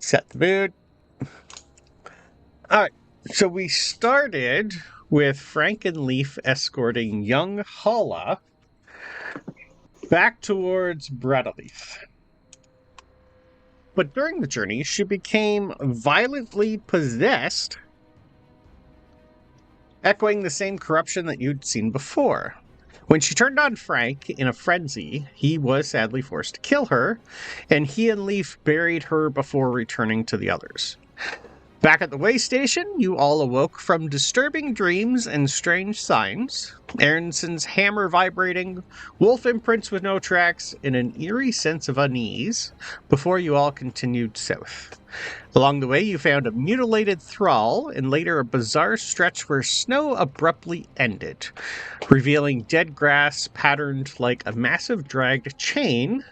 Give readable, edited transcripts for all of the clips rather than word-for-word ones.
Set the mood. Alright, so we started with Frank and Leif escorting young Halla back towards Bradaleaf. But during the journey, she became violently possessed, echoing the same corruption that you'd seen before. When she turned on Frank in a frenzy, he was sadly forced to kill her, and he and Leif buried her before returning to the others. Back at the way station, you all awoke from disturbing dreams and strange signs, Aronson's hammer vibrating, wolf imprints with no tracks, and an eerie sense of unease, before you all continued south. Along the way, you found a mutilated Thrall, and later a bizarre stretch where snow abruptly ended, revealing dead grass patterned like a massive dragged chain,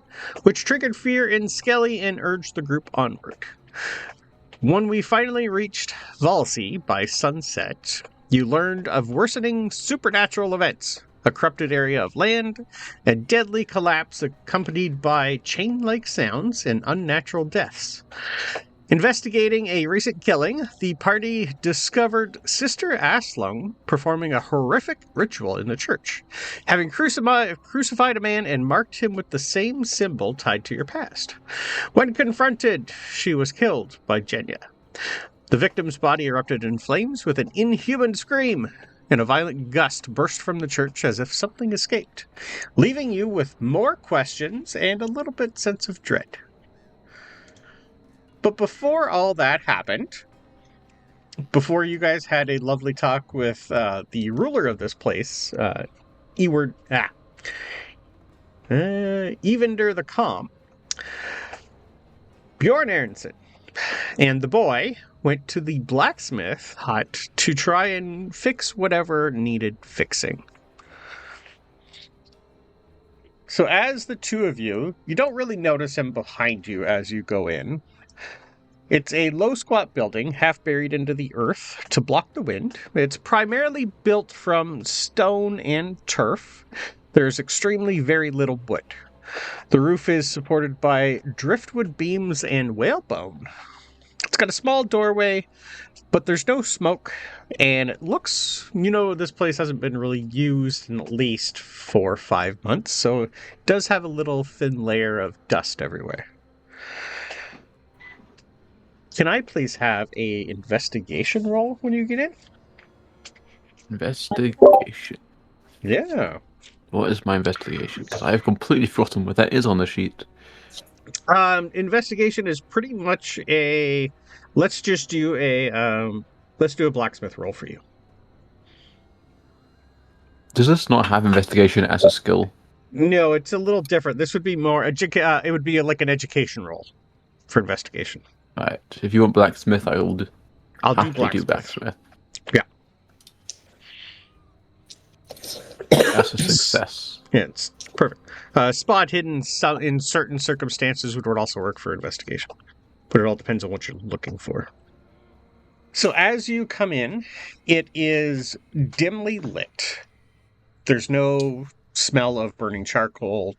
which triggered fear in Skelli and urged the group onward. When we finally reached Valsey by sunset, you learned of worsening supernatural events, a corrupted area of land, a deadly collapse accompanied by chain-like sounds and unnatural deaths. Investigating a recent killing, the party discovered Sister Aslaug performing a horrific ritual in the church, having crucified a man and marked him with the same symbol tied to your past. When confronted, she was killed by Genya. The victim's body erupted in flames with an inhuman scream, and a violent gust burst from the church as if something escaped, leaving you with more questions and a little bit sense of dread. But before all that happened, before you guys had a lovely talk with the ruler of this place, Eivindr the Calm, Bjorn Aronson and the boy went to the blacksmith hut to try and fix whatever needed fixing. So as the two of you don't really notice him behind you as you go in. It's a low squat building, half buried into the earth to block the wind. It's primarily built from stone and turf. There's extremely very little wood. The roof is supported by driftwood beams and whalebone. It's got a small doorway, but there's no smoke, and it looks, this place hasn't been really used in at least 4 or 5 months, so it does have a little thin layer of dust everywhere. Can I please have a investigation roll when you get in? Investigation. Yeah. What is my investigation? Because I have completely forgotten what that is on the sheet. Investigation is pretty much a. Let's do a blacksmith roll for you. Does this not have investigation as a skill? No, it's a little different. This would be more. It would be like an education roll for investigation. Right. If you want blacksmith, I'll do blacksmith. Yeah. That's a success. Yeah, it's perfect. Spot hidden in certain circumstances would also work for investigation. But it all depends on what you're looking for. So as you come in, it is dimly lit. There's no smell of burning charcoal,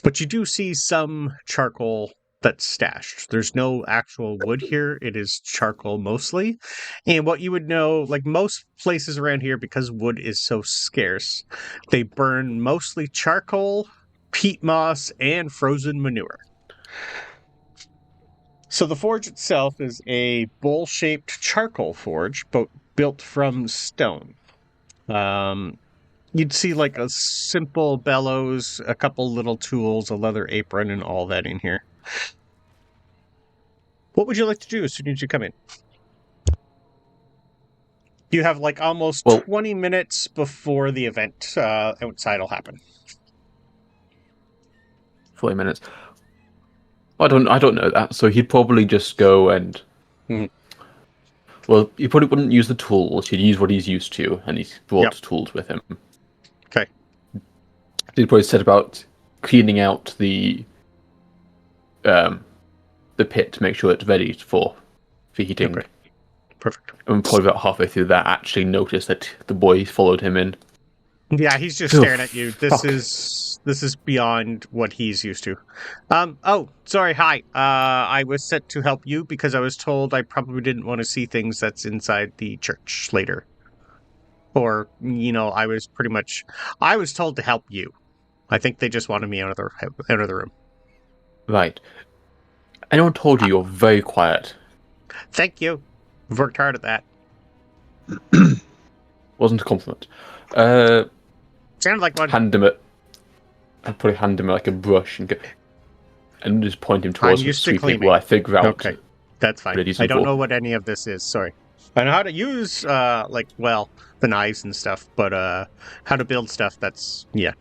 but you do see some charcoal that's stashed. There's no actual wood here. It is charcoal mostly. And what you would know, like most places around here, because wood is so scarce, they burn mostly charcoal, peat moss, and frozen manure. So the forge itself is a bowl-shaped charcoal forge, built from stone. You'd see like a simple bellows, a couple little tools, a leather apron, and all that in here. What would you like to do as soon as you come in? You have like almost 20 minutes before the event outside will happen. 40 minutes. I don't know that. So he'd probably just go and... Well, he probably wouldn't use the tools. He'd use what he's used to, and he's brought tools with him. Okay. He'd probably set about cleaning out the pit to make sure it's ready for heating. Okay. Perfect. And probably about halfway through that, actually noticed that the boy followed him in. Yeah, he's just Oh, staring at you. This fuck. is beyond what he's used to. Oh, sorry, hi. I was sent to help you because I was told I probably didn't want to see things that's inside the church later. Or, I was told to help you. I think they just wanted me out of the room. Right. Anyone told you you're very quiet? Thank you. I've worked hard at that. Wasn't a compliment. Sounded like one. Hand him it. I'd probably hand him like a brush and just point him towards I'm the used to sweeping cleaning. while I figure out. Okay, that's fine. what it is I don't for. know what any of this is. Sorry. I know how to use, the knives and stuff, but how to build stuff. No.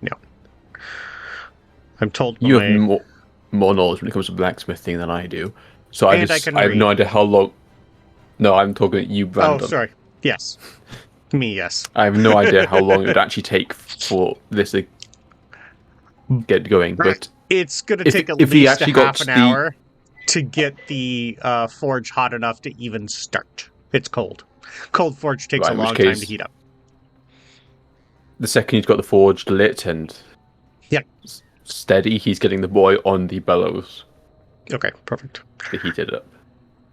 I'm told You have more knowledge when it comes to blacksmithing than I do, so I have no idea how long. No, I'm talking at you, Brandon. Oh, sorry. Yes, me. Yes. I have no idea how long it would actually take for this to get going, but it's going to take at if he least actually half got an hour to get the forge hot enough to even start. It's cold. Cold forge takes a long time to heat up. The second he's got the forge lit and steady, he's getting the boy on the bellows. Okay, perfect. To heat it up.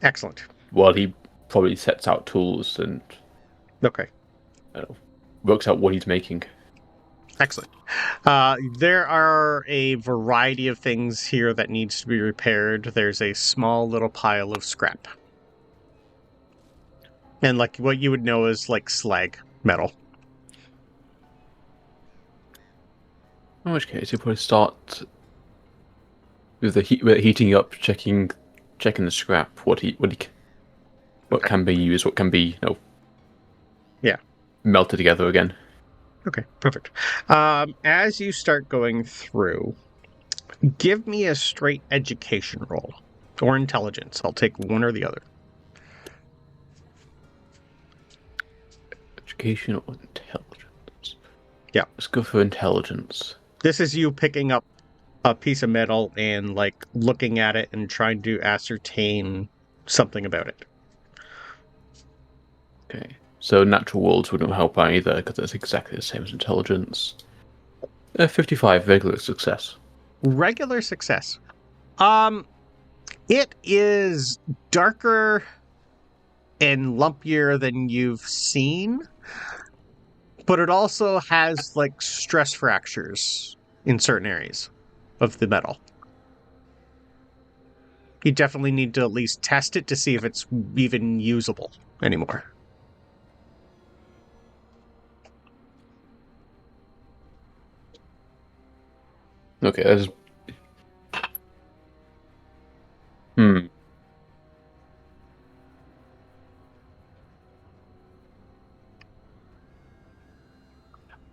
Excellent. While he probably sets out tools and works out what he's making. Excellent. There are a variety of things here that needs to be repaired. There's a small little pile of scrap. And like what you would know is like slag metal. In which case, you probably start with the heating up, checking the scrap. What can be used, what can be melted together again. Okay, perfect. As you start going through, give me a straight education roll or intelligence. I'll take one or the other. Education or intelligence? Yeah. Let's go for intelligence. This is you picking up a piece of metal and like looking at it and trying to ascertain something about it. Okay. So natural worlds wouldn't help either because it's exactly the same as intelligence. 55, regular success. Regular success. It is darker and lumpier than you've seen, but it also has like stress fractures in certain areas of the metal. You definitely need to at least test it to see if it's even usable anymore. Okay, that's...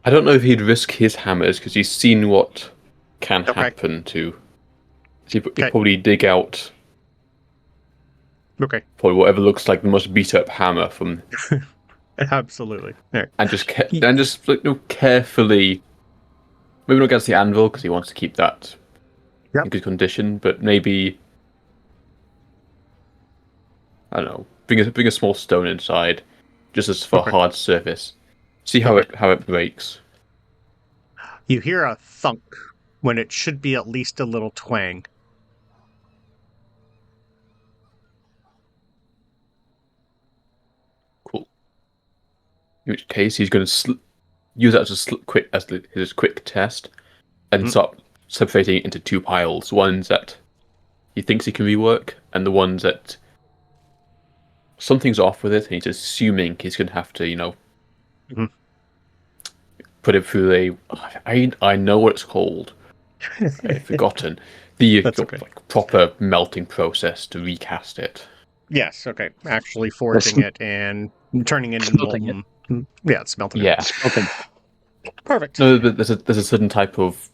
I don't know if he'd risk his hammers because he's seen what can happen to... So he'd probably dig out... probably whatever looks like the most beat-up hammer from... Absolutely. Right. And just carefully... Maybe not against the anvil because he wants to keep that in good condition, but maybe... I don't know. Bring a small stone inside, just as for hard surface. See how it breaks. You hear a thunk when it should be at least a little twang. Cool. In which case, he's going to use that as his quick test, and start separating it into two piles. Ones that he thinks he can rework, and the ones that something's off with it, and he's assuming he's going to have to, put it through I know what it's called. I've forgotten. The proper melting process to recast it. Yes, okay. Actually forging it and turning it into molten. Yeah, it's melting. Yeah. Okay. Perfect. No, but there's a certain type of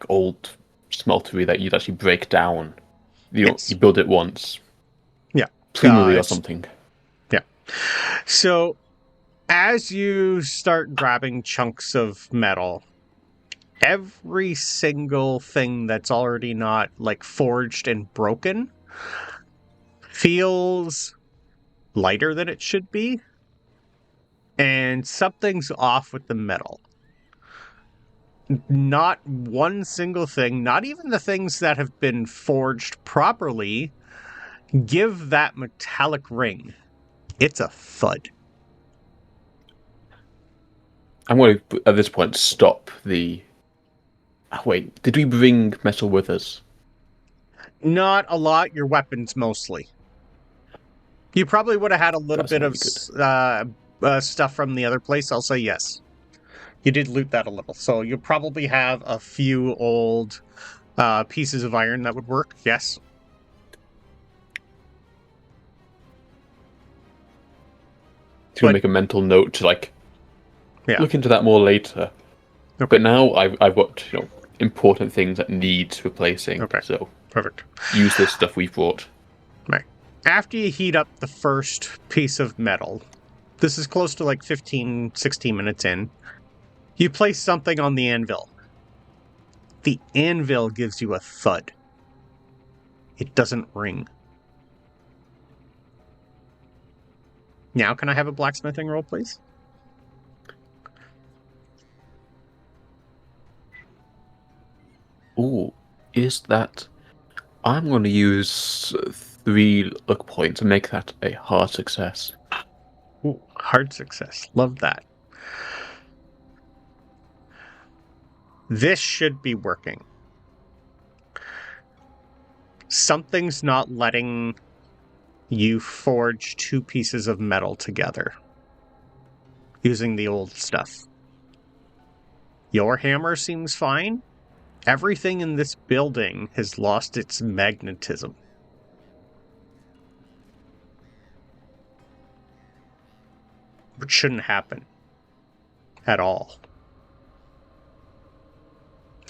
old smeltery that you'd actually break down. You build it once. Yeah. Creamery or something. Yeah. So as you start grabbing chunks of metal, every single thing that's already not forged and broken feels lighter than it should be, and something's off with the metal. Not one single thing, not even the things that have been forged properly, give that metallic ring. It's a thud. I'm going to, at this point, stop the... Wait, did we bring metal with us? Not a lot, your weapons mostly. You probably would have had a little That's bit not of stuff from the other place, I'll say yes. You did loot that a little, so you'll probably have a few old pieces of iron that would work, yes. To make a mental note to look into that more later. Okay. But now I've got important things that need replacing. Okay. So Perfect. Use this stuff we've brought. Right. After you heat up the first piece of metal, this is close to 15, 16 minutes in, you place something on the anvil. The anvil gives you a thud. It doesn't ring. Now can I have a blacksmithing roll, please? Ooh, is that... I'm going to use 3 luck points and make that a hard success. Ooh, hard success. Love that. This should be working. Something's not letting you forge 2 pieces of metal together using the old stuff. Your hammer seems fine. Everything in this building has lost its magnetism. Which shouldn't happen at all.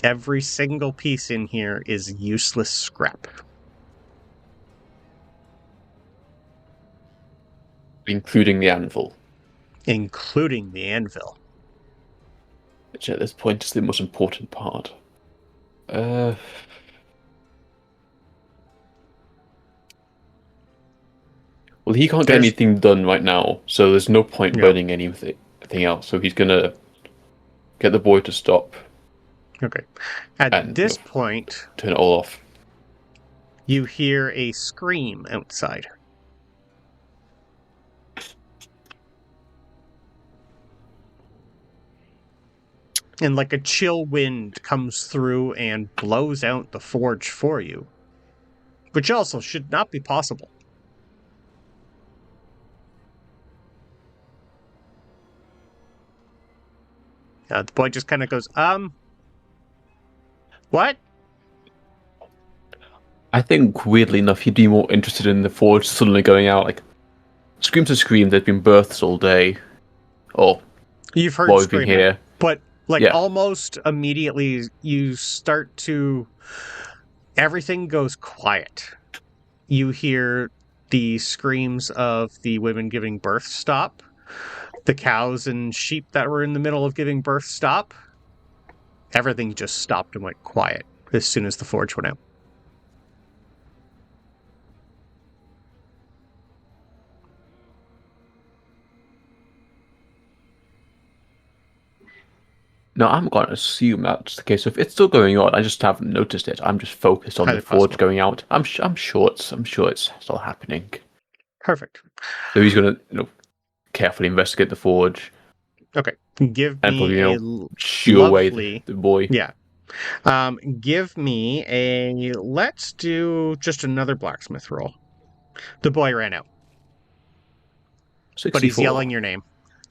Every single piece in here is useless scrap. Including the anvil. Including the anvil. Which at this point is the most important part. Well, he can't get anything done right now, so there's no point burning anything else. So he's gonna get the boy to stop. Okay. At this point, turn it all off. You hear a scream outside. And a chill wind comes through and blows out the forge for you. Which also should not be possible. The boy just kind of goes, what? I think, weirdly enough, he'd be more interested in the forge suddenly going out, scream to scream, there's been births all day. Or, you've heard while we've been here. But, almost immediately, you start to... Everything goes quiet. You hear the screams of the women giving birth stop. The cows and sheep that were in the middle of giving birth stop. Everything just stopped and went quiet as soon as the forge went out. No, I'm going to assume that's the case. So if it's still going on, I just haven't noticed it. I'm just focused on the forge going out. I'm sure it's still happening. Perfect. So he's going to, carefully investigate the forge. Okay. Give and me probably, shoo away the boy. Yeah. Give me a... Let's do just another blacksmith roll. The boy ran out. 64. But he's yelling your name.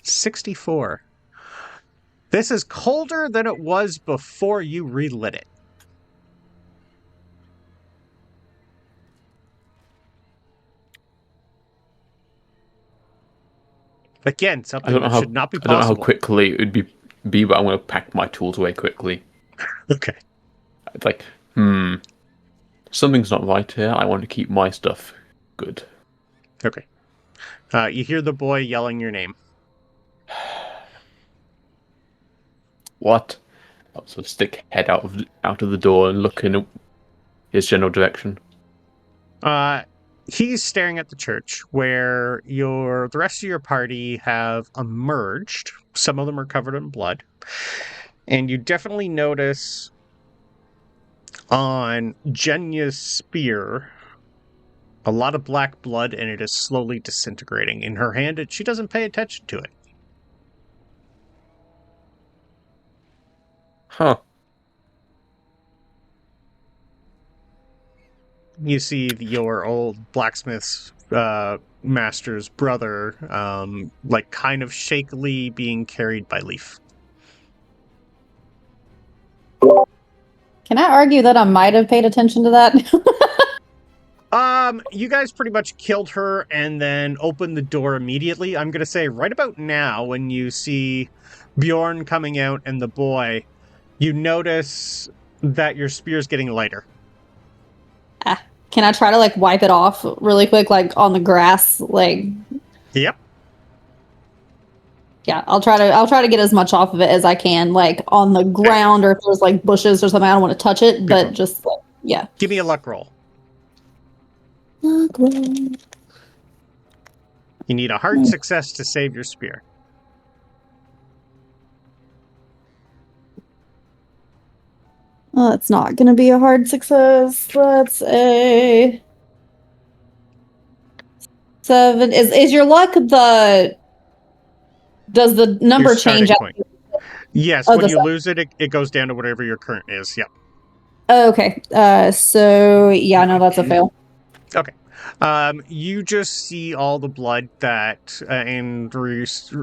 64. This is colder than it was before you relit it. Again, something that should not be possible. I don't know how quickly it would be, but I'm going to pack my tools away quickly. Okay. It's something's not right here. I want to keep my stuff good. Okay. You hear the boy yelling your name. What? I'll sort of stick head out of the door and look in his general direction. He's staring at the church where the rest of your party have emerged. Some of them are covered in blood. And you definitely notice on Genya's spear a lot of black blood, and it is slowly disintegrating. In her hand, she doesn't pay attention to it. Huh. You see your old blacksmith's master's brother, like kind of shakily being carried by Leif. Can I argue that I might have paid attention to that? You guys pretty much killed her and then opened the door immediately. I'm gonna say right about now, when you see Bjorn coming out and the boy, you notice that your spear's getting lighter. Can I try to like wipe it off really quick, like on the grass? Like, Yep. yeah, I'll try to get as much off of it as I can, like on the ground, or if there's like bushes or something. I don't want to touch it, but just like, yeah. Give me a luck roll. Luck roll. You need a hard success to save your spear. Well, it's not going to be a hard success. That's a 7. Is your luck the... Does the number Your change? starting point. Yes, when you lose it, it goes down to whatever your current is. Yep. Oh, okay. So, yeah, no, that's a fail. Okay. You just see all the blood that and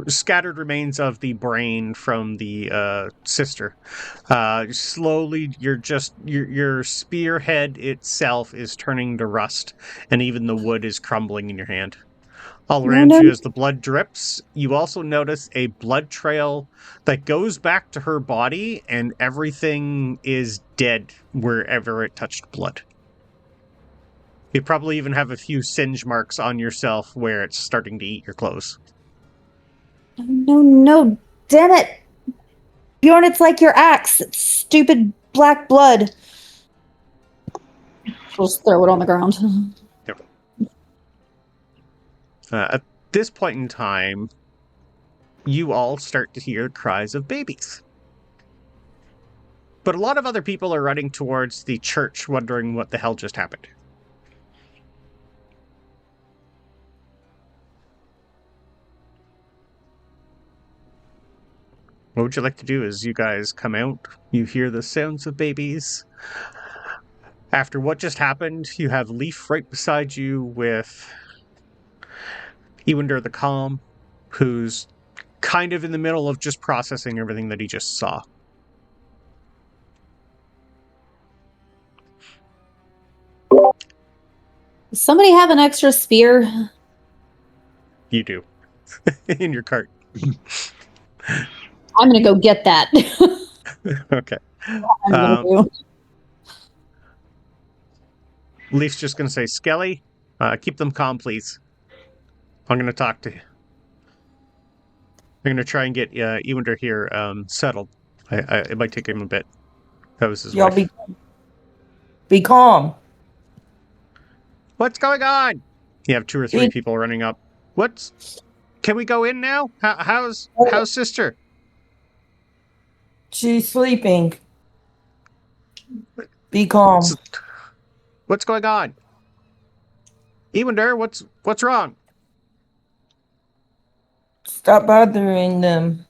scattered remains of the brain from the sister. Slowly, your spearhead itself is turning to rust, and even the wood is crumbling in your hand. All around you, as the blood drips, you also notice a blood trail that goes back to her body, and everything is dead wherever it touched blood. You probably even have a few singe marks on yourself where it's starting to eat your clothes. No, damn it! Bjorn, it's like your axe. It's stupid black blood. We'll just throw it on the ground. At this point in time, you all start to hear cries of babies. But a lot of other people are running towards the church, wondering what the hell just happened. What would you like to do as you guys come out? You hear the sounds of babies. After what just happened, you have Leif right beside you with Ewander the Calm, who's kind of in the middle of just processing everything that he just saw. Does somebody have an extra spear? You do. In your cart. I'm going to go get that. Okay. Leif's just going to say, Skelli, keep them calm, please. I'm going to talk to you. I'm going to try and get Ewander here settled. It might take him a bit. That was his wife. Be calm. What's going on? You have 2 or 3 people running up. Can we go in now? How's sister? She's sleeping. Be calm. What's going on? Ewander, what's wrong? Stop bothering them.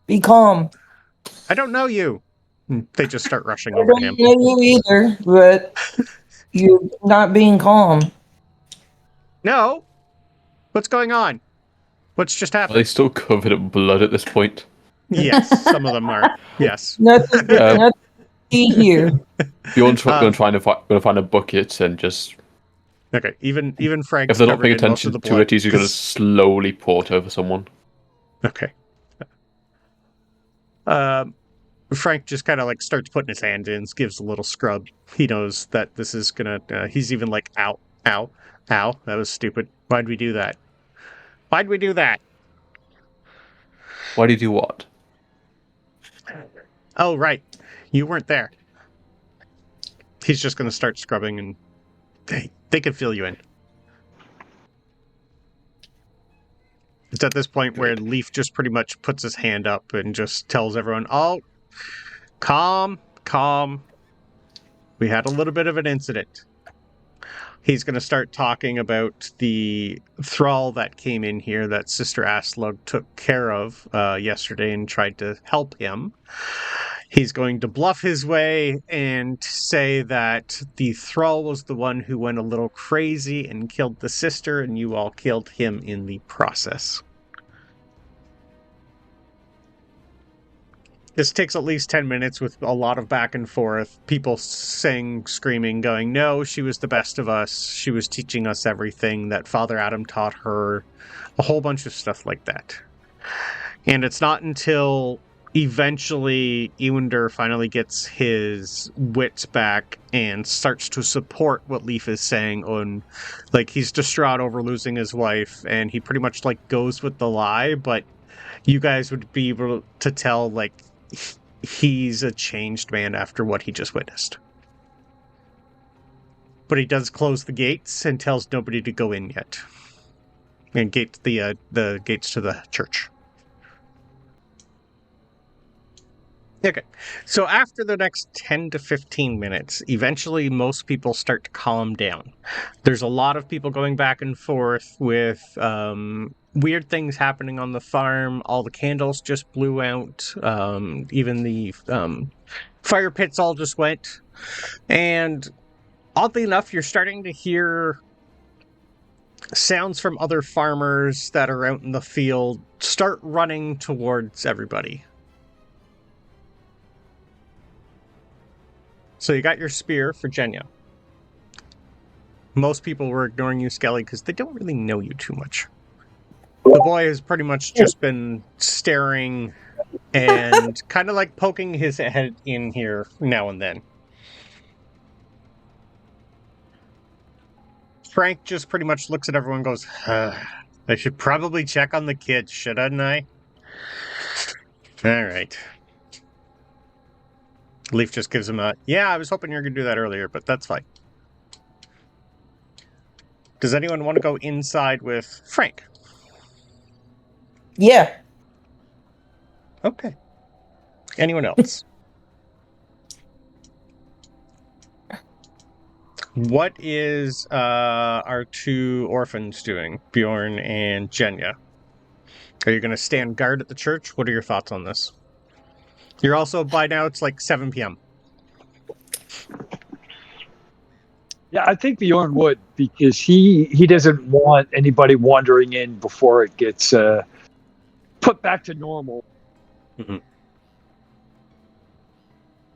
Be calm. I don't know you. They just start rushing I over to him. don't know you either, but you're not being calm. No. What's going on? What's just Are happened? they still covered in blood at this point? Yes, some of them are. Yes. Nothing to see here. Bjorn's going to find a bucket and just... Okay, even Frank's If they're not covered paying in most of attention the to blood. it, he's going to slowly pour it over someone. Okay. Frank just kind of like starts putting his hand in, gives a little scrub. He knows that this is gonna. He's even like, ow, ow, ow. That was stupid. Why'd we do that? Why'd we do that? Why do you do what? Oh, right. You weren't there. He's just gonna start scrubbing, and they can fill you in. It's at this point where Leif just pretty much puts his hand up and just tells everyone, oh, calm. We had a little bit of an incident. He's going to start talking about the Thrall that came in here that Sister Aslaug took care of yesterday and tried to help him. He's going to bluff his way and say that the Thrall was the one who went a little crazy and killed the sister, and you all killed him in the process. This takes at least 10 minutes with a lot of back and forth. People saying, screaming, going, no, she was the best of us. She was teaching us everything that Father Adam taught her. A whole bunch of stuff like that. And it's not until eventually Ewander finally gets his wits back and starts to support what Leif is saying on, like, he's distraught over losing his wife, and he pretty much, like, goes with the lie, but you guys would be able to tell, like, he's a changed man after what he just witnessed. But he does close the gates and tells nobody to go in yet. And the gates to the church. Okay, so after the next 10 to 15 minutes, eventually most people start to calm down. There's a lot of people going back and forth with weird things happening on the farm. All the candles just blew out. Even the fire pits all just went. And oddly enough, you're starting to hear sounds from other farmers that are out in the field start running towards everybody. So you got your spear for Genya. Most people were ignoring you, Skelli, because they don't really know you too much. The boy has pretty much just been staring and kind of like poking his head in here now and then. Frank just pretty much looks at everyone and goes, I should probably check on the kids, shouldn't I? All right. Leif just gives him a, yeah, I was hoping you were going to do that earlier, but that's fine. Does anyone want to go inside with Frank? Yeah. Okay. Anyone else? What is our two orphans doing, Bjorn and Genya? Are you going to stand guard at the church? What are your thoughts on this? You're also, by now, it's like 7 p.m. Yeah, I think Bjorn would, because he doesn't want anybody wandering in before it gets put back to normal. Mm-hmm.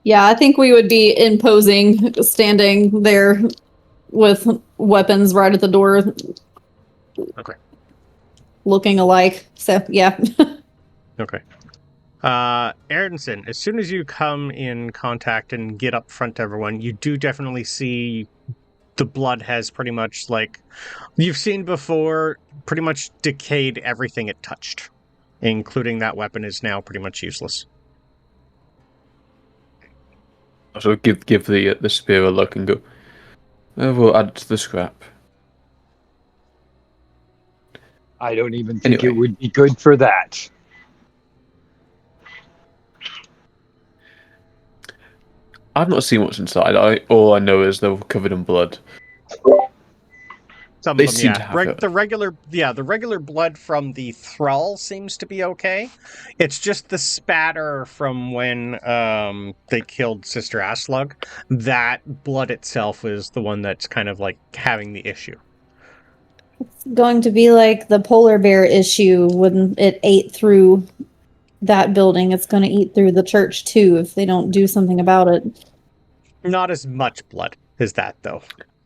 Yeah, I think we would be imposing, standing there with weapons right at the door. Okay. Looking alike. So, yeah. Okay. Aronson, as soon as you come in contact and get up front to everyone, you do definitely see the blood has pretty much, like, you've seen before, pretty much decayed everything it touched, including that weapon is now pretty much useless. So give the spear a look and go, we'll add it to the scrap. I don't even think Anyway. it would be good for that. I've not seen what's inside. All I know is they're covered in blood. Some They of them, seem yeah. to have it. The regular blood from the Thrall seems to be okay. It's just the spatter from when they killed Sister Aslaug. That blood itself is the one that's kind of like having the issue. It's going to be like the polar bear issue when it ate through that building. It's going to eat through the church too if they don't do something about it. Not as much blood as that, though.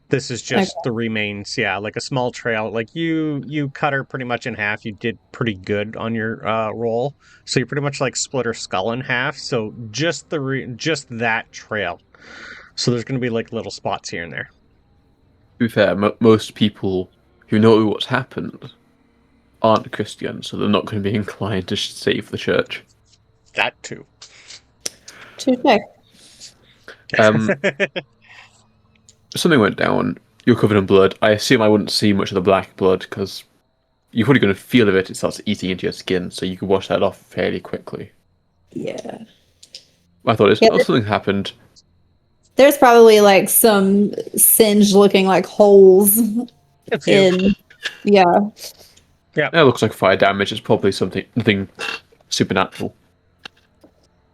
This is just the remains, yeah, like a small trail. Like you cut her pretty much in half. You did pretty good on your roll, so you pretty much like split her skull in half. So just that trail. So there's going to be like little spots here and there. To be fair, most people who know what's happened aren't Christian, so they're not going to be inclined to save the church. That too. Touché. Something went down. You're covered in blood. I assume I wouldn't see much of the black blood because you're probably going to feel of it. It starts eating into your skin, so you can wash that off fairly quickly. Yeah. I thought Yeah, something happened. There's probably like some singe looking like holes A few. in. Yeah. It looks like fire damage. It's probably nothing supernatural.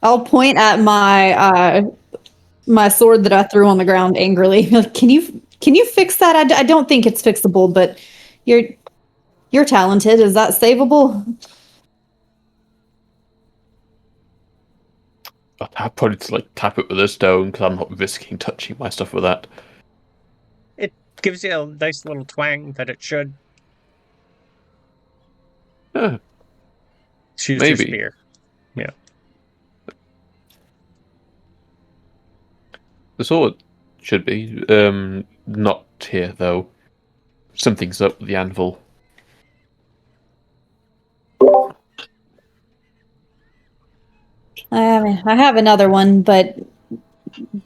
I'll point at my my sword that I threw on the ground angrily. Like, can you fix that? I don't think it's fixable, but you're talented. Is that savable? I'd probably just like tap it with a stone because I'm not risking touching my stuff with that. It gives you a nice little twang that it should. Yeah, Choose maybe. your spear. Yeah. The sword should be. Not here though. Something's up with the anvil. I have another one, but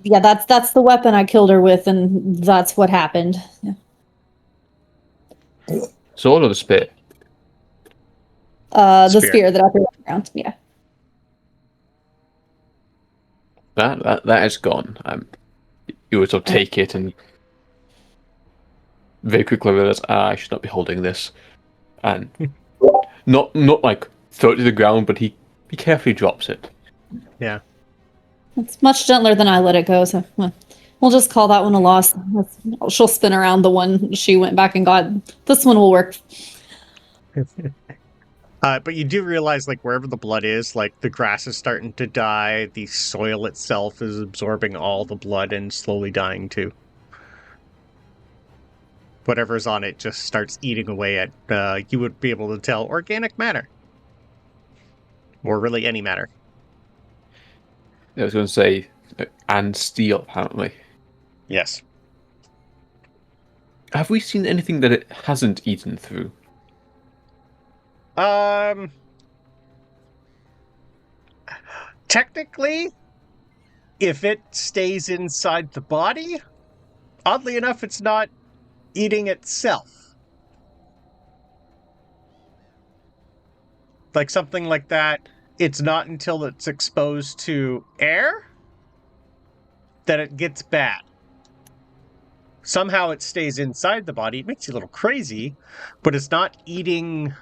yeah, that's the weapon I killed her with, and that's what happened. Yeah. Sword or the spear? The spear that I threw on the ground. Yeah. That is gone. You would sort of take it and very quickly realize, I should not be holding this, and not like throw it to the ground, but he carefully drops it. Yeah. It's much gentler than I let it go, so we'll just call that one a loss. She'll spin around the one she went back and got. This one will work. But you do realize, like, wherever the blood is, like, the grass is starting to die, the soil itself is absorbing all the blood and slowly dying too. Whatever's on it just starts eating away at, you would be able to tell, organic matter. Or really any matter. I was going to say, and steel, apparently. Yes. Have we seen anything that it hasn't eaten through? Technically, if it stays inside the body, oddly enough, it's not eating itself. Like something like that, it's not until it's exposed to air that it gets bad. Somehow it stays inside the body. It makes you a little crazy, but it's not eating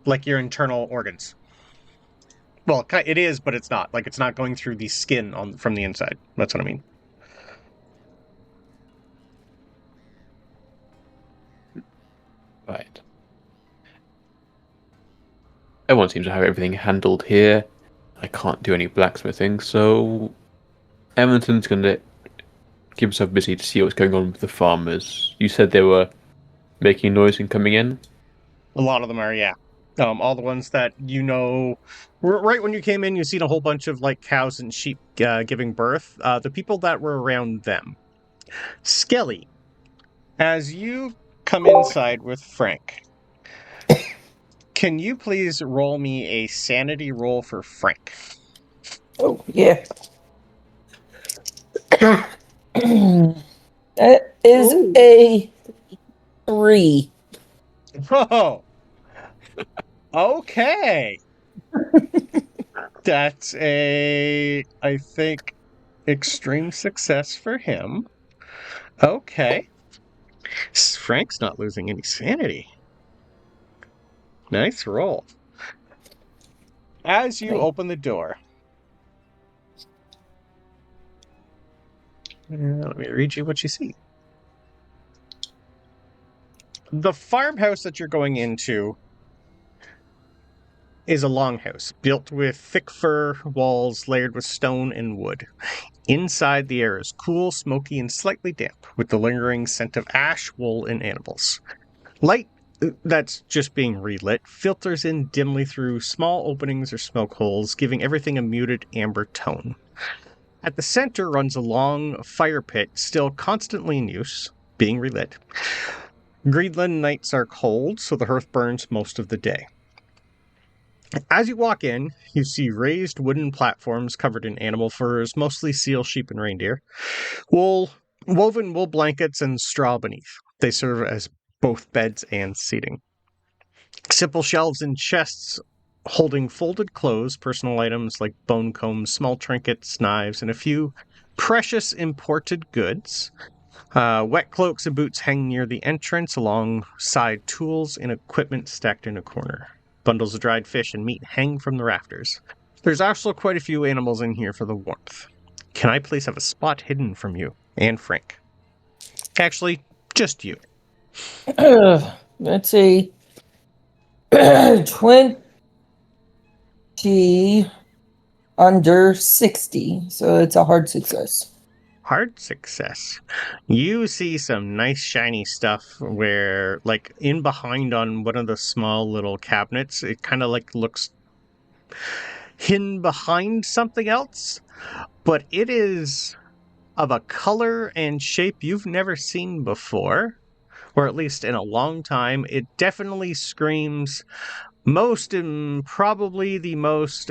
like your internal organs. Well, it is, but it's not. Like, it's not going through the skin from the inside. That's what I mean. Right. Everyone seems to have everything handled here. I can't do any blacksmithing, so Edmonton's going to keep himself busy to see what's going on with the farmers. You said they were making noise and coming in? A lot of them are, yeah. All the ones that you know, right when you came in, you've seen a whole bunch of like cows and sheep giving birth. The people that were around them. Skelli, as you come inside with Frank, can you please roll me a sanity roll for Frank? Oh, yeah. That is a 3. Oh, okay. That's I think, extreme success for him. Okay. Frank's not losing any sanity. Nice roll. As you open the door, let me read you what you see. The farmhouse that you're going into is a longhouse built with thick fir walls layered with stone and wood. Inside, the air is cool, smoky, and slightly damp, with the lingering scent of ash, wool, and animals. Light that's just being relit filters in dimly through small openings or smoke holes, giving everything a muted amber tone. At the center runs a long fire pit, still constantly in use, being relit. Greenland nights are cold, so the hearth burns most of the day. As you walk in, you see raised wooden platforms covered in animal furs, mostly seal, sheep, and reindeer. Woven wool blankets and straw beneath. They serve as both beds and seating. Simple shelves and chests holding folded clothes, personal items like bone combs, small trinkets, knives, and a few precious imported goods. Wet cloaks and boots hang near the entrance alongside tools and equipment stacked in a corner. Bundles of dried fish and meat hang from the rafters. There's also quite a few animals in here for the warmth. Can I please have a spot hidden from you and Frank? Actually, just you. Let's see. 20 under 60. So it's a hard success. Hard success. You see some nice shiny stuff where, like, in behind on one of the small little cabinets, it kind of like looks hidden behind something else, but it is of a color and shape you've never seen before, or at least in a long time. It definitely screams most and probably the most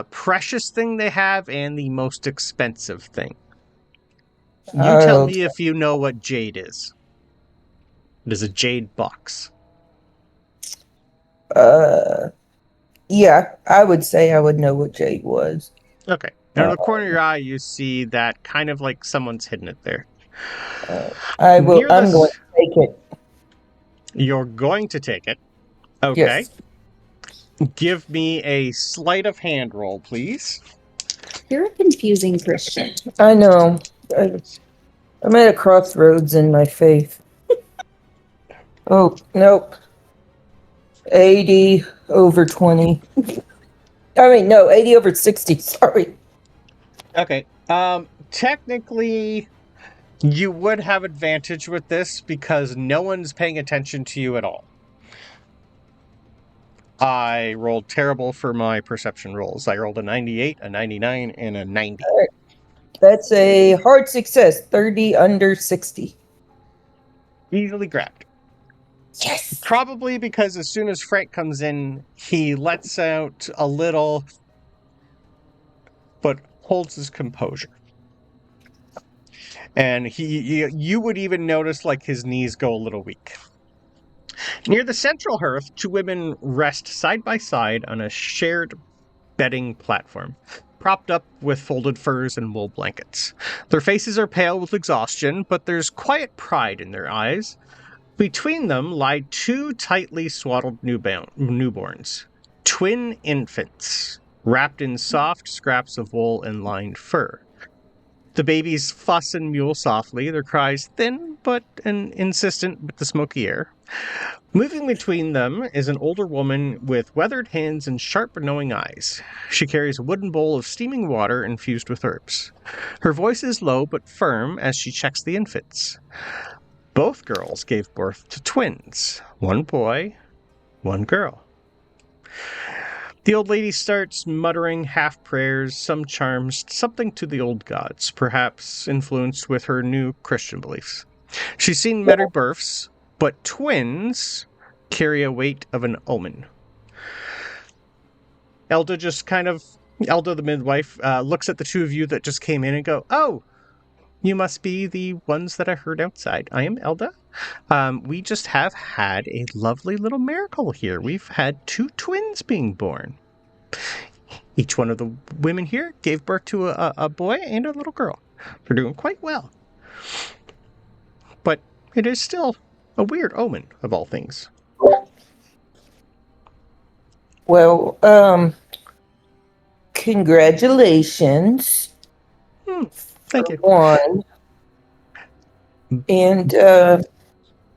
precious thing they have and the most expensive thing. You tell me if you know what jade is. It is a jade box. Yeah, I would say I would know what jade was. Okay. Out of the corner of your eye, you see that kind of like someone's hidden it there. I'm going to take it. You're going to take it. Okay. Yes. Give me a sleight of hand roll, please. You're a confusing Christian. I know. I'm at a crossroads in my faith. Oh, nope. 80 over 20. I mean, no, 80 over 60. Sorry. Okay. Technically, you would have advantage with this because no one's paying attention to you at all. I rolled terrible for my perception rolls. I rolled a 98, a 99, and a 90. All right. That's a hard success. 30 under 60. Easily grabbed. Yes. Probably because as soon as Frank comes in, he lets out a little, but holds his composure. And you would even notice like his knees go a little weak. Near the central hearth, two women rest side by side on a shared bedding platform, propped up with folded furs and wool blankets. Their faces are pale with exhaustion, but there's quiet pride in their eyes. Between them lie two tightly swaddled newborns, twin infants, wrapped in soft scraps of wool and lined fur. The babies fuss and mewl softly, their cries thin but insistent with the smoky air. Moving between them is an older woman with weathered hands and sharp, knowing eyes. She carries a wooden bowl of steaming water infused with herbs. Her voice is low but firm as she checks the infants. Both girls gave birth to twins. One boy, one girl. The old lady starts muttering half prayers, some charms, something to the old gods, perhaps influenced with her new Christian beliefs. She's seen many births, but twins carry a weight of an omen. Elda the midwife, looks at the two of you that just came in and go, "Oh, you must be the ones that I heard outside. I am Elda. We just have had a lovely little miracle here. We've had two twins being born. Each one of the women here gave birth to a boy and a little girl. They're doing quite well. But it is still a weird omen of all things." Well, congratulations. Thank you. One. And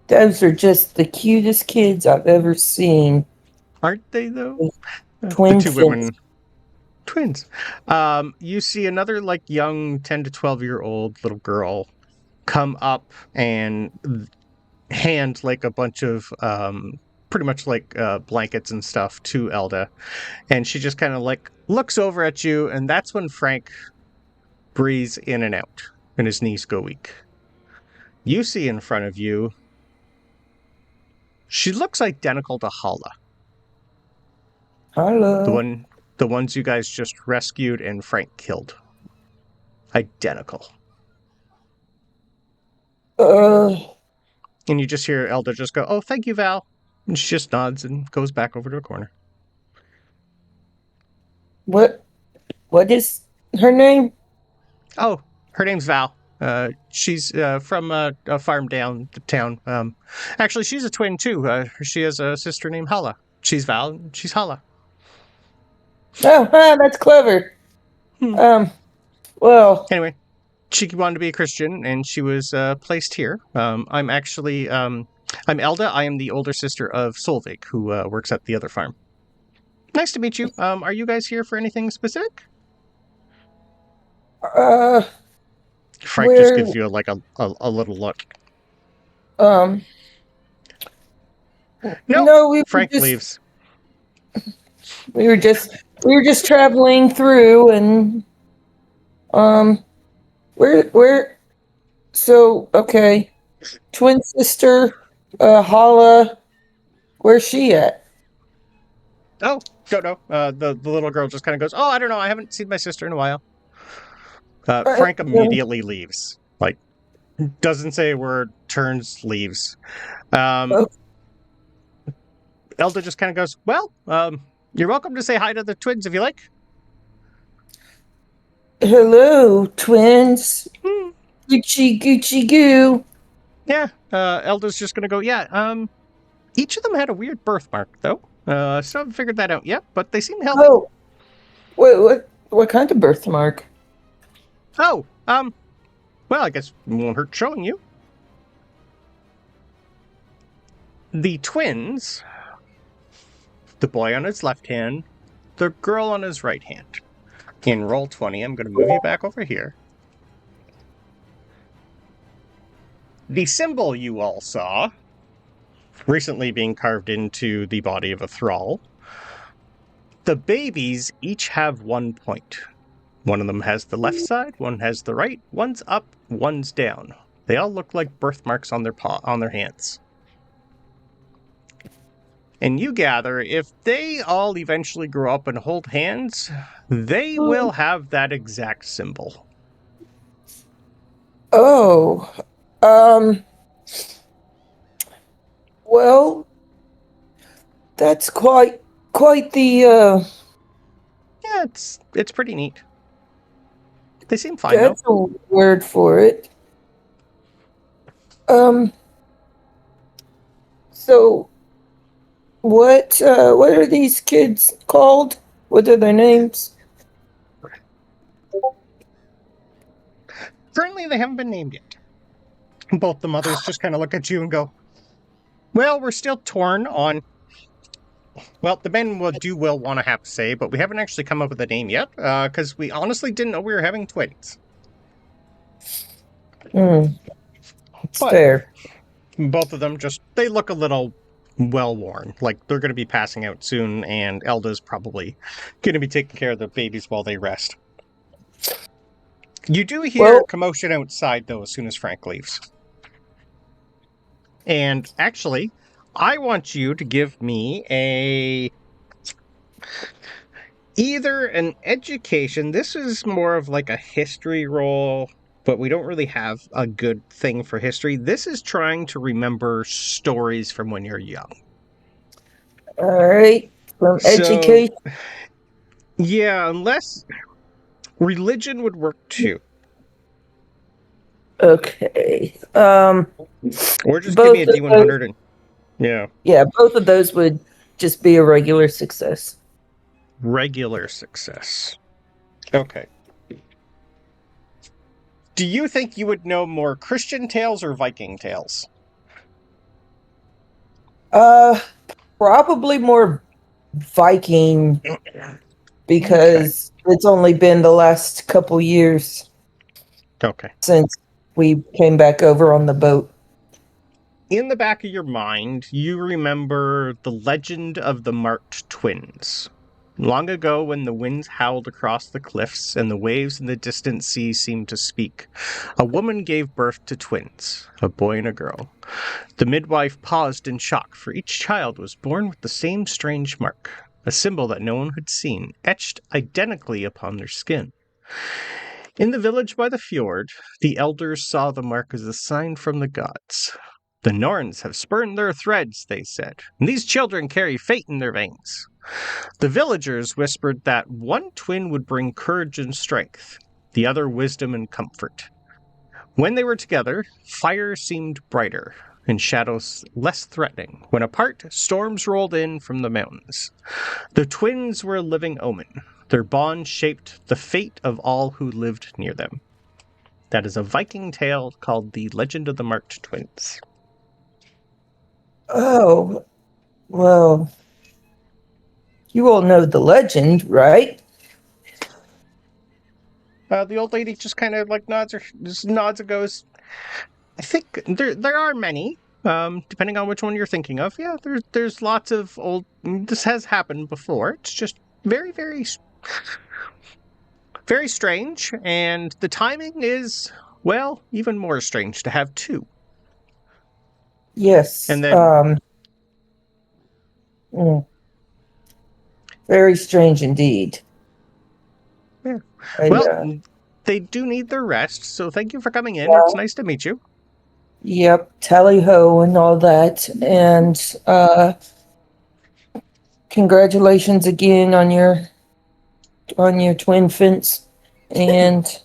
those are just the cutest kids I've ever seen. Aren't they, though? Twins. The two women. Twins. You see another, like, young 10 to 12-year-old little girl come up and hand, like, a bunch of, pretty much, like, blankets and stuff to Elda. And she just kind of, like, looks over at you, and that's when Frank breathes in and out, and his knees go weak. You see in front of you, she looks identical to Hala. Hello. The ones you guys just rescued and Frank killed. Identical. Uh, And you just hear Elda just go, "Oh, thank you, Val." And she just nods and goes back over to a corner. what is her name? Oh, her name's Val. She's from a farm down the town. Actually, she's a twin too. She has a sister named Hala. She's Val, and she's Hala. Oh, that's clever. Hmm. Well, Anyway, she wanted to be a Christian, and she was placed here. I'm actually, I'm Elda. I am the older sister of Solveig, who works at the other farm. Nice to meet you. Are you guys here for anything specific? Frank just gives you a little look. no, Frank leaves. We were just traveling through, and where so okay, twin sister Hala, where's she at? Oh, don't know. The little girl just kind of goes, "Oh, I don't know. I haven't seen my sister in a while." Frank immediately leaves. Like, doesn't say a word, turns, leaves. Elda just kind of goes, "Well, you're welcome to say hi to the twins if you like." Hello, twins. Gucci goo. Yeah, Elda's just gonna go, "Yeah, each of them had a weird birthmark, though. So I haven't figured that out yet, but they seem healthy." Oh, wait, what kind of birthmark? Oh, well, I guess it won't hurt showing you. The twins, the boy on his left hand, the girl on his right hand. In roll 20, I'm going to move you back over here. The symbol you all saw, recently being carved into the body of a thrall, the babies each have 1 point. One of them has the left side, one has the right, one's up, one's down. They all look like birthmarks on their hands. And you gather, if they all eventually grow up and hold hands, they will have that exact symbol. Oh, well, that's quite the Yeah, it's pretty neat. They seem fine, though. that's a word for it. So what are these kids called? What are their names? Currently, they haven't been named yet. Both the mothers just kind of look at you and go, "Well, we're still torn on..." Well, the men will want to have a say, but we haven't actually come up with a name yet, because we honestly didn't know we were having twins. It's But fair. both of them they look a little well-worn. Like, they're going to be passing out soon, and Elda's probably going to be taking care of the babies while they rest. You do hear commotion outside, though, as soon as Frank leaves. And actually, I want you to give me either an education. This is more of like a history roll, but we don't really have a good thing for history. This is trying to remember stories from when you're young. All right. From education. Yeah, unless religion would work too. Okay. Or just give me a D100 and yeah, both of those would just be a regular success. Regular success. Okay. Do you think you would know more Christian tales or Viking tales? Probably more Viking, because it's only been the last couple years since we came back over on the boat. In the back of your mind, you remember the legend of the marked twins. Long ago, when the winds howled across the cliffs and the waves in the distant sea seemed to speak, a woman gave birth to twins, a boy and a girl. The midwife paused in shock, for each child was born with the same strange mark, a symbol that no one had seen, etched identically upon their skin. In the village by the fjord, the elders saw the mark as a sign from the gods. The Norns have spurned their threads, they said, and these children carry fate in their veins. The villagers whispered that one twin would bring courage and strength, the other wisdom and comfort. When they were together, fire seemed brighter and shadows less threatening. When apart, storms rolled in from the mountains. The twins were a living omen. Their bond shaped the fate of all who lived near them. That is a Viking tale called The Legend of the Marked Twins. Oh, well, you all know the legend, right? The old lady just kind of like nods and goes, I think there are many, depending on which one you're thinking of. Yeah, there's lots of old, this has happened before. It's just very, very, very strange, and the timing is, well, even more strange to have two. Yes. And then, very strange indeed. Yeah. Well, they do need their rest, so thank you for coming in. It's nice to meet you. Yep, tally-ho and all that. And congratulations again on your twin fence. And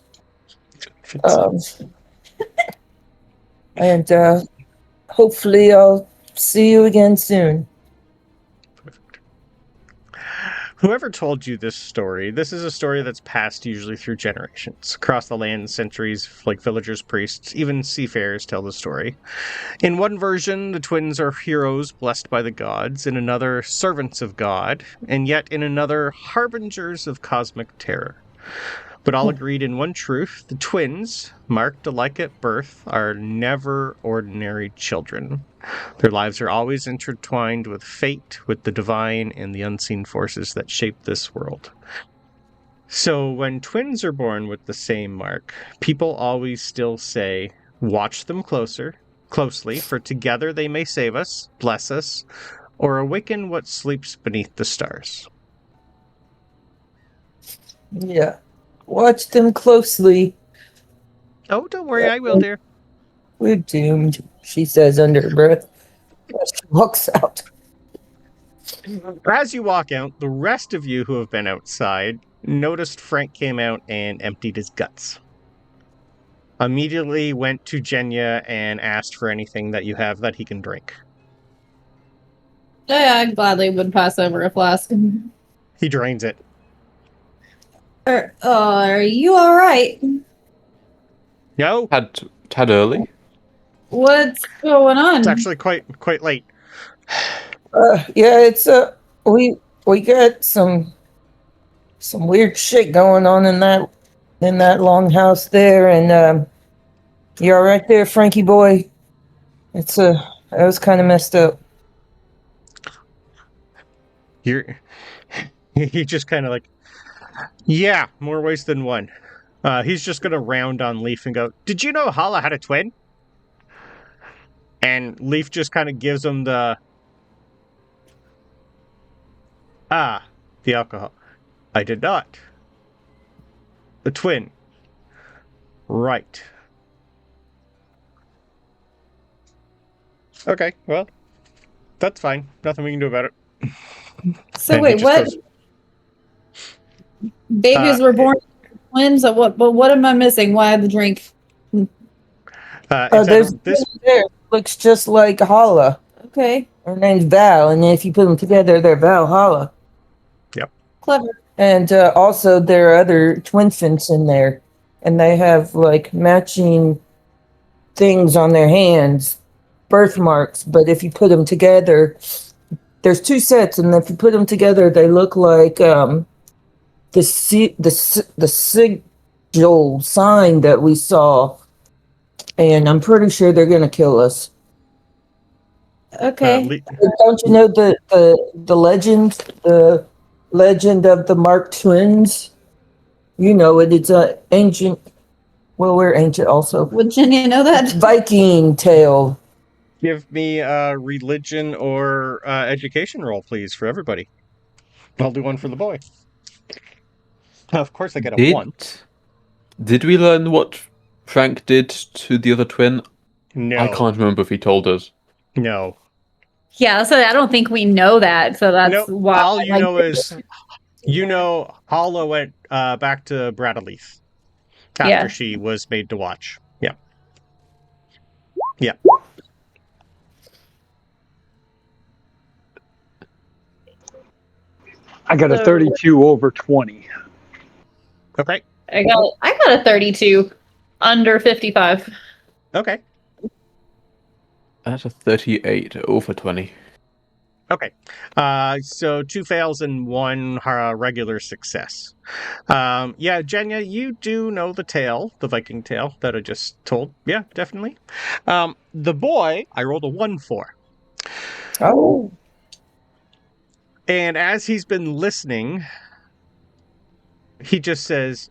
hopefully I'll see you again soon. Whoever told you this story, this is a story that's passed usually through generations. Across the land, centuries, like villagers, priests, even seafarers tell the story. In one version, the twins are heroes blessed by the gods, in another, servants of God, and yet in another, harbingers of cosmic terror. But all agreed in one truth: the twins, marked alike at birth, are never ordinary children. Their lives are always intertwined with fate, with the divine, and the unseen forces that shape this world. So when twins are born with the same mark, people always still say, watch them closely, for together they may save us, bless us, or awaken what sleeps beneath the stars. Yeah. Watch them closely. Oh, don't worry, I will, dear. We're doomed, she says under her breath. She walks out. As you walk out, the rest of you who have been outside noticed Frank came out and emptied his guts. Immediately went to Genya and asked for anything that you have that he can drink. Yeah, I gladly would pass over a flask. He drains it. Are you alright? No? Tad early? What's going on? It's actually quite late. Yeah, it's we got some weird shit going on in that longhouse there, and you all right there, Frankie boy? It's that was kind of messed up. He just kind of like, yeah, more ways than one. He's just gonna round on Leif and go, did you know Hala had a twin? And Leif just kind of gives him the alcohol. I did not. The twin. Right. Okay, well, that's fine. Nothing we can do about it. So And wait, what? Babies were born twins? What am I missing? Why the drink? There's this there. Looks just like Hala. Okay. Her name's Val, and if you put them together, they're Valhalla. Yep. Clever. And also, there are other twin fins in there, and they have like matching things on their hands, birthmarks. But if you put them together, there's two sets, and if you put them together, they look like the sigil sign that we saw. And I'm pretty sure they're gonna kill us. Okay. Don't you know the legend, of the Marked Twins? You know it. It's a ancient. Well, we're ancient also. Would Genya know that? Viking tale. Give me a religion or education roll, please, for everybody. I'll do one for the boy. Of course, I get a 1. Did we learn what Frank did to the other twin? No. I can't remember if he told us. No. Yeah, so I don't think we know that. So that's Nope. why. All you know is, Hala went back to Bradaleith after Yeah. she was made to watch. Yeah. Yeah. I got a So- 32 over 20. Okay. I got a 32 under 55. Okay. That's a 38 over 20. Okay. So 2 fails and 1 regular success. Yeah, Genya, you do know the tale, the Viking tale that I just told. Yeah, definitely. The boy, I rolled a 1 for. Oh, And as he's been listening, he just says,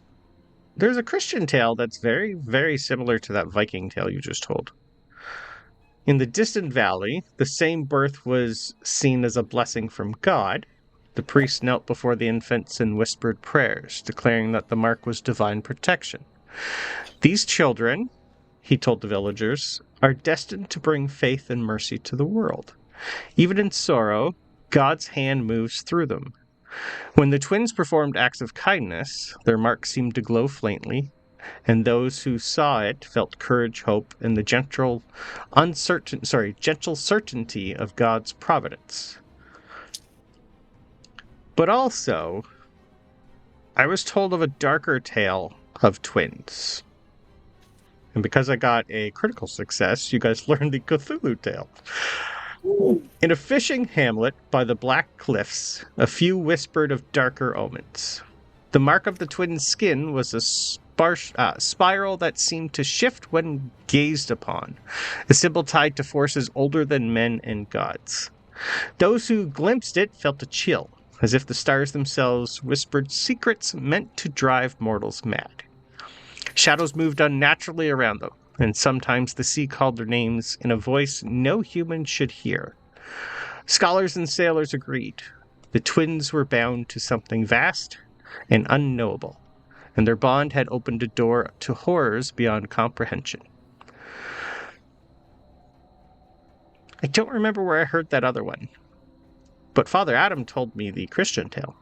there's a Christian tale that's very, very similar to that Viking tale you just told. In the distant valley, the same birth was seen as a blessing from God. The priest knelt before the infants and whispered prayers, declaring that the mark was divine protection. These children, he told the villagers, are destined to bring faith and mercy to the world. Even in sorrow, God's hand moves through them. When the twins performed acts of kindness, their mark seemed to glow faintly, and those who saw it felt courage, hope, and the gentle certainty of God's providence. But also, I was told of a darker tale of twins. And because I got a critical success, you guys learned the Cthulhu tale. In a fishing hamlet by the Black Cliffs, a few whispered of darker omens. The mark of the twins' skin was a spiral that seemed to shift when gazed upon, a symbol tied to forces older than men and gods. Those who glimpsed it felt a chill, as if the stars themselves whispered secrets meant to drive mortals mad. Shadows moved unnaturally around them, and sometimes the sea called their names in a voice no human should hear. Scholars and sailors agreed. The twins were bound to something vast and unknowable, and their bond had opened a door to horrors beyond comprehension. I don't remember where I heard that other one, but Father Adam told me the Christian tale.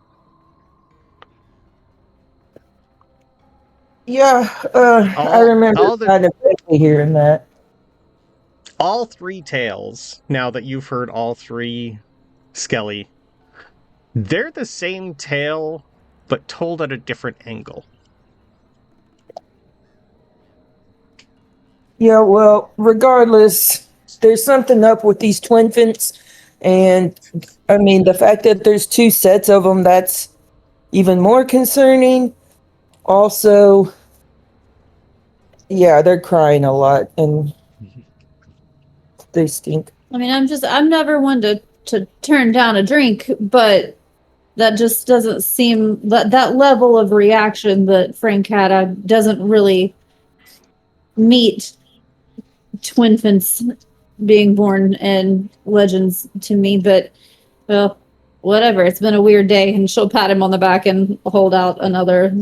yeah. I remember kind of vaguely hearing that. All 3 tales, now that you've heard all 3, Skelli, they're the same tale, but told at a different angle. Yeah, well, regardless, there's something up with these twin fins. And, I mean, the fact that there's 2 sets of them, that's even more concerning. Also, yeah, they're crying a lot, and they stink. I mean, I'm never one to turn down a drink, but that just doesn't seem that level of reaction that Frank had doesn't really meet twin infants being born and legends to me. But well, whatever. It's been a weird day, and she'll pat him on the back and hold out another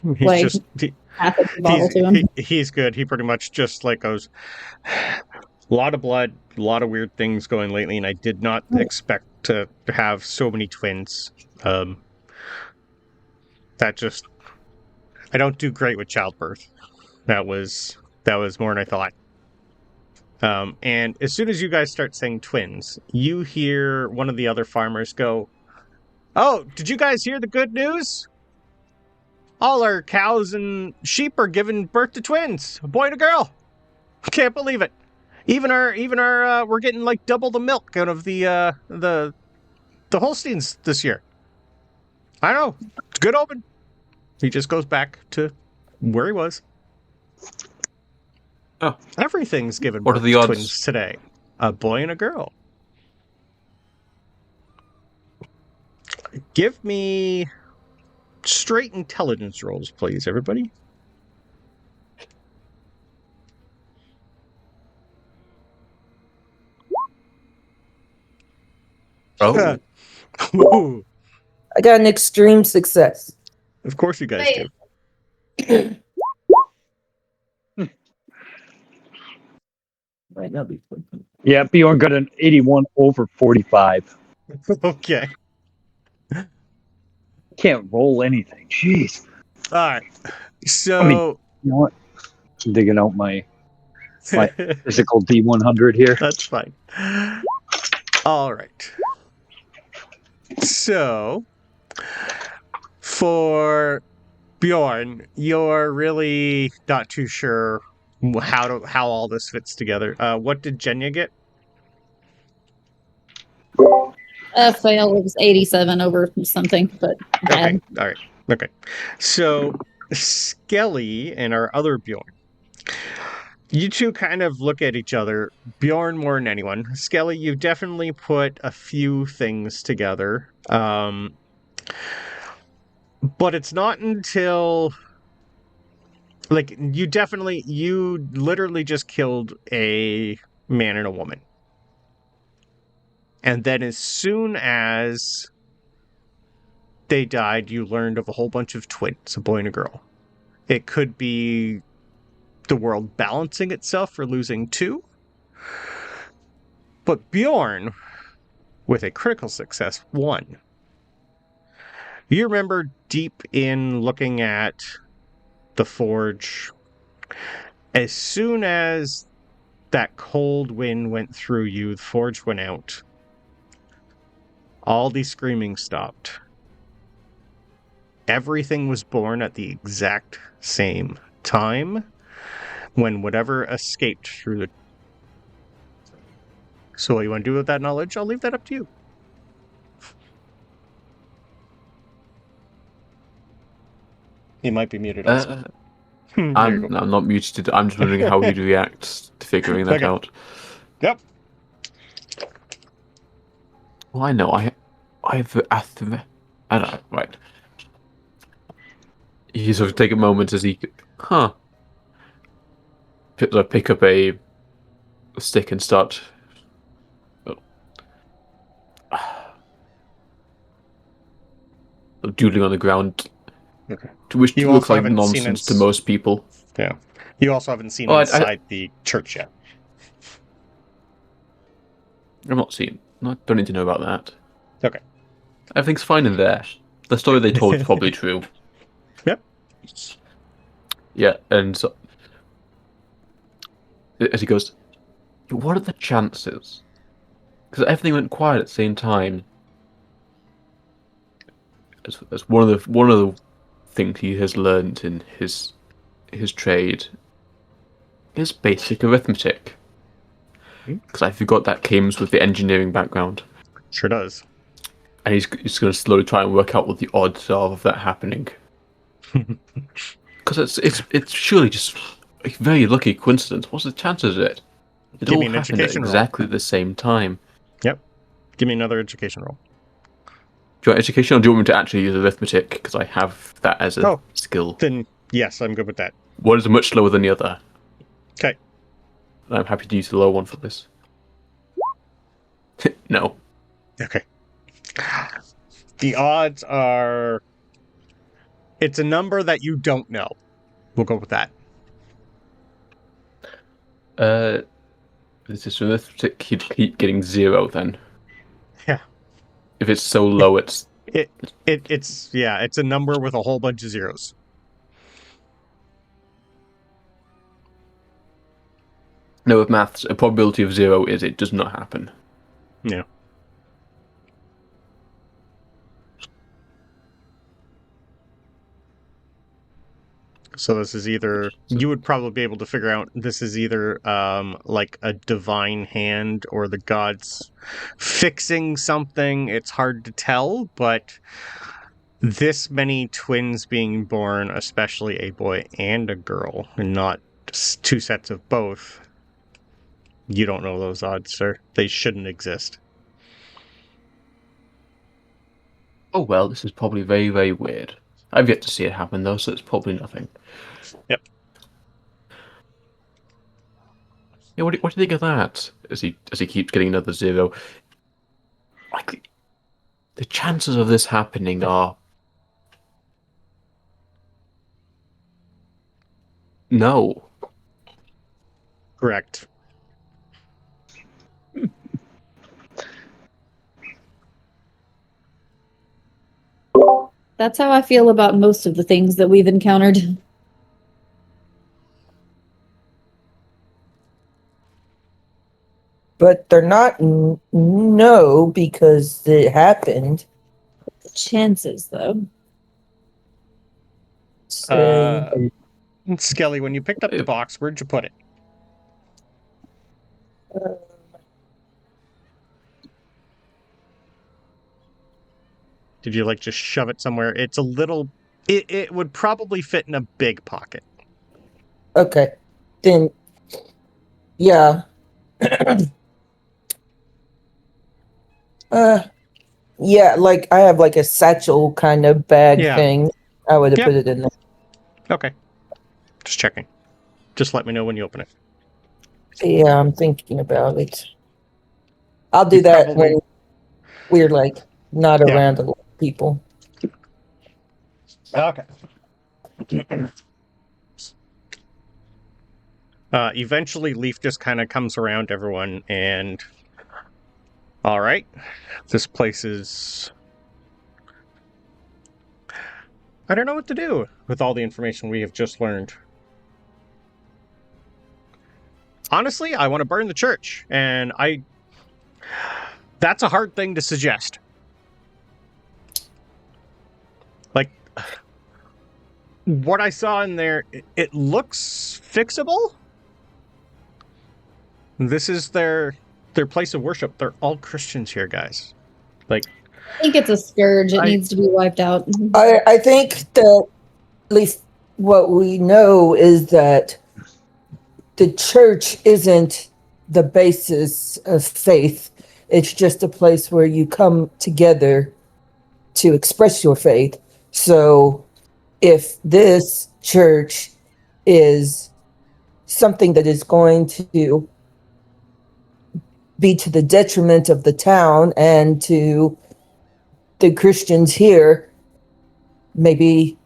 like half of the bottle to him. He's good. He pretty much just like goes, a lot of blood, a lot of weird things going lately, and I did not expect to have so many twins. That just, I don't do great with childbirth. That was more than I thought. And as soon as you guys start saying twins, you hear one of the other farmers go, "Oh, did you guys hear the good news? All our cows and sheep are giving birth to twins, a boy and a girl. Can't believe it. Even our we're getting like double the milk out of the Holsteins this year. I know, it's good omen." He just goes back to where he was. Oh, everything's given what birth are the to odds twins today? A boy and a girl. Give me straight intelligence rolls, please, everybody. Oh. Ooh, I got an extreme success. of course you guys Wait. do. Might not be quick. Yeah, Bjorn got an 81 over 45. Okay. Can't roll anything. Jeez. All right. So. I mean, you know what? I'm digging out my physical D100 here. That's fine. All right. So, for Bjorn, you're really not too sure how all this fits together. What did Genya get? Fail. It was 87 over something, but bad. Okay. All right. Okay. So, Skelli and our other Bjorn. You two kind of look at each other, Bjorn more than anyone. Skelli, you've definitely put a few things together. But it's not until... Like, you literally just killed a man and a woman. And then as soon as they died, you learned of a whole bunch of twins, a boy and a girl. It could be the world balancing itself for losing two. But Bjorn, with a critical success, won. You remember deep in looking at the forge, as soon as that cold wind went through you, the forge went out. All the screaming stopped. Everything was born at the exact same time when whatever escaped through the... So what you want to do with that knowledge, I'll leave that up to you. He might be muted also. I'm not muted. I'm just wondering how he'd react to figuring that out. Yep. Well, I know. I know, right. You sort of take a moment as he, pick up a stick and start. Doodling on the ground, which looks like nonsense to most people. Yeah. You also haven't seen inside the church yet. I'm not seeing. I don't need to know about that. Okay. Everything's fine in there. The story they told is probably true. Yep. Yeah, and so, as he goes, what are the chances? Because everything went quiet at the same time. As one of the things he has learned in his trade is basic arithmetic. Because I forgot that came with the engineering background. Sure does. And he's going to slowly try and work out what the odds are of that happening. Because it's surely just a very lucky coincidence. What's the chances of it? It all happened at exactly the same time. Yep. Give me another education roll. Do you want education, or do you want me to actually use arithmetic? Because I have that as a skill. Then, yes, I'm good with that. One is much slower than the other. Okay. And I'm happy to use the lower one for this. No. Okay. The odds are... It's a number that you don't know. We'll go with that. This is arithmetic. He'd keep getting 0 then. Yeah. If it's so low, it's it's a number with a whole bunch of zeros. No, with maths, a probability of 0 is it does not happen. Yeah. So this is either, you would probably be able to figure out, this is either like a divine hand or the gods fixing something. It's hard to tell, but this many twins being born, especially a boy and a girl, and not two sets of both, you don't know those odds, sir. They shouldn't exist. Oh well, this is probably very, very weird. I've yet to see it happen though, so it's probably nothing. Yep. Yeah, what do you think of that? As he keeps getting another 0. Like, the chances of this happening are no. Correct. That's how I feel about most of the things that we've encountered. But they're not no because it happened. Chances, though. So, Skelly, when you picked up the box, where'd you put it? Did you like just shove it somewhere? It's a little. It would probably fit in a big pocket. okay. Then, yeah. Yeah, like I have like a satchel kind of bag Yeah. thing. I would have Yep. put it in there. Okay. Just checking. Just let me know when you open it. Yeah, I'm thinking about it. I'll do You that probably- when we're like not Yeah. around a lot of people. Okay. Eventually, Leif just kind of comes around everyone and... All right. This place is... I don't know what to do with all the information we have just learned. Honestly, I want to burn the church, and that's a hard thing to suggest. Like, what I saw in there, it looks fixable. This is their place of worship. They're all Christians here, guys. Like, I think it's a scourge. It needs to be wiped out. I think that at least what we know is that the church isn't the basis of faith. It's just a place where you come together to express your faith. So if this church is something that is going to be to the detriment of the town and to the Christians here, maybe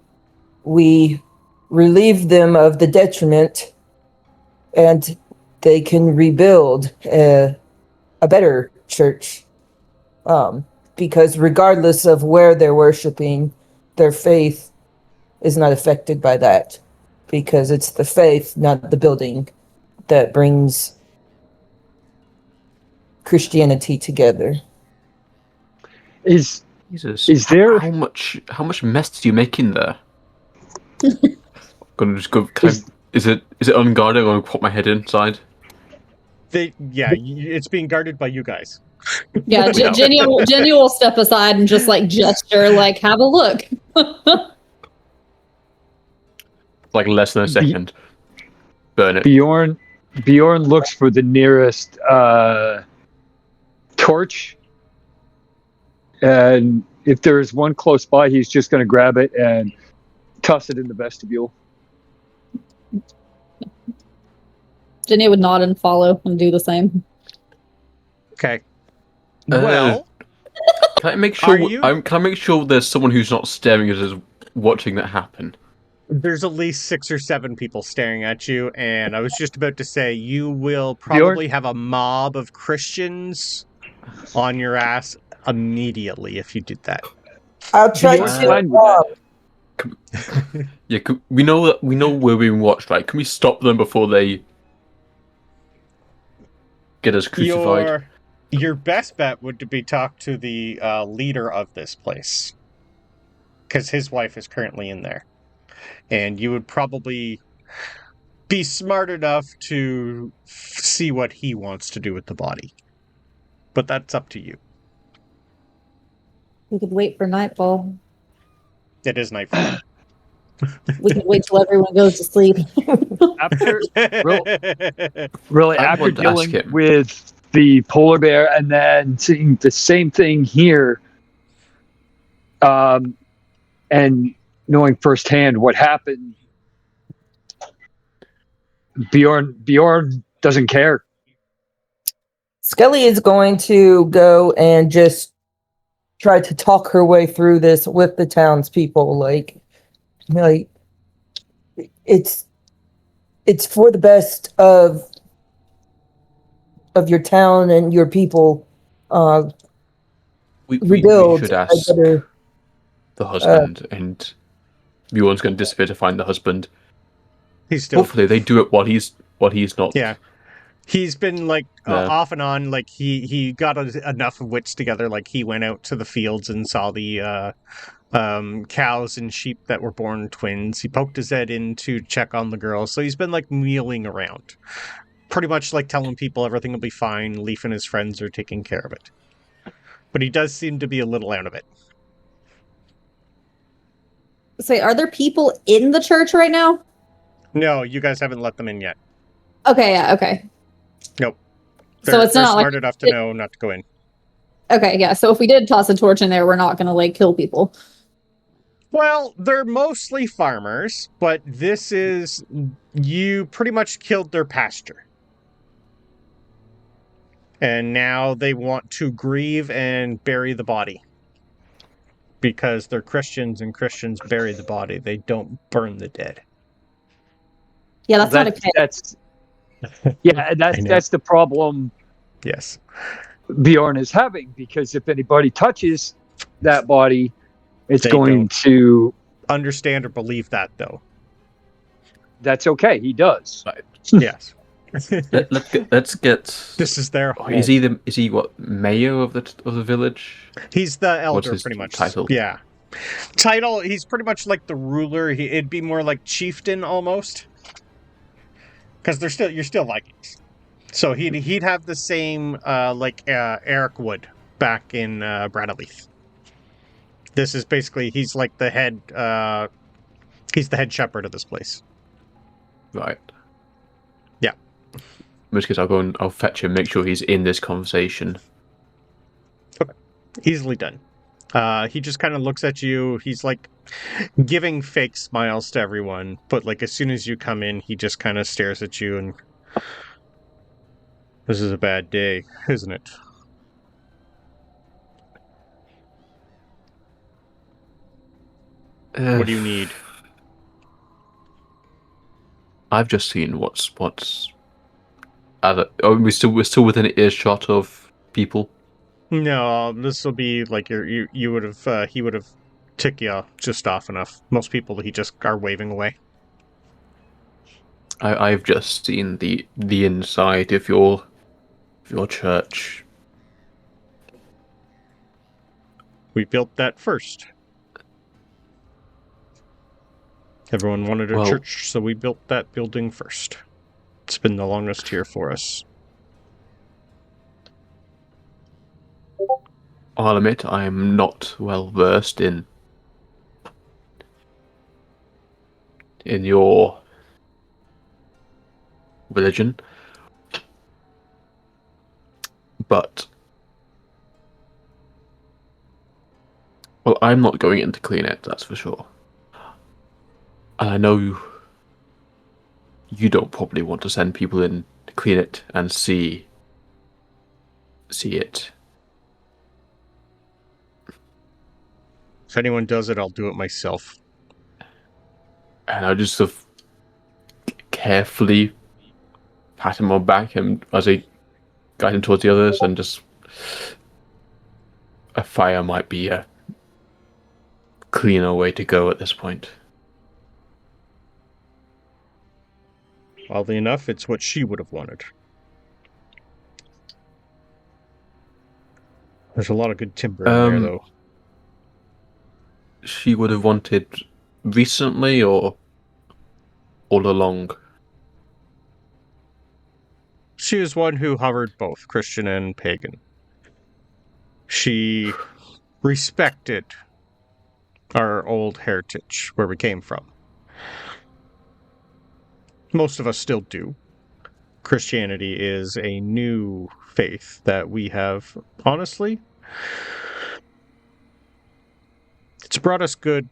we relieve them of the detriment and they can rebuild a better church. Because regardless of where they're worshiping, their faith is not affected by that. Because it's the faith, not the building, that brings Christianity together. Is there how much mess do you make in there? Gonna just go. Is it unguarded? I'm gonna pop my head inside. It's being guarded by you guys. Yeah, Genya will step aside and just like gesture, like, have a look. Like less than a second. Burn it. Bjorn looks for the nearest torch, and if there is one close by, he's just going to grab it and toss it in the vestibule. Genya would nod and follow and do the same. Okay. Well, can I make sure? Are you- Can I make sure there's someone who's not staring at us watching that happen? there's at least 6 or 7 people staring at you, and I was just about to say you will probably have a mob of Christians on your ass immediately if you did that. I'll try Bjorn's to. fine with that. Yeah, we know we're being watched, right? Can we stop them before they get us crucified? Your best bet would be talk to the leader of this place, because his wife is currently in there, and you would probably be smart enough to see what he wants to do with the body. But that's up to you. We could wait for nightfall. It is nightfall. We could wait till everyone goes to sleep. After I after wanted to ask dealing him. with the polar bear and then seeing the same thing here, and knowing firsthand what happened, Bjorn doesn't care. Skelly is going to go and just try to talk her way through this with the townspeople. Like it's for the best of your town and your people. We Rebuild should a ask better. the husband, and Bjorn's going to disappear to find the husband. He's still... Hopefully, they do it while he's not. Yeah. He's been like Yeah. off and on. Like he got enough of wits together. Like he went out to the fields and saw the cows and sheep that were born twins. He poked his head in to check on the girls. So he's been like mealing around, pretty much like telling people everything will be fine. Leif and his friends are taking care of it. But he does seem to be a little out of it. Say, are there people in the church right now? No, you guys haven't let them in yet. Okay, yeah, okay. Nope. So it's they're not smart like enough to know not to go in. Okay, yeah. So if we did toss a torch in there, we're not gonna like kill people. Well, they're mostly farmers, but this is... You pretty much killed their pasture. And now they want to grieve and bury the body. Because they're Christians, and Christians bury the body. They don't burn the dead. Yeah, that's not okay. That's the problem Yes. Bjorn is having, because if anybody touches that body, it's They going don't. to... Understand or believe that, though. That's okay. He does. Yes. Let's get. This is their home. Is he what, mayor of the village? He's the elder, What's his pretty much. title? Yeah. Title, he's pretty much like the ruler. It'd be more like chieftain, almost. Because you're still Vikings. So he'd have the same, like Eric would back in Bradaleith. This is basically, he's like the head, he's the head shepherd of this place. Right. Yeah. In which case, I'll go and I'll fetch him, make sure he's in this conversation. Okay. Easily done. He just kind of looks at you. He's like giving fake smiles to everyone, but like as soon as you come in, he just kind of stares at you and... This is a bad day, isn't it? What do you need? I've just seen what's. We're still within earshot of people. No, this will be like you would have. He would have ticked you just off enough. Most people he just are waving away. I've just seen the inside of your church. We built that first. Everyone wanted a church, so we built that building first. It's been the longest here for us. I'll admit I am not well versed in your religion, but I'm not going in to clean it, that's for sure. And I know you don't probably want to send people in to clean it and see it. If anyone does it, I'll do it myself. And I just sort of carefully pat him on the back and as I guide him towards the others, and just a fire might be a cleaner way to go at this point. Oddly enough, it's what she would have wanted. There's a lot of good timber in there, though. She would have wanted recently or all along? She is one who hovered both Christian and pagan. She respected our old heritage, where we came from. Most of us still do. Christianity is a new faith that we have, honestly, it's brought us good.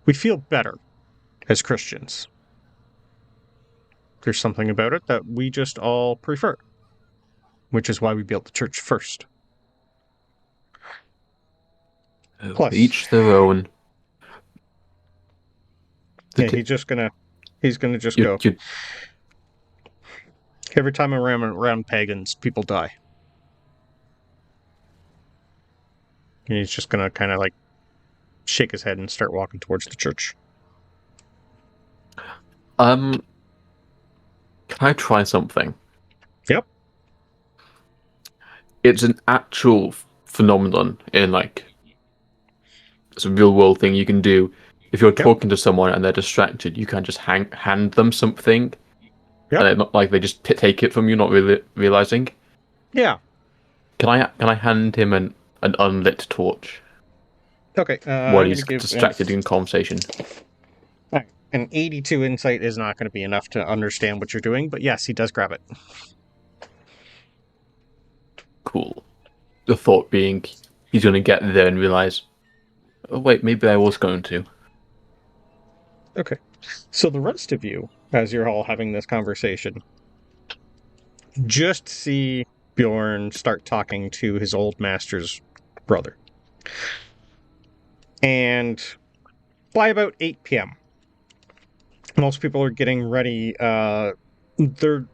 We feel better as Christians. There's something about it that we just all prefer, which is why we built the church first. Plus, each their own. Yeah, he's gonna just go. Every time I'm around pagans, people die. And he's just going to kind of like shake his head and start walking towards the church. Can I try something? Yep. It's an actual phenomenon in like it's a real world thing you can do. If you're talking to someone and they're distracted, you can just hand them something. Yep. And not like they just take it from you, not really realizing. Yeah. Can I hand him an unlit torch Okay. while he's distracted in conversation? Right. An 82 insight is not going to be enough to understand what you're doing, but yes, he does grab it. Cool. The thought being he's going to get there and realize, oh wait, maybe I was going to. Okay. So the rest of you, as you're all having this conversation, just see Bjorn start talking to his old master's brother. And by about 8 p.m., most people are getting ready.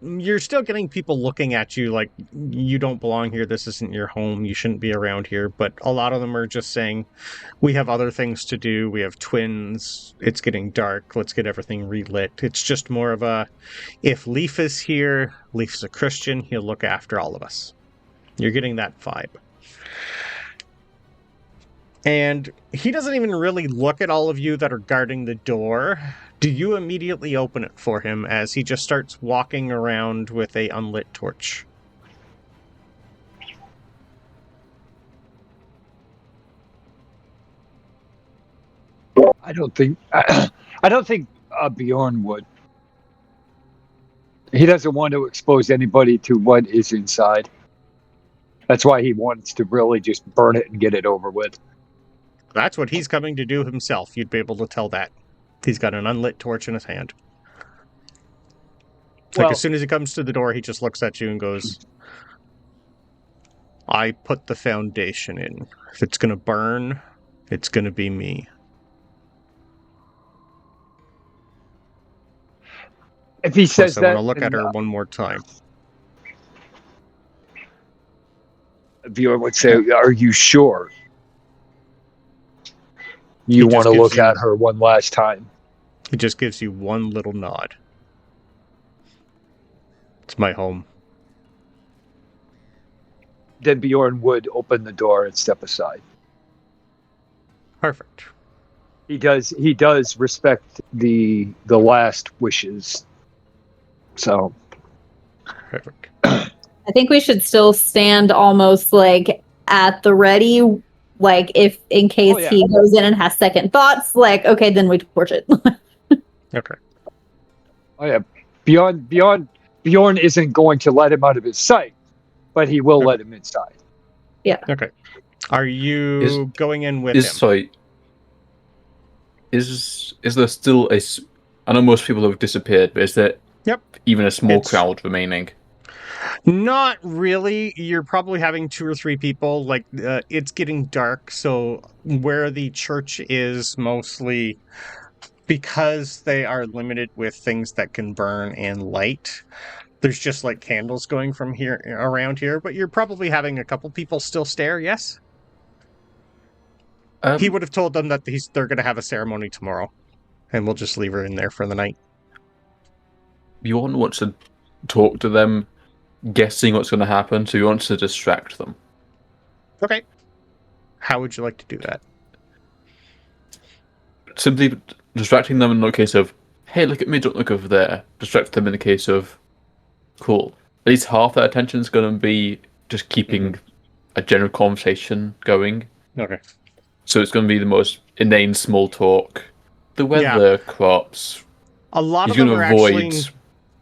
You're still getting people looking at you like you don't belong here. This isn't your home. You shouldn't be around here. But a lot of them are just saying, we have other things to do. We have twins. It's getting dark. Let's get everything relit. It's just more of a, if Leif is here, Leif's a Christian, he'll look after all of us. You're getting that vibe. And he doesn't even really look at all of you that are guarding the door. Do you immediately open it for him as he just starts walking around with a unlit torch? I don't think Bjorn would. He doesn't want to expose anybody to what is inside. That's why he wants to really just burn it and get it over with. That's what he's coming to do himself. You'd be able to tell that. He's got an unlit torch in his hand. Like, as soon as he comes to the door, he just looks at you and goes, I put the foundation in. If it's going to burn, it's going to be me. If he says Plus, that, I want to look at her one more time. Bjorn would say, "Are you sure? You He want just to gives look you- at her one last time?" He just gives you one little nod. It's my home. Then Bjorn would open the door and step aside. Perfect. He does respect the last wishes. So Perfect. I think we should still stand almost like at the ready, like if in case Oh, yeah. he goes in and has second thoughts, like, okay, then we torch it. Okay. oh yeah, Bjorn isn't going to let him out of his sight, but he will let him inside. Okay. Are you going in with him? Sorry. Is there still I know most people have disappeared, but is there even a small crowd remaining? Not really. You're probably having 2 or 3 people. Like, it's getting dark, so where the church is mostly, because they are limited with things that can burn and light, there's just like candles going from here around here, but you're probably having a couple people still stare, yes? He would have told them that they're going to have a ceremony tomorrow, and we'll just leave her in there for the night. Bjorn wants to talk to them, guessing what's going to happen, so he wants to distract them. Okay. How would you like to do that? Simply distracting them in the case of, hey, look at me, don't look over there. Distract them in the case of, cool. At least half their attention is going to be just keeping a general conversation going. Okay. So it's going to be the most inane small talk. The weather, crops. A lot He's of them going are to avoid actually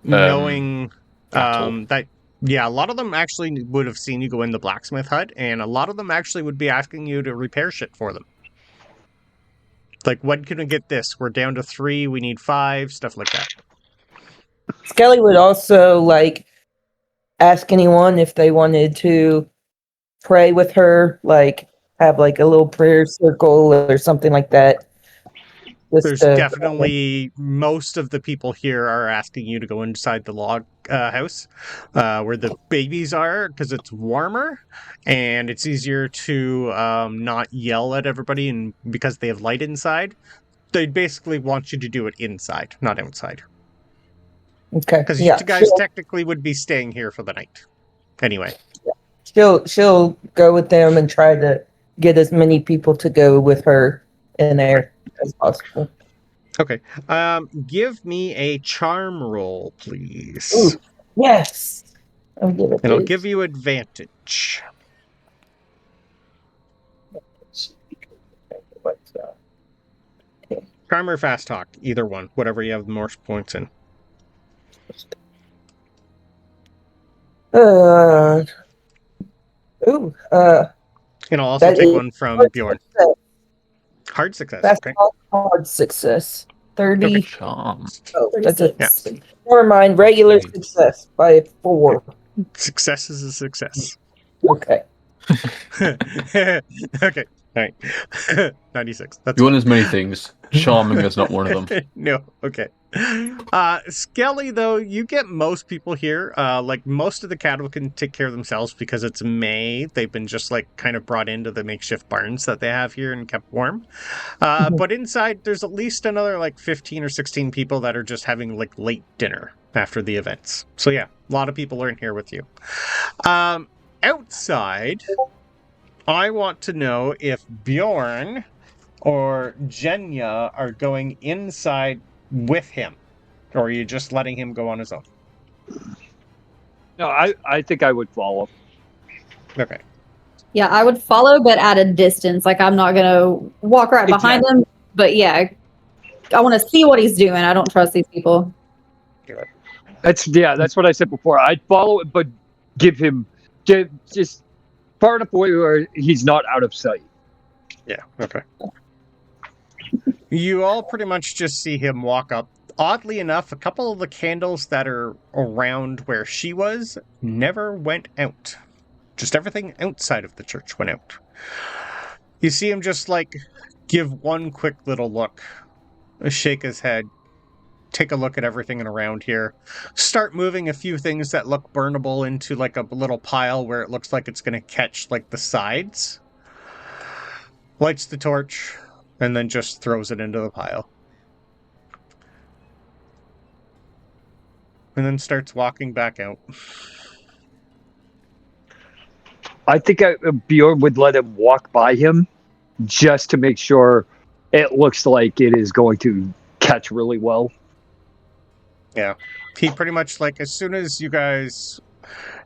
knowing battle. that. Yeah, a lot of them actually would have seen you go in the blacksmith hut, and a lot of them actually would be asking you to repair shit for them. Like, when can we get this? We're down to 3, we need 5, stuff like that. Skelli would also like ask anyone if they wanted to pray with her, like have like a little prayer circle or something like that. There's definitely most of the people here are asking you to go inside the log house where the babies are because it's warmer and it's easier to not yell at everybody, and because they have light inside, they basically want you to do it inside, not outside. Okay. Because Yeah. you guys technically would be staying here for the night. Anyway. She'll go with them and try to get as many people to go with her in there as possible. Okay. Give me a charm roll, please. Ooh, yes. I'll give it. And I'll give you advantage. What's Charm or fast talk, either one, whatever you have the most points in. And I'll also take one from Bjorn. Success. Hard success. That's Okay. hard success. 30. Okay. Charm. Oh, that's a, Yeah. never mind. Regular success by 4. Success is a success. Okay. Okay. All right. 96. That's You want as many things. Charming is not one of them. No. Okay. Skelli, though, you get most people here. Like most of the cattle can take care of themselves because it's May. They've been just like kind of brought into the makeshift barns that they have here and kept warm. But inside, there's at least another like 15 or 16 people that are just having like late dinner after the events. So yeah, a lot of people are in here with you. Outside, I want to know if Bjorn or Genya are going inside with him, or are you just letting him go on his own? No, I think I would follow. Okay. Yeah, I would follow, but at a distance. Like, I'm not going to walk right behind him. But yeah, I want to see what he's doing. I don't trust these people. That's what I said before. I'd follow it, but give just far enough away where he's not out of sight. Yeah, okay. You all pretty much just see him walk up. Oddly enough, a couple of the candles that are around where she was never went out. Just everything outside of the church went out. You see him just, like, give one quick little look, shake his head, take a look at everything around here, start moving a few things that look burnable into, like, a little pile where it looks like it's going to catch, like, the sides. Lights the torch, and then just throws it into the pile. And then starts walking back out. I think Bjorn would let him walk by him just to make sure it looks like it is going to catch really well. Yeah. He pretty much, like, as soon as you guys...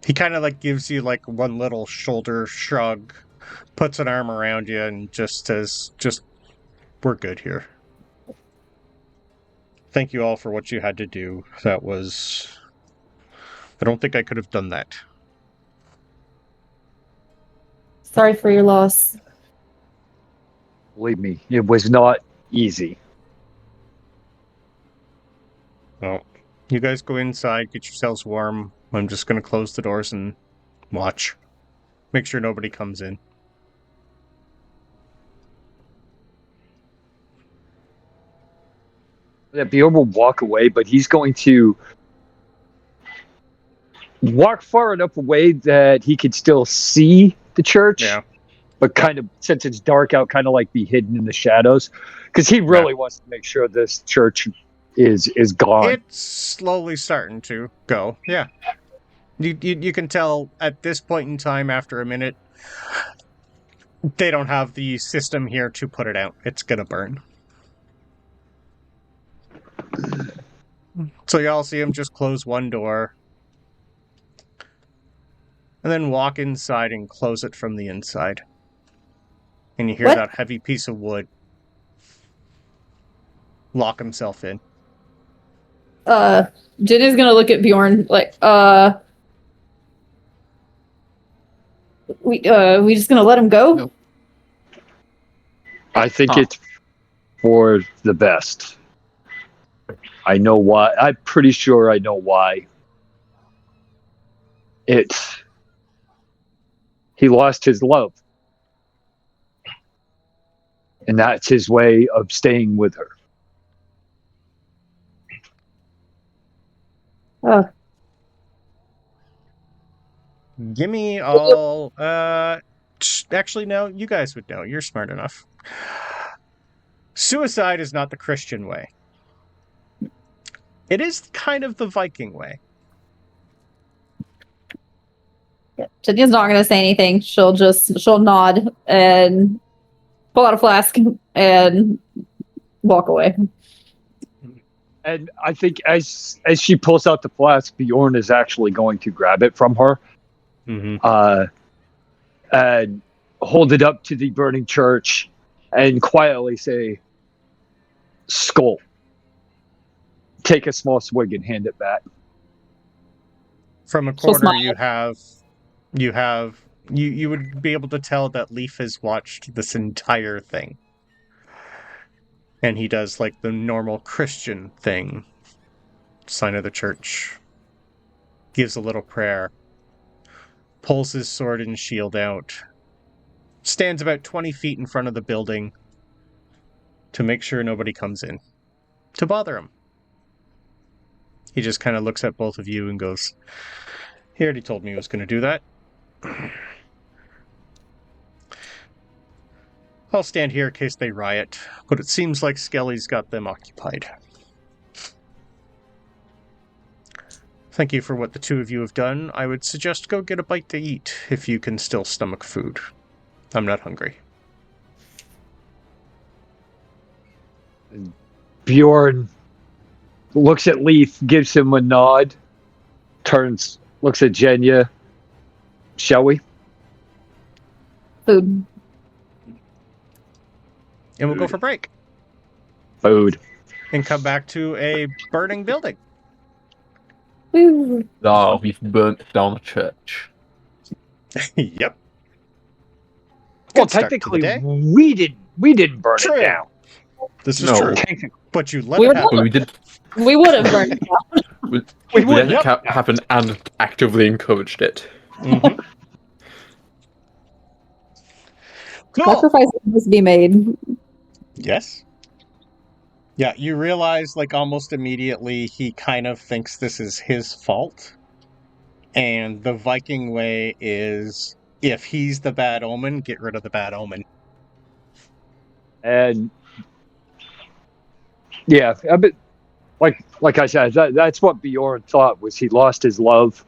He kind of, like, gives you, like, one little shoulder shrug, puts an arm around you, and just says, we're good here. Thank you all for what you had to do. That was... I don't think I could have done that. Sorry for your loss. Believe me, it was not easy. Well, you guys go inside, get yourselves warm. I'm just going to close the doors and watch. Make sure nobody comes in. That Bjorn will walk away, but he's going to walk far enough away that he could still see the church. Yeah. But kind of, since it's dark out, kind of like be hidden in the shadows. Because he really wants to make sure this church is gone. It's slowly starting to go, yeah. You can tell at this point in time, after a minute, they don't have the system here to put it out. It's gonna burn. So y'all see him just close one door, and then walk inside and close it from the inside. And you hear What? that heavy piece of wood lock himself in. Jen is gonna look at Bjorn like, we just gonna let him go? No. I think it's for the best. I know why. I'm pretty sure I know why. He lost his love. And that's his way of staying with her. Give me all. Actually, no. You guys would know. You're smart enough. Suicide is not the Christian way. It is kind of the Viking way. Genya's not going to say anything. She'll nod and pull out a flask and walk away. And I think as she pulls out the flask, Bjorn is actually going to grab it from her, and hold it up to the burning church, and quietly say, "Skull." Take a small swig and hand it back. From a corner, you would be able to tell that Leif has watched this entire thing. And he does like the normal Christian thing. Sign of the church. Gives a little prayer. Pulls his sword and shield out. Stands about 20 feet in front of the building to make sure nobody comes in to bother him. He just kind of looks at both of you and goes, he already told me he was going to do that. I'll stand here in case they riot, but it seems like Skelly's got them occupied. Thank you for what the two of you have done. I would suggest go get a bite to eat if you can still stomach food. I'm not hungry. Bjorn looks at Leif, gives him a nod, turns, looks at Genya. Shall we? Food. And we'll go for break. Food. And come back to a burning building. Woo. Oh, we've burnt down a church. Yep. Well, Good start to the technically, day. we didn't burn True. it down. This is No. true. Technically. But you let We it would happen. Well, we did. We would have burned it down. We would, let it yep. happen and actively encouraged it. Mm-hmm. Cool. Sacrifices must be made. Yes. Yeah, you realize, like, almost immediately, he kind of thinks this is his fault. And the Viking way is, if he's the bad omen, get rid of the bad omen. And yeah, a bit like I said, that's what Bjorn thought, was he lost his love.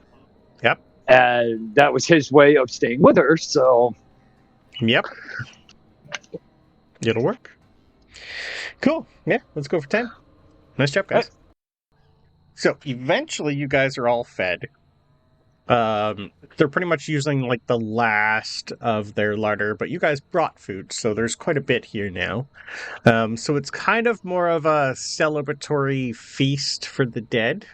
Yep. And that was his way of staying with her, so Yep. It'll work. Cool. Yeah, let's go for 10. Nice job, guys. So eventually you guys are all fed. They're pretty much using like the last of their larder, but you guys brought food, so there's quite a bit here now. So it's kind of more of a celebratory feast for the dead.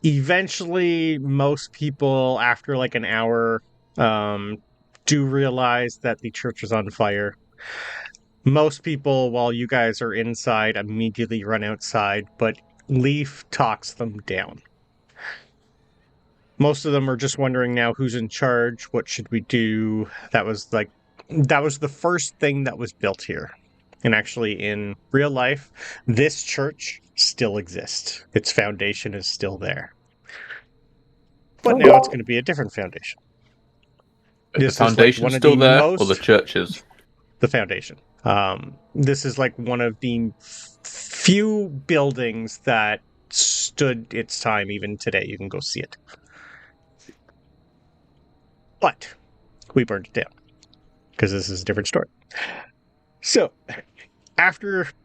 Eventually, most people, after like an hour, do realize that the church is on fire. Most people, while you guys are inside, immediately run outside, but Leif talks them down. Most of them are just wondering now who's in charge, what should we do? That was the first thing that was built here. And actually, in real life, this church still exists. Its foundation is still there. But now it's going to be a different foundation. The This is like foundation's one of still the there, most- or the churches? The foundation. This is like one of the few buildings that stood its time even today. You can go see it. But we burned it down because this is a different story. So,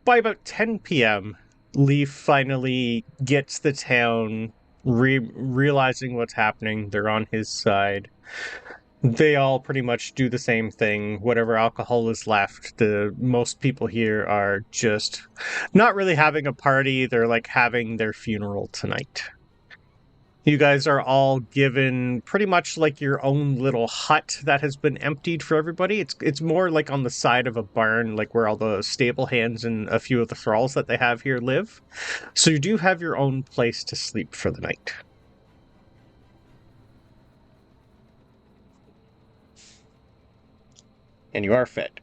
by about 10 p.m., Leif finally gets the town realizing what's happening. They're on his side. They all pretty much do the same thing. Whatever alcohol is left, most people here are just not really having a party. They're like having their funeral tonight. You guys are all given pretty much like your own little hut that has been emptied for everybody. It's more like on the side of a barn, like where all the stable hands and a few of the thralls that they have here live. So you do have your own place to sleep for the night. And you are fed.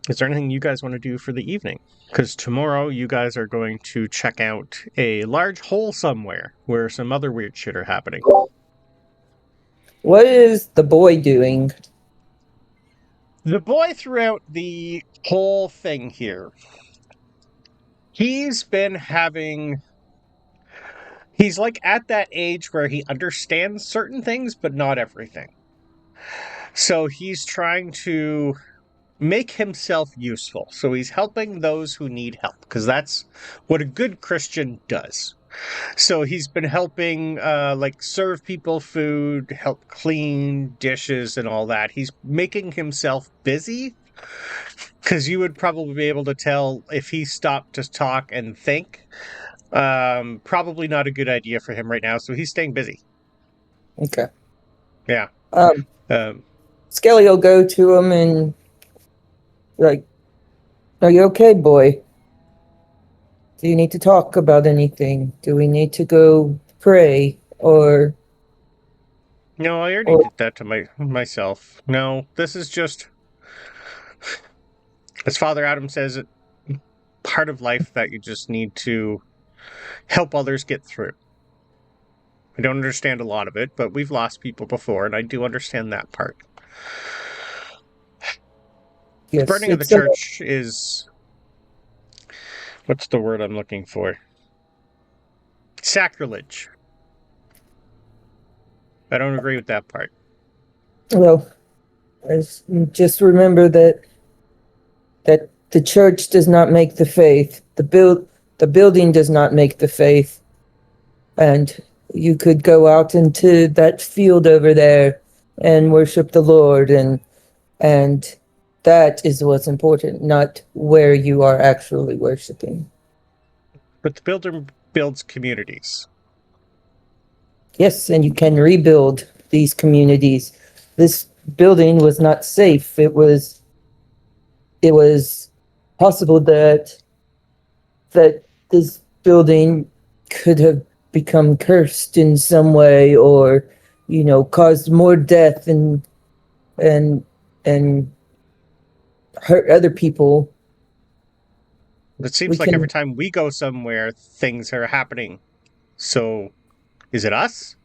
Is there anything you guys want to do for the evening? Because tomorrow you guys are going to check out a large hole somewhere where some other weird shit are happening. What is the boy doing? The boy throughout the whole thing here, he's been having... He's like at that age where he understands certain things, but not everything. So he's trying to make himself useful. So he's helping those who need help, because that's what a good Christian does. So he's been helping, like, serve people food, help clean dishes and all that. He's making himself busy, because you would probably be able to tell if he stopped to talk and think. Probably not a good idea for him right now, so he's staying busy. Okay. Yeah. Skelli will go to him and like, "Are you okay, boy? Do you need to talk about anything? Do we need to go pray or?" No, I already did that to myself. No, this is just, as Father Adam says, part of life that you just need to help others get through. I don't understand a lot of it, but we've lost people before, and I do understand that part. Yes, The burning of the church is... What's the word I'm looking for? Sacrilege. I don't agree with that part. Well, just remember that the church does not make the faith. The building does not make the faith. And you could go out into that field over there and worship the Lord, and that is what's important, not where you are actually worshiping. But the builder builds communities. Yes, and you can rebuild these communities. This building was not safe. It was possible that this building could have become cursed in some way, or caused more death and hurt other people. It seems like every time we go somewhere, things are happening. So, is it us?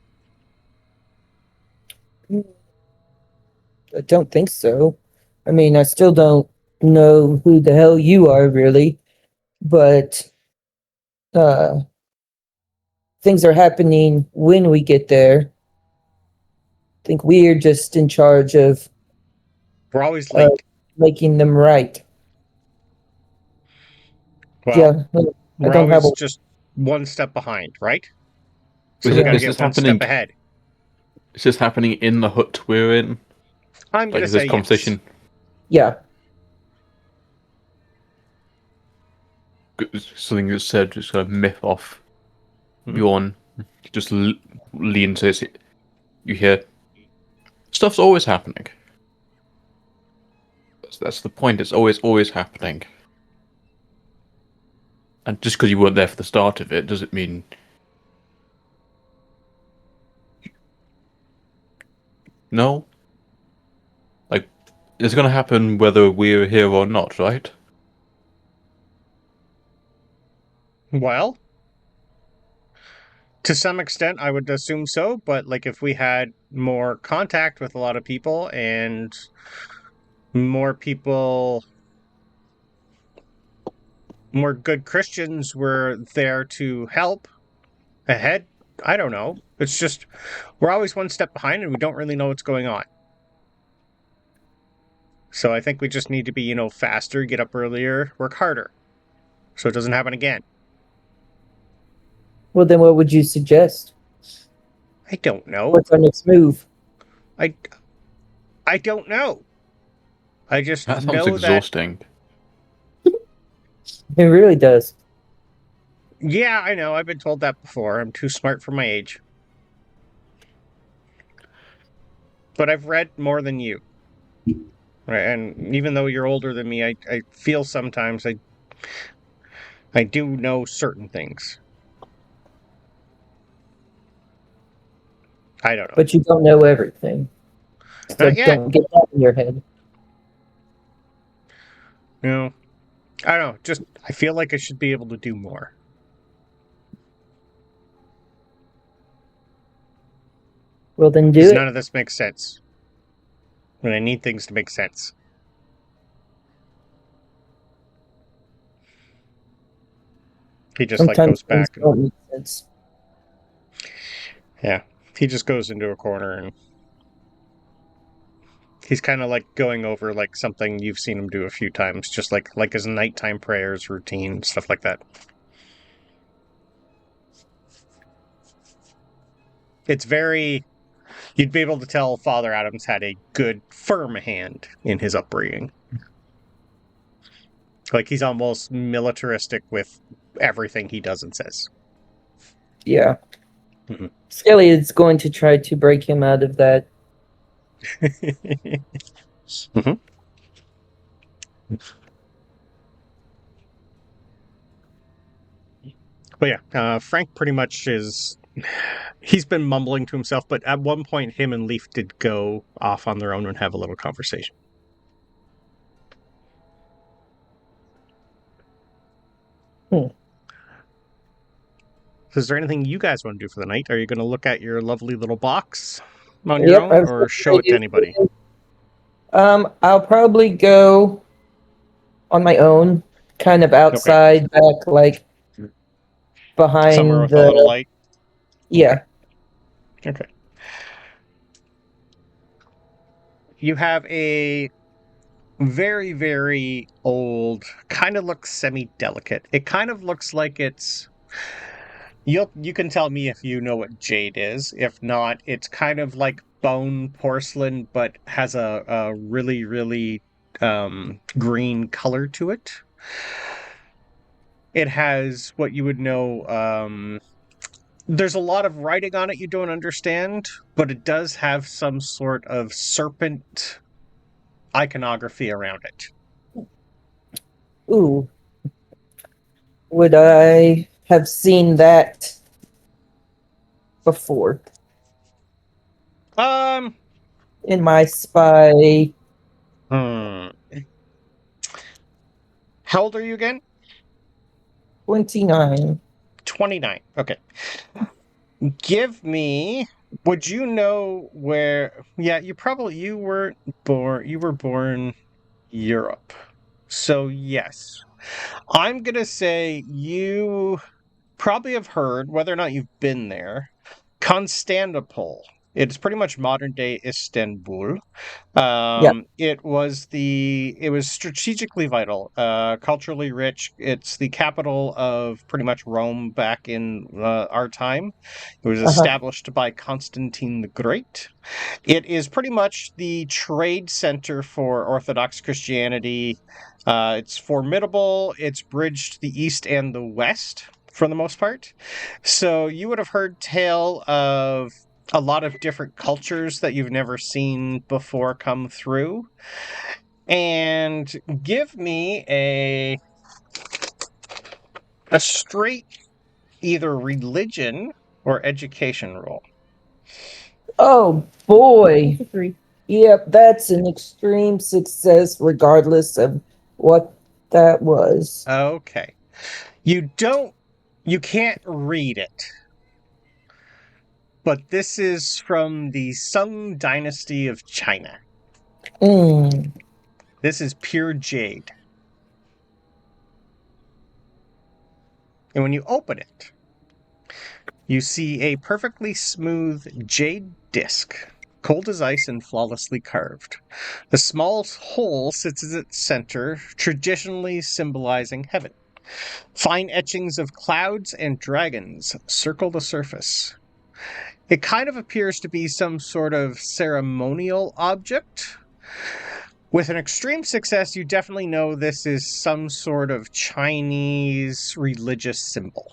I don't think so. I mean, I still don't know who the hell you are, really. But things are happening when we get there. I think we're just in charge of... We're always late. Making them right. Well, yeah, we're always just one step behind, right? So we gotta get one step ahead. Is this happening in the hut we're in? I'm gonna say this conversation. Yes. Yeah. Something that's said, just kind of myth off. Bjorn just leans to it. You hear, stuff's always happening. That's the point. It's always happening. And just because you weren't there for the start of it, doesn't mean... No? Like, it's going to happen whether we're here or not, right? Well, to some extent, I would assume so, but like if we had more contact with a lot of people and more people, more good Christians were there to help ahead, I don't know. It's just, we're always one step behind and we don't really know what's going on. So I think we just need to be, faster, get up earlier, work harder, so it doesn't happen again. Well, then what would you suggest? I don't know. What's our next move? I don't know. I just that know sounds exhausting. It really does. Yeah, I know. I've been told that before. I'm too smart for my age. But I've read more than you. Right, and even though you're older than me, I feel sometimes I do know certain things. I don't know. But you don't know everything. So Not yet. don't get that in your head. No. I don't know. Just, I feel like I should be able to do more. Well, then do Because it. none of this makes sense. And I need things to make sense. He just, like, Sometimes goes things back and... don't make sense. Yeah. He just goes into a corner and... He's kind of, like, going over, like, something you've seen him do a few times. Just, like his nighttime prayers routine, stuff like that. It's very... You'd be able to tell Father Adams had a good, firm hand in his upbringing. Like, he's almost militaristic with everything he does and says. Yeah. Mhm. Skelli is going to try to break him out of that. Mhm. But yeah, Frank pretty much is... He's been mumbling to himself, but at one point him and Leif did go off on their own and have a little conversation. Hmm. Is there anything you guys want to do for the night? Are you going to look at your lovely little box on your Yep, own, I was or gonna show it to say- anybody? I'll probably go on my own, kind of outside, back, like Somewhere behind with a little light? Yeah. Okay. You have a very, very old, kind of looks semi-delicate. It kind of looks like it's... You can tell me if you know what jade is. If not, it's kind of like bone porcelain, but has a really, really green color to it. It has what you would know... there's a lot of writing on it you don't understand, but it does have some sort of serpent iconography around it. Ooh. Would I have seen that before Um, in my spy? hmm. How old are you again? 29. 29. Okay. Give me... Would you know where... Yeah, you were born Europe. So yes. I'm gonna say you probably have heard, whether or not you've been there, Constantinople. It's pretty much modern day Istanbul. Yep. It was strategically vital, culturally rich. It's the capital of pretty much Rome back in our time. It was Uh-huh. established by Constantine the Great. It is pretty much the trade center for Orthodox Christianity. It's formidable. It's bridged the East and the West for the most part. So you would have heard tale of a lot of different cultures that you've never seen before come through. And give me a straight either religion or education roll. Oh boy. That's a 3. Yep, that's an extreme success regardless of what that was. Okay. You can't read it. But this is from the Sung Dynasty of China. Mm. This is pure jade. And when you open it, you see a perfectly smooth jade disc, cold as ice and flawlessly carved. The small hole sits at its center, traditionally symbolizing heaven. Fine etchings of clouds and dragons circle the surface. It kind of appears to be some sort of ceremonial object. With an extreme success, you definitely know this is some sort of Chinese religious symbol.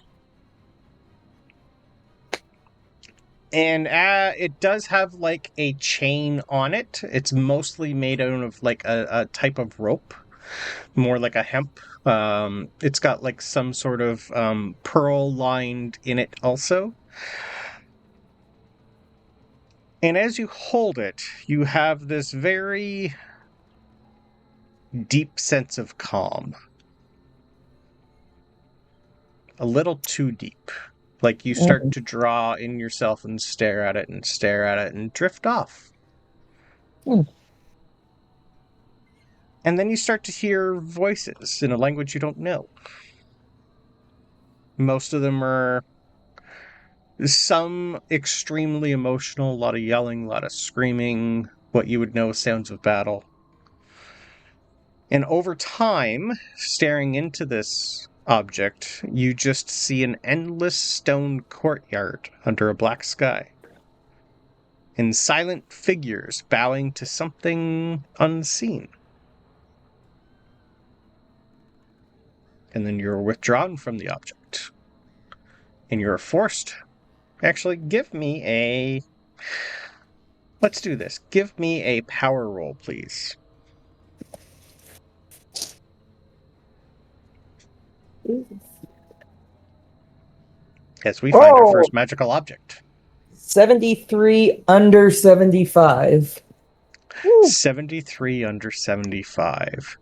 And it does have like a chain on it. It's mostly made out of like a type of rope, more like a hemp. It's got like some sort of pearl lined in it also. And as you hold it, you have this very deep sense of calm. A little too deep. Like you start to draw in yourself and stare at it and drift off. Mm. And then you start to hear voices in a language you don't know. Most of them are some extremely emotional, a lot of yelling, a lot of screaming, what you would know as sounds of battle. And over time, staring into this object, you just see an endless stone courtyard under a black sky. And silent figures bowing to something unseen. And then you're withdrawn from the object. And you're forced. Actually, give me a... Let's do this. Give me a power roll, please. As we find our first magical object. 73 under 75. 73 under 75.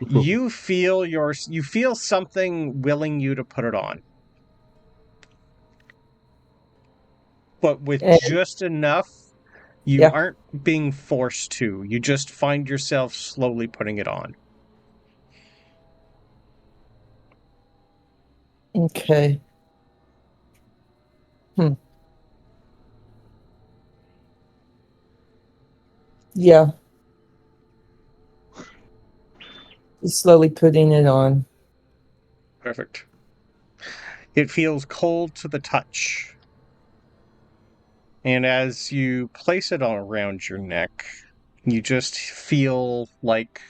You feel something willing you to put it on. But with just enough, you aren't being forced to. You just find yourself slowly putting it on. Okay. Yeah. Just slowly putting it on. Perfect. It feels cold to the touch. And as you place it on around your neck, you just feel like...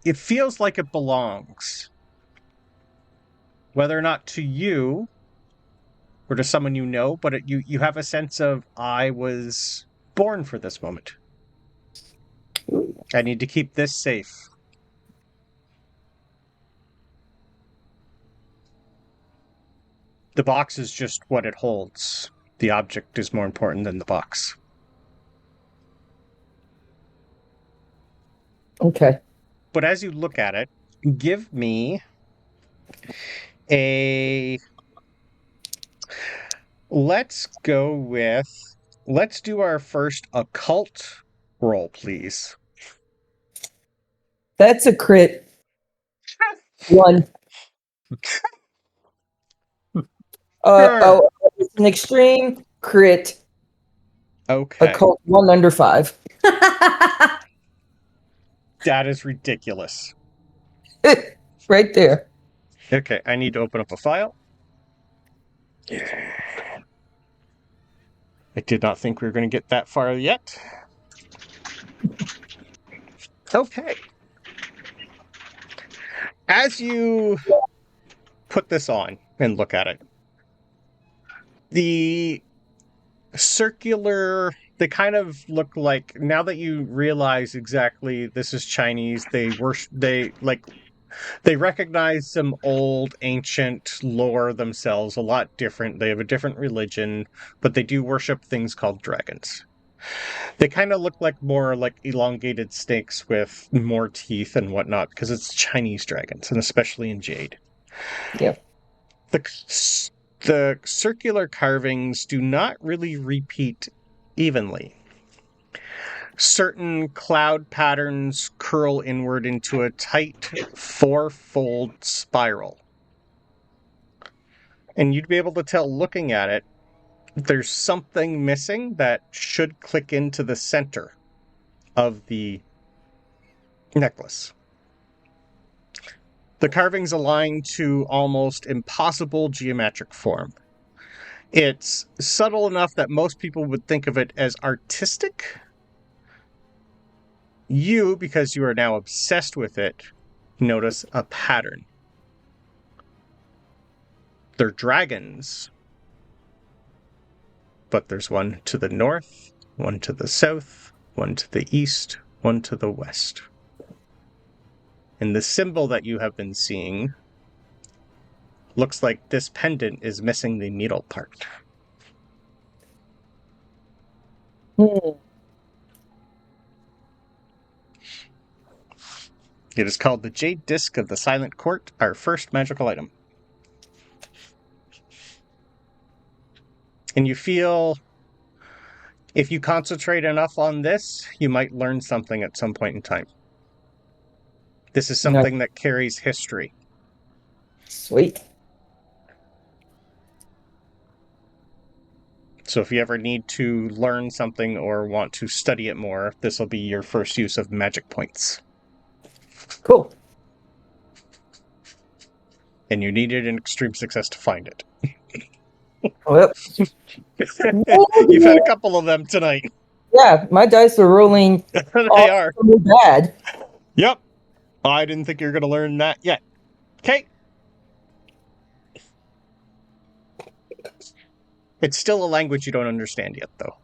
It feels like it belongs. Whether or not to you, or to someone you know, but you have a sense of, I was born for this moment. I need to keep this safe. The box is just what it holds. The object is more important than the box. Okay. But as you look at it, give me a... Let's do our first occult roll, please. That's a crit. 1. Sure. It's an extreme crit. Okay. Occult 1 under 5. That is ridiculous. Right there. Okay, I need to open up a file. I did not think we were going to get that far yet. Okay. As you put this on and look at it, the circular, they kind of look like, now that you realize exactly this is Chinese, they recognize some old ancient lore themselves, a lot different. They have a different religion, but they do worship things called dragons. They kind of look like more like elongated snakes with more teeth and whatnot, because it's Chinese dragons, and especially in jade. Yep. The circular carvings do not really repeat evenly. Certain cloud patterns curl inward into a tight four-fold spiral. And you'd be able to tell looking at it, there's something missing that should click into the center of the necklace. The carvings align to almost impossible geometric form. It's subtle enough that most people would think of it as artistic. You, because you are now obsessed with it, notice a pattern. They're dragons, but there's one to the north, one to the south, one to the east, one to the west. And the symbol that you have been seeing looks like this pendant is missing the needle part. It is called the Jade Disc of the Silent Court, our first magical item. And you feel, if you concentrate enough on this, you might learn something at some point in time. This is something that carries history. Sweet. So if you ever need to learn something or want to study it more, this will be your first use of magic points. Cool. And you needed an extreme success to find it. Well, You've had a couple of them tonight. yeah, my dice are rolling They are. really bad. Yep. I didn't think you were going to learn that yet. Okay. It's still a language you don't understand yet, though.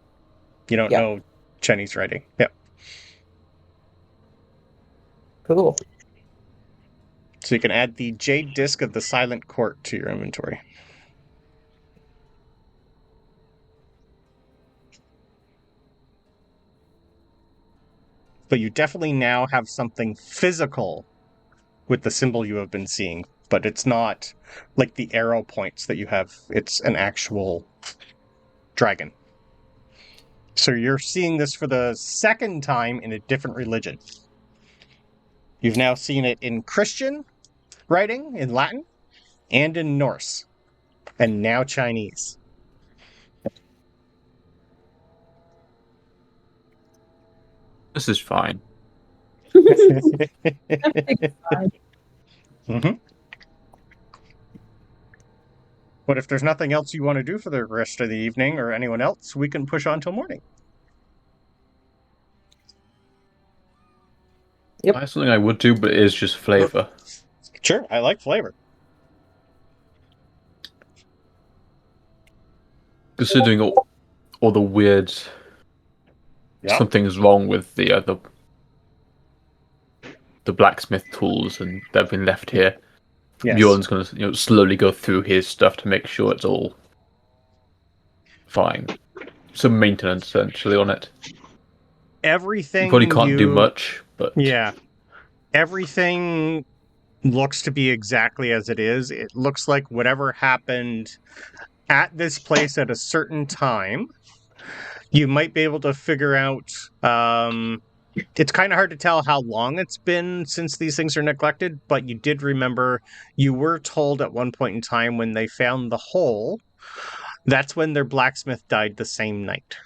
You don't know Chinese writing. Yep. Cool. So you can add the Jade Disc of the Silent Court to your inventory. But you definitely now have something physical with the symbol you have been seeing. But it's not like the arrow points that you have. It's an actual dragon. So you're seeing this for the second time in a different religion. You've now seen it in Christian writing, in Latin, and in Norse. And now Chinese. This is fine. Mm-hmm. But if there's nothing else you want to do for the rest of the evening, or anyone else, we can push on till morning. Yep. That's something I would do, but it is just flavor. Sure, I like flavor. Considering all the weird... Yeah. Something's wrong with the blacksmith tools, and they've been left here. Yes. Bjorn's going to slowly go through his stuff to make sure it's all fine. Some maintenance essentially on it. Everything You probably can't do much, but yeah, everything looks to be exactly as it is. It looks like whatever happened at this place at a certain time. You might be able to figure out. It's kind of hard to tell how long it's been since these things are neglected, but you did remember you were told at one point in time when they found the hole, that's when their blacksmith died the same night.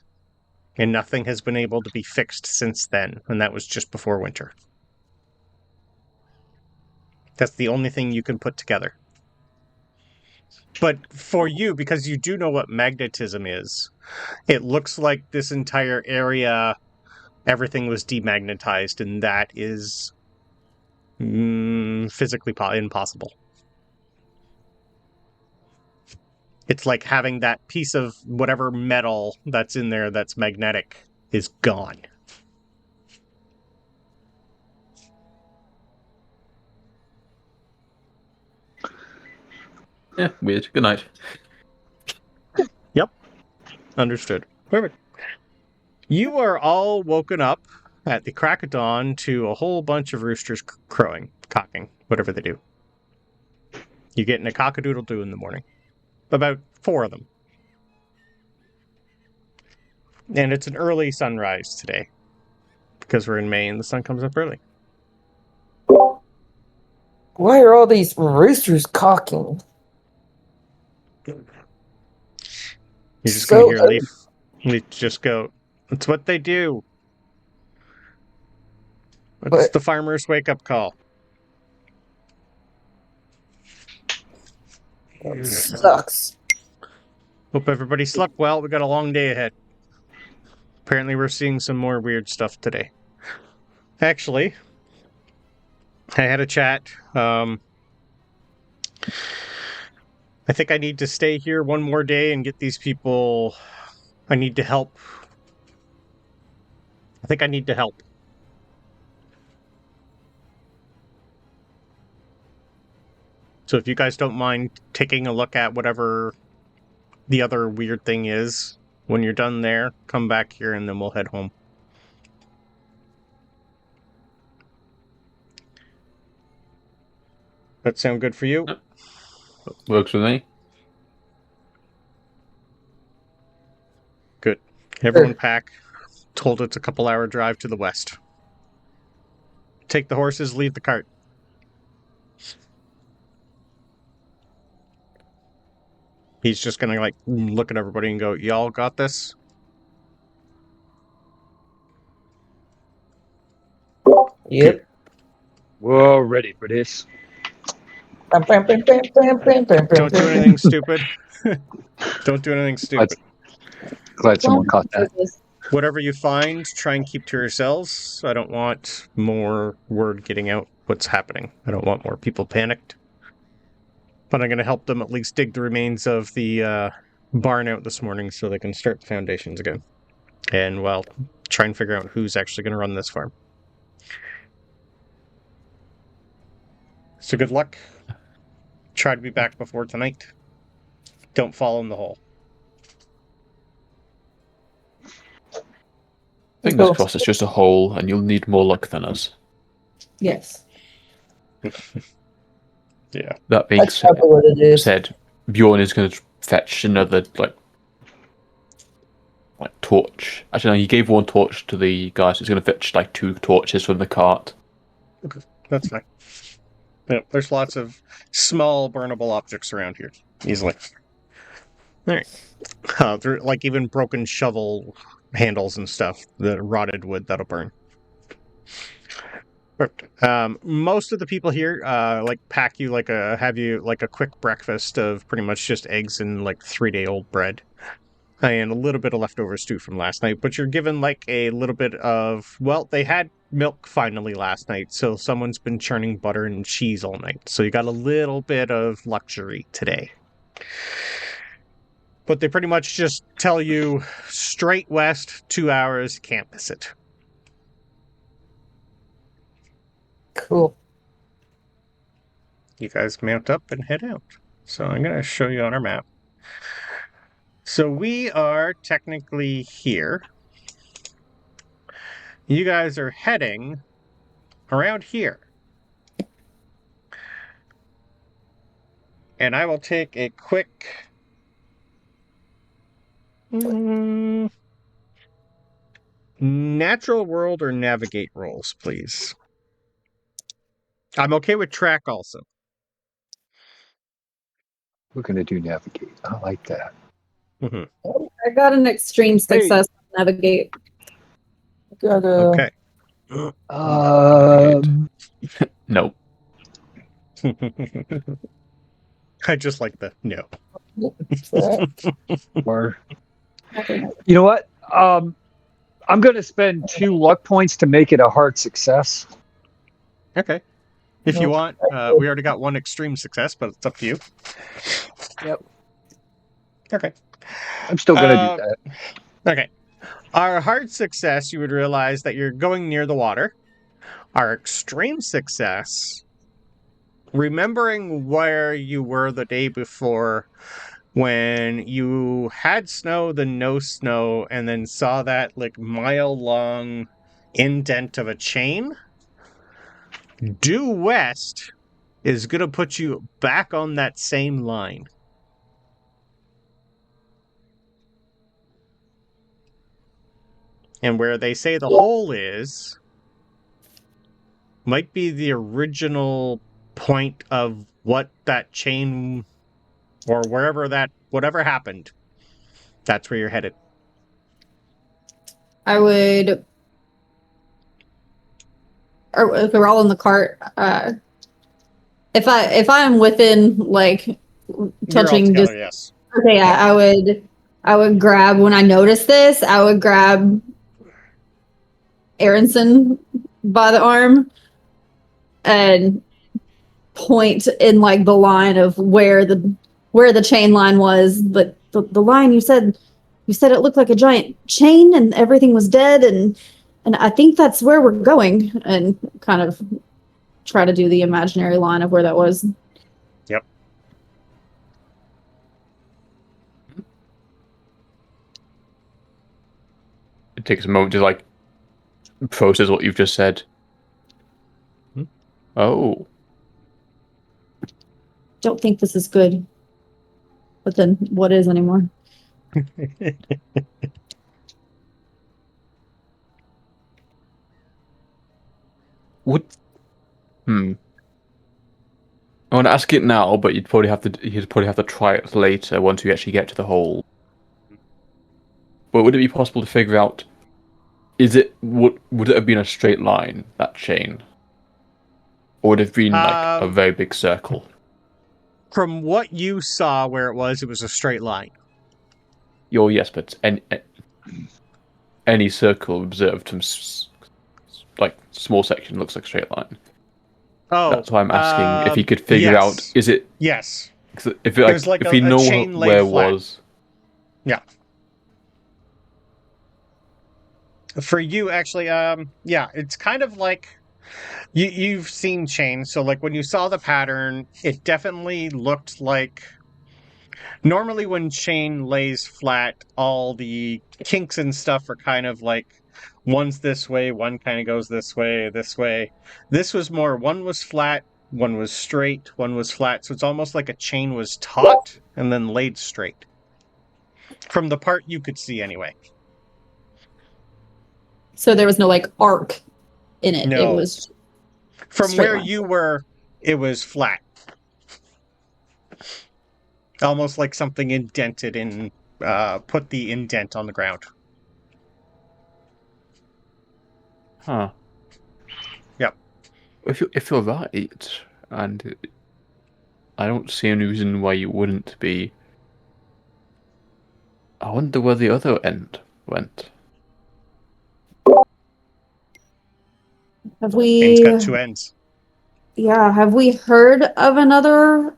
And nothing has been able to be fixed since then, and that was just before winter. That's the only thing you can put together. But for you, because you do know what magnetism is, it looks like this entire area, everything was demagnetized, and that is physically impossible. It's like having that piece of whatever metal that's in there that's magnetic is gone. yeah, weird. Good night. Yep. Understood. Perfect. You are all woken up at the crack of dawn to a whole bunch of roosters crowing, cocking, whatever they do. You get in a cock-a-doodle-doo in the morning. About 4 of them. And it's an early sunrise today. Because we're in May and the sun comes up early. Why are all these roosters cocking? You're just going to hear Leif just go, it's what they do. It's the farmer's wake-up call. Sucks. Hope everybody slept well. We got a long day ahead. Apparently we're seeing some more weird stuff today. Actually, I had a chat. I think I need to stay here one more day and get these people... I need to help. I think I need to help. So if you guys don't mind taking a look at whatever the other weird thing is, when you're done there, come back here and then we'll head home. That sound good for you? Yep. Works for me. Good. Everyone pack. Told it's a couple-hour drive to the west. Take the horses, leave the cart. He's just gonna like look at everybody and go, "Y'all got this?" Yep. We're ready for this. Don't do anything stupid. Don't do anything stupid. Glad someone caught that. Whatever you find, try and keep to yourselves. I don't want more word getting out what's happening. I don't want more people panicked. But I'm going to help them at least dig the remains of the barn out this morning so they can start the foundations again. And, well, try and figure out who's actually going to run this farm. So good luck. Try to be back before tonight. Don't fall in the hole. Fingers crossed it's just a hole and you'll need more luck than us. Yes. Yeah. That being That's probably what it is. said, Bjorn is going to fetch another, like torch. Actually, no, he gave one torch to the guy, so he's going to fetch, 2 torches from the cart. Okay, that's fine. Yeah, there's lots of small burnable objects around here, easily. All right. There are, even broken shovel handles and stuff, the rotted wood that'll burn. Perfect. Most of the people here, pack you have you a quick breakfast of pretty much just eggs and 3-day-old bread. And a little bit of leftover stew from last night, but you're given a little bit of, they had milk finally last night, so someone's been churning butter and cheese all night. So you got a little bit of luxury today. But they pretty much just tell you straight west, 2 hours, can't miss it. Cool. You guys mount up and head out. So I'm going to show you on our map. So we are technically here. You guys are heading around here. And I will take a quick... natural world or navigate rolls, please. I'm okay with track also. We're going to do navigate. I like that. Mm-hmm. I got an extreme success on navigate. Got a... Okay. Nope. I just like the no. Or, you know what? I'm going to spend 2 luck points to make it a hard success. Okay. If you want, we already got 1 extreme success, but it's up to you. Yep. Okay. I'm still going to do that. Okay. Our hard success, you would realize that you're going near the water. Our extreme success, remembering where you were the day before when you had snow, then no snow, and then saw that mile-long indent of a chain, due west is going to put you back on that same line. And where they say the hole is might be the original point of what that chain or whatever happened. That's where you're headed. I would, or if we're all in the cart, if I'm within touching together, just yes. okay, yeah, I would grab when I notice this, I would grab Aronson by the arm and point in the line of where the chain line was, but the line you said it looked like a giant chain and everything was dead, and I think that's where we're going, and kind of try to do the imaginary line of where that was. Yep. It takes a moment to process what you've just said. Oh. don't think this is good. But then what is anymore? Would I want to ask it now, but you'd probably have to try it later once we actually get to the hole. But would it be possible to figure out? Would it have been a straight line, that chain, or would it have been like a very big circle? From what you saw, where it was a straight line. Yes, but any circle observed from like small section looks like a straight line. Oh, that's why I'm asking if you could figure out. Is it? Yes. If we know where it was. Yeah. For you, actually, yeah, it's kind of like you've seen chains. So, like when you saw the pattern, it definitely looked like. Normally, when chain lays flat, all the kinks and stuff are kind of like one's this way, one kind of goes this way, this way. This was more one was flat, one was straight, one was flat. So it's almost like a chain was taut and then laid straight. From the part you could see, anyway. So there was no like arc in it. No. It was from where line. You were. It was flat, almost like something indented in. Put the indent on the ground. Huh. Yep. If you're right, and I don't see any reason why you wouldn't be. I wonder where the other end went. Have we? Chain's got two ends. Yeah. Have we heard of another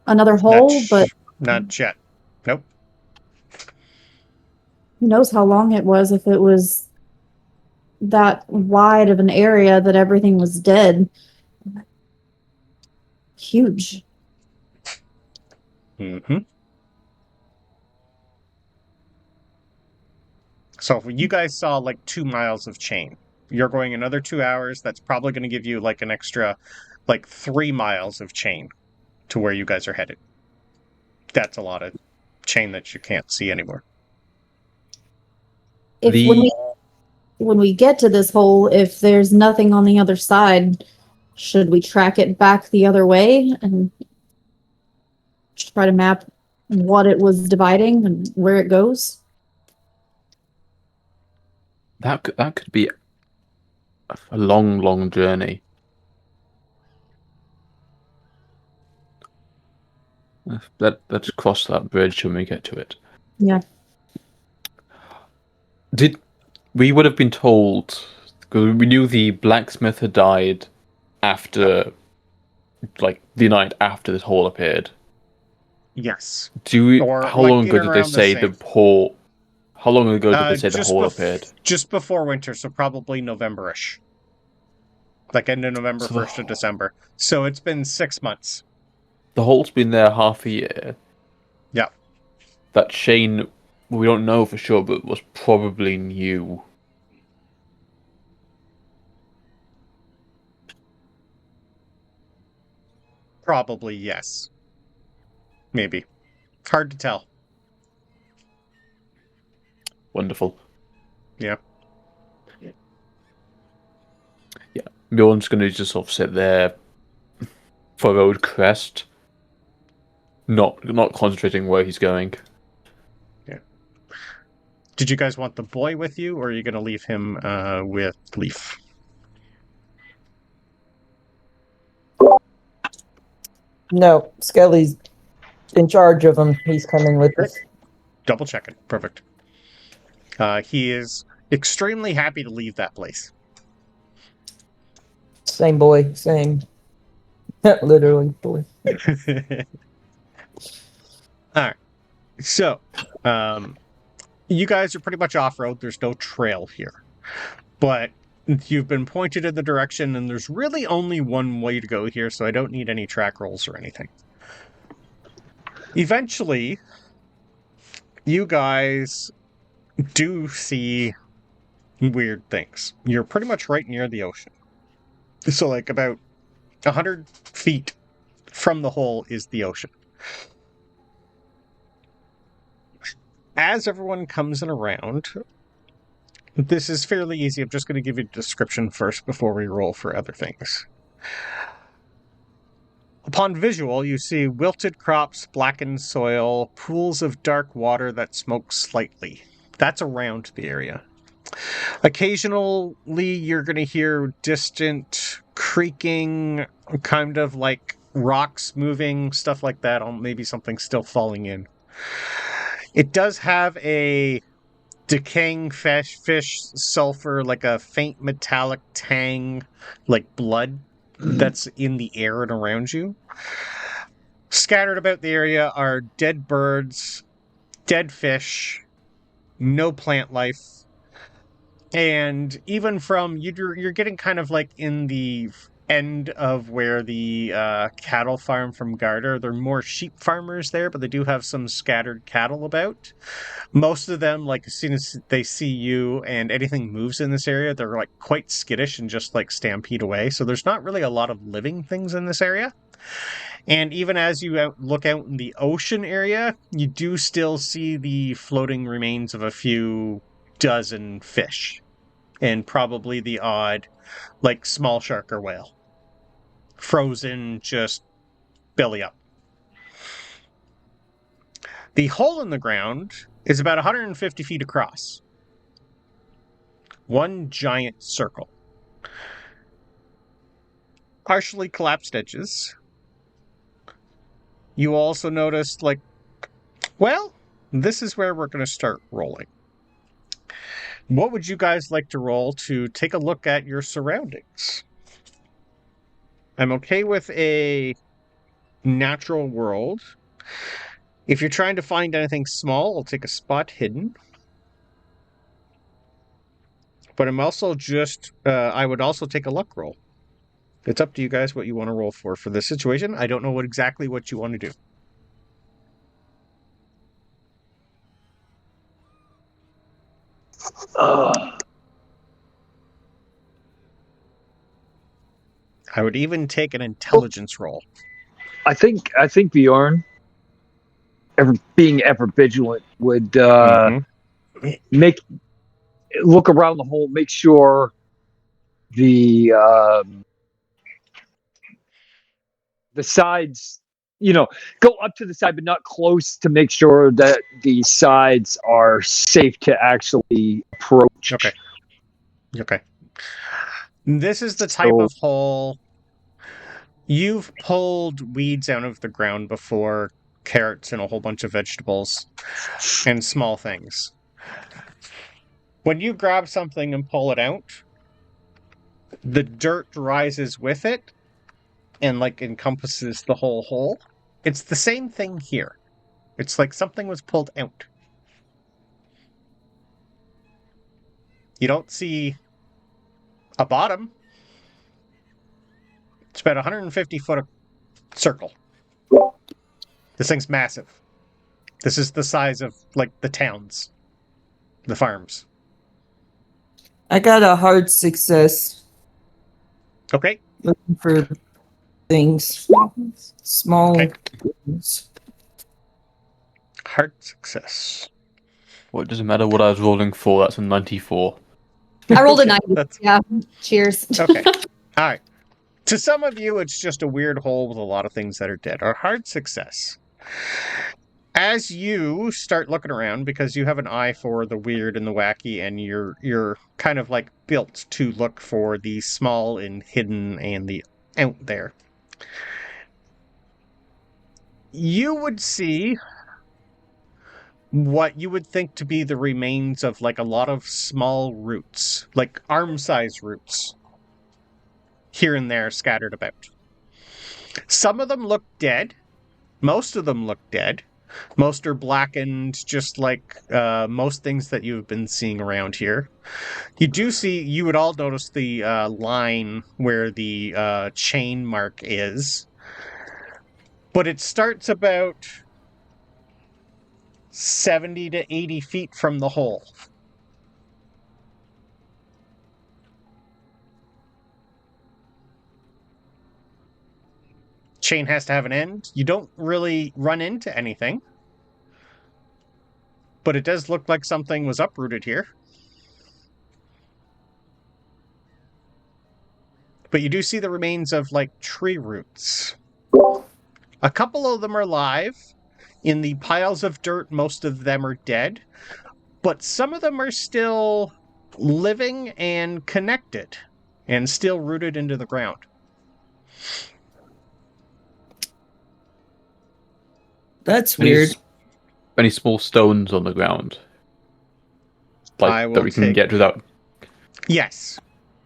hole? But not yet. Nope. who knows how long it was? If it was that wide of an area that everything was dead. Huge. Mm-hmm. So if you guys saw like 2 miles of chain. You're going another 2 hours. That's probably going to give you like an extra, like 3 miles of chain to where you guys are headed. That's a lot of chain that you can't see anymore. When we get to this hole, if there's nothing on the other side, should we track it back the other way and try to map what it was dividing and where it goes? That could be a long journey. Let's cross that bridge when we get to it. Yeah. We would have been told, because we knew the blacksmith had died after, like, the night after this hole appeared. Yes. How long ago did they say the hole? How long ago did they say the hole appeared? Just before winter, so probably November-ish. Like end of November, 1st of December. So it's been 6 months. The hole's been there half a year. Yeah. That chain, we don't know for sure, but was probably new. Probably, yes. Maybe. Hard to tell. Wonderful. Yeah. Yeah. Bjorn's going to just sort of sit there, furrowed crest, not concentrating where he's going. Yeah. Did you guys want the boy with you, or are you going to leave him with Leif? No, Skelly's in charge of him. He's coming with us. Double checking. Perfect. He is extremely happy to leave that place. Same boy, same. Literally, boy. Alright. So, you guys are pretty much off-road. There's no trail here. But you've been pointed in the direction, and there's really only one way to go here, so I don't need any track rolls or anything. Eventually, you guys do see weird things. You're pretty much right near the ocean. So, like, about 100 feet from the hole is the ocean. As everyone comes in around, this is fairly easy. I'm just going to give you a description first before we roll for other things. Upon visual, you see wilted crops, blackened soil, pools of dark water that smoke slightly. That's around the area. Occasionally, you're going to hear distant creaking, kind of like rocks moving, stuff like that, or maybe something still falling in. It does have a decaying fish sulfur, like a faint metallic tang, like blood that's in the air and around you. Scattered about the area are dead birds, dead fish, no plant life. And even from, you're getting kind of like in the end of where the cattle farm from Garter. There are more sheep farmers there, but they do have some scattered cattle about. Most of them, like, as soon as they see you and anything moves in this area, they're like quite skittish and just like stampede away. So there's not really a lot of living things in this area. And even as you look out in the ocean area, you do still see the floating remains of a few dozen fish. And probably the odd, like, small shark or whale. Frozen, just belly up. The hole in the ground is about 150 feet across. One giant circle. Partially collapsed edges. You also noticed, like, well, this is where we're going to start rolling. What would you guys like to roll to take a look at your surroundings? I'm okay with a natural world. If you're trying to find anything small, I'll take a spot hidden. But I'm also just, I would also take a luck roll. It's up to you guys what you want to roll for this situation. I don't know exactly what you want to do. I would even take an intelligence roll. I think Bjorn, being ever vigilant, would look around the hole, make sure the sides, go up to the side, but not close, to make sure that the sides are safe to actually approach. Okay. This is the type of hole. You've pulled weeds out of the ground before, carrots and a whole bunch of vegetables and small things. When you grab something and pull it out, the dirt rises with it and like encompasses the whole hole. It's the same thing here. It's like something was pulled out. You don't see a bottom. It's about 150 foot circle. This thing's massive. This is the size of, like, the towns. The farms. I got a hard success. Okay. Looking for things. Small things. Hard success. Well, it doesn't matter what I was rolling for. That's a 94. I rolled a 90. Yeah. Cheers. Okay. All right. To some of you, it's just a weird hole with a lot of things that are dead. A hard success. As you start looking around, because you have an eye for the weird and the wacky, and you're kind of like built to look for the small and hidden and the out there, you would see what you would think to be the remains of like a lot of small roots, like arm-sized roots, here and there scattered about. Some of them look dead. Most of them look dead. Most are blackened, just like most things that you've been seeing around here. You would all notice the line where the chain mark is. But it starts about 70 to 80 feet from the hole. chain has to have an end. You don't really run into anything. But it does look like something was uprooted here. But you do see the remains of, like, tree roots. A couple of them are alive. In the piles of dirt, most of them are dead. But some of them are still living and connected. And still rooted into the ground. That's weird. Any small stones on the ground, like that we can get without. Yes,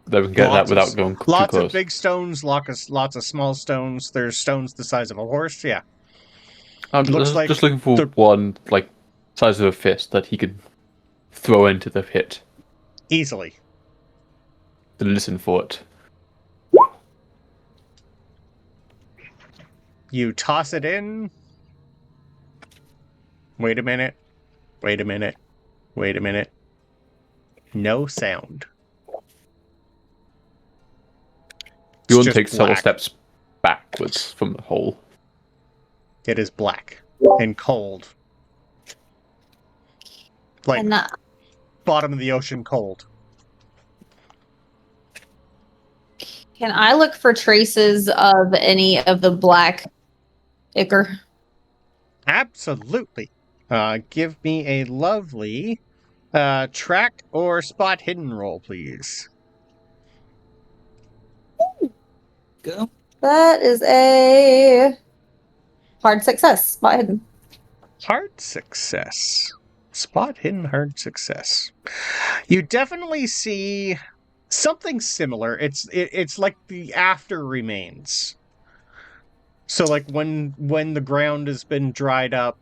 that we can get that without going too close. Lots of big stones, lots of small stones. There's stones the size of a horse. Yeah, I'm just looking for one like size of a fist that he could throw into the pit easily. To listen for it. You toss it in. Wait a minute. Wait a minute. Wait a minute. No sound. You want to take several steps backwards from the hole. It is black and cold. Like bottom of the ocean cold. Can I look for traces of any of the black ichor? Absolutely. Give me a lovely track or spot hidden roll, please. Go. That is a hard success. Spot hidden. Hard success. Spot hidden, hard success. You definitely see something similar. It's like the after remains. So like when the ground has been dried up,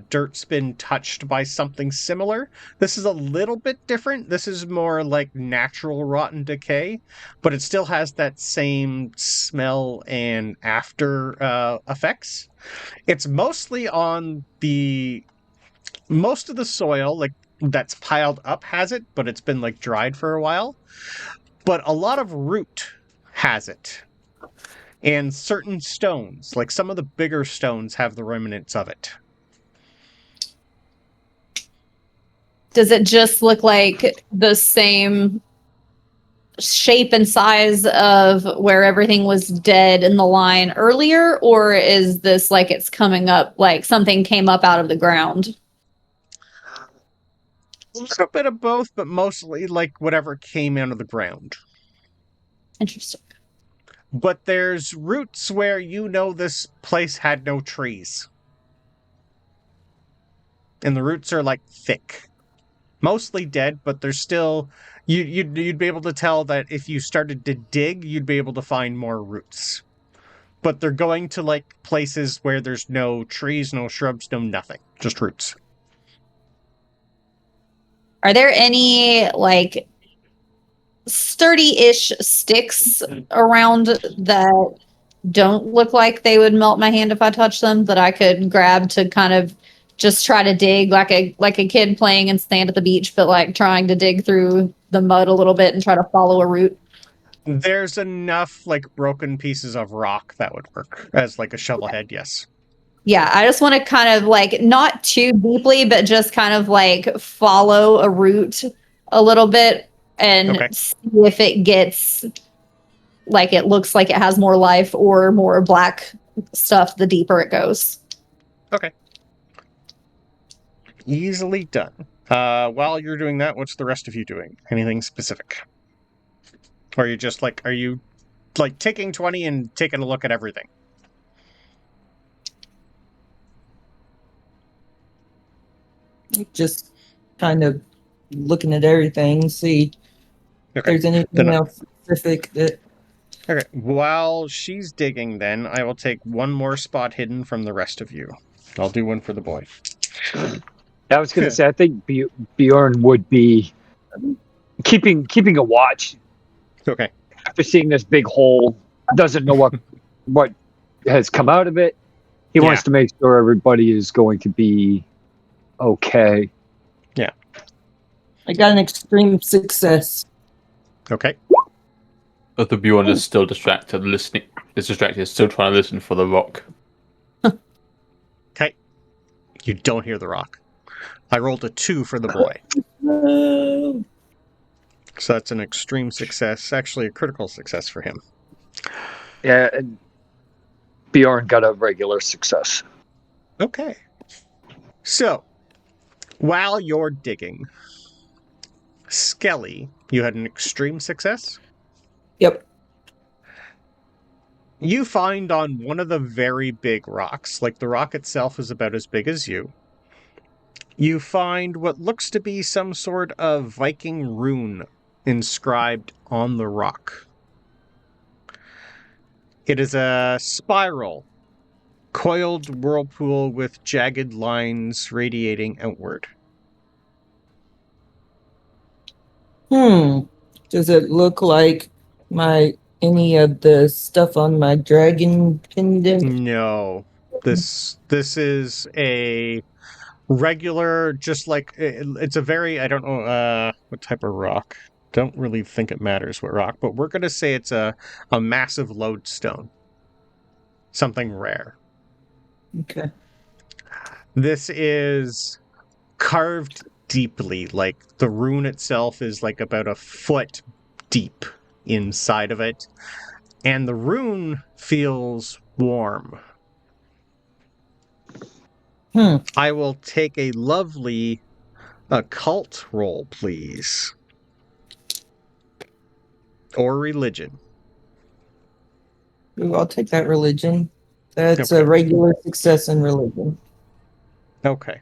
dirt's been touched by something similar. This is a little bit different. This is more like natural rotten decay, but it still has that same smell and after effects. It's mostly on most of the soil, like that's piled up has it, but it's been like dried for a while. But a lot of root has it. And certain stones, like some of the bigger stones, have the remnants of it. Does it just look like the same shape and size of where everything was dead in the line earlier? Or is this like it's coming up, like something came up out of the ground? A little bit of both, but mostly like whatever came out of the ground. Interesting. But there's roots where you know this place had no trees. And the roots are like thick. Mostly dead, but there's still... You'd be able to tell that if you started to dig, you'd be able to find more roots. But they're going to like places where there's no trees, no shrubs, no nothing. Just roots. Are there any like sturdy-ish sticks around that don't look like they would melt my hand if I touched them that I could grab to kind of just try to dig like a kid playing in sand at the beach, but like trying to dig through the mud a little bit and try to follow a route? There's enough like broken pieces of rock that would work as like a shovel head, yes. Yeah, I just want to kind of like not too deeply, but just kind of like follow a route a little bit and see if it gets like it looks like it has more life or more black stuff the deeper it goes. Okay. Easily done. While you're doing that, what's the rest of you doing? Anything specific? Or are you taking 20 and taking a look at everything? Just kind of looking at everything, see if there's anything else specific that... Okay, while she's digging then, I will take one more spot hidden from the rest of you. I'll do one for the boy. I was going to say, I think Bjorn would be keeping a watch. Okay. After seeing this big hole, doesn't know what has come out of it. He wants to make sure everybody is going to be okay. Yeah. I got an extreme success. Okay. But the Bjorn is still distracted, listening is distracted, still trying to listen for the rock. Okay. You don't hear the rock. I rolled a 2 for the boy. So that's an extreme success. Actually, a critical success for him. Yeah, and Bjorn got a regular success. Okay. So, while you're digging, Skelli, you had an extreme success. Yep. You find on one of the very big rocks, like the rock itself is about as big as you find what looks to be some sort of Viking rune inscribed on the rock. It is a spiral, coiled whirlpool with jagged lines radiating outward. Does it look like any of the stuff on my dragon pendant? No. This is a regular, just like it's a very, I don't know what type of rock. Don't really think it matters what rock, but we're gonna say it's a massive lodestone. Something rare. Okay. This is carved deeply, like the rune itself is like about a foot deep inside of it, and the rune feels warm. I will take a lovely occult roll, please. Or religion. Ooh, I'll take that religion. That's Okay. a regular success in religion. Okay.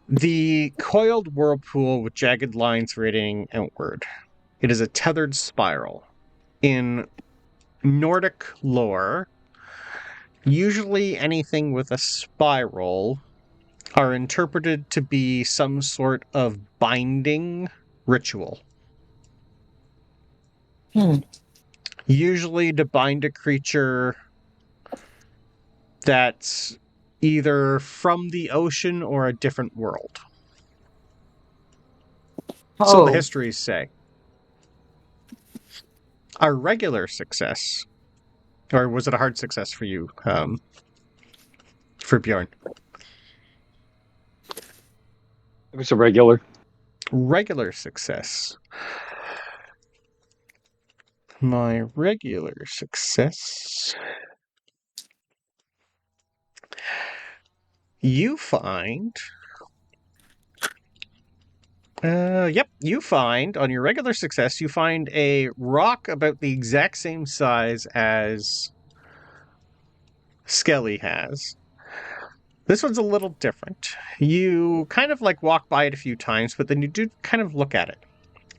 The coiled whirlpool with jagged lines radiating outward. It is a tethered spiral. In Nordic lore, usually anything with a spiral are interpreted to be some sort of binding ritual. Usually to bind a creature that's either from the ocean or a different world. So the histories say. A regular success, or was it a hard success for you, for Bjorn? It was a regular. Regular success. My regular success. You find... you find, on your regular success, you find a rock about the exact same size as Skelli has. This one's a little different. You kind of like walk by it a few times, but then you do kind of look at it.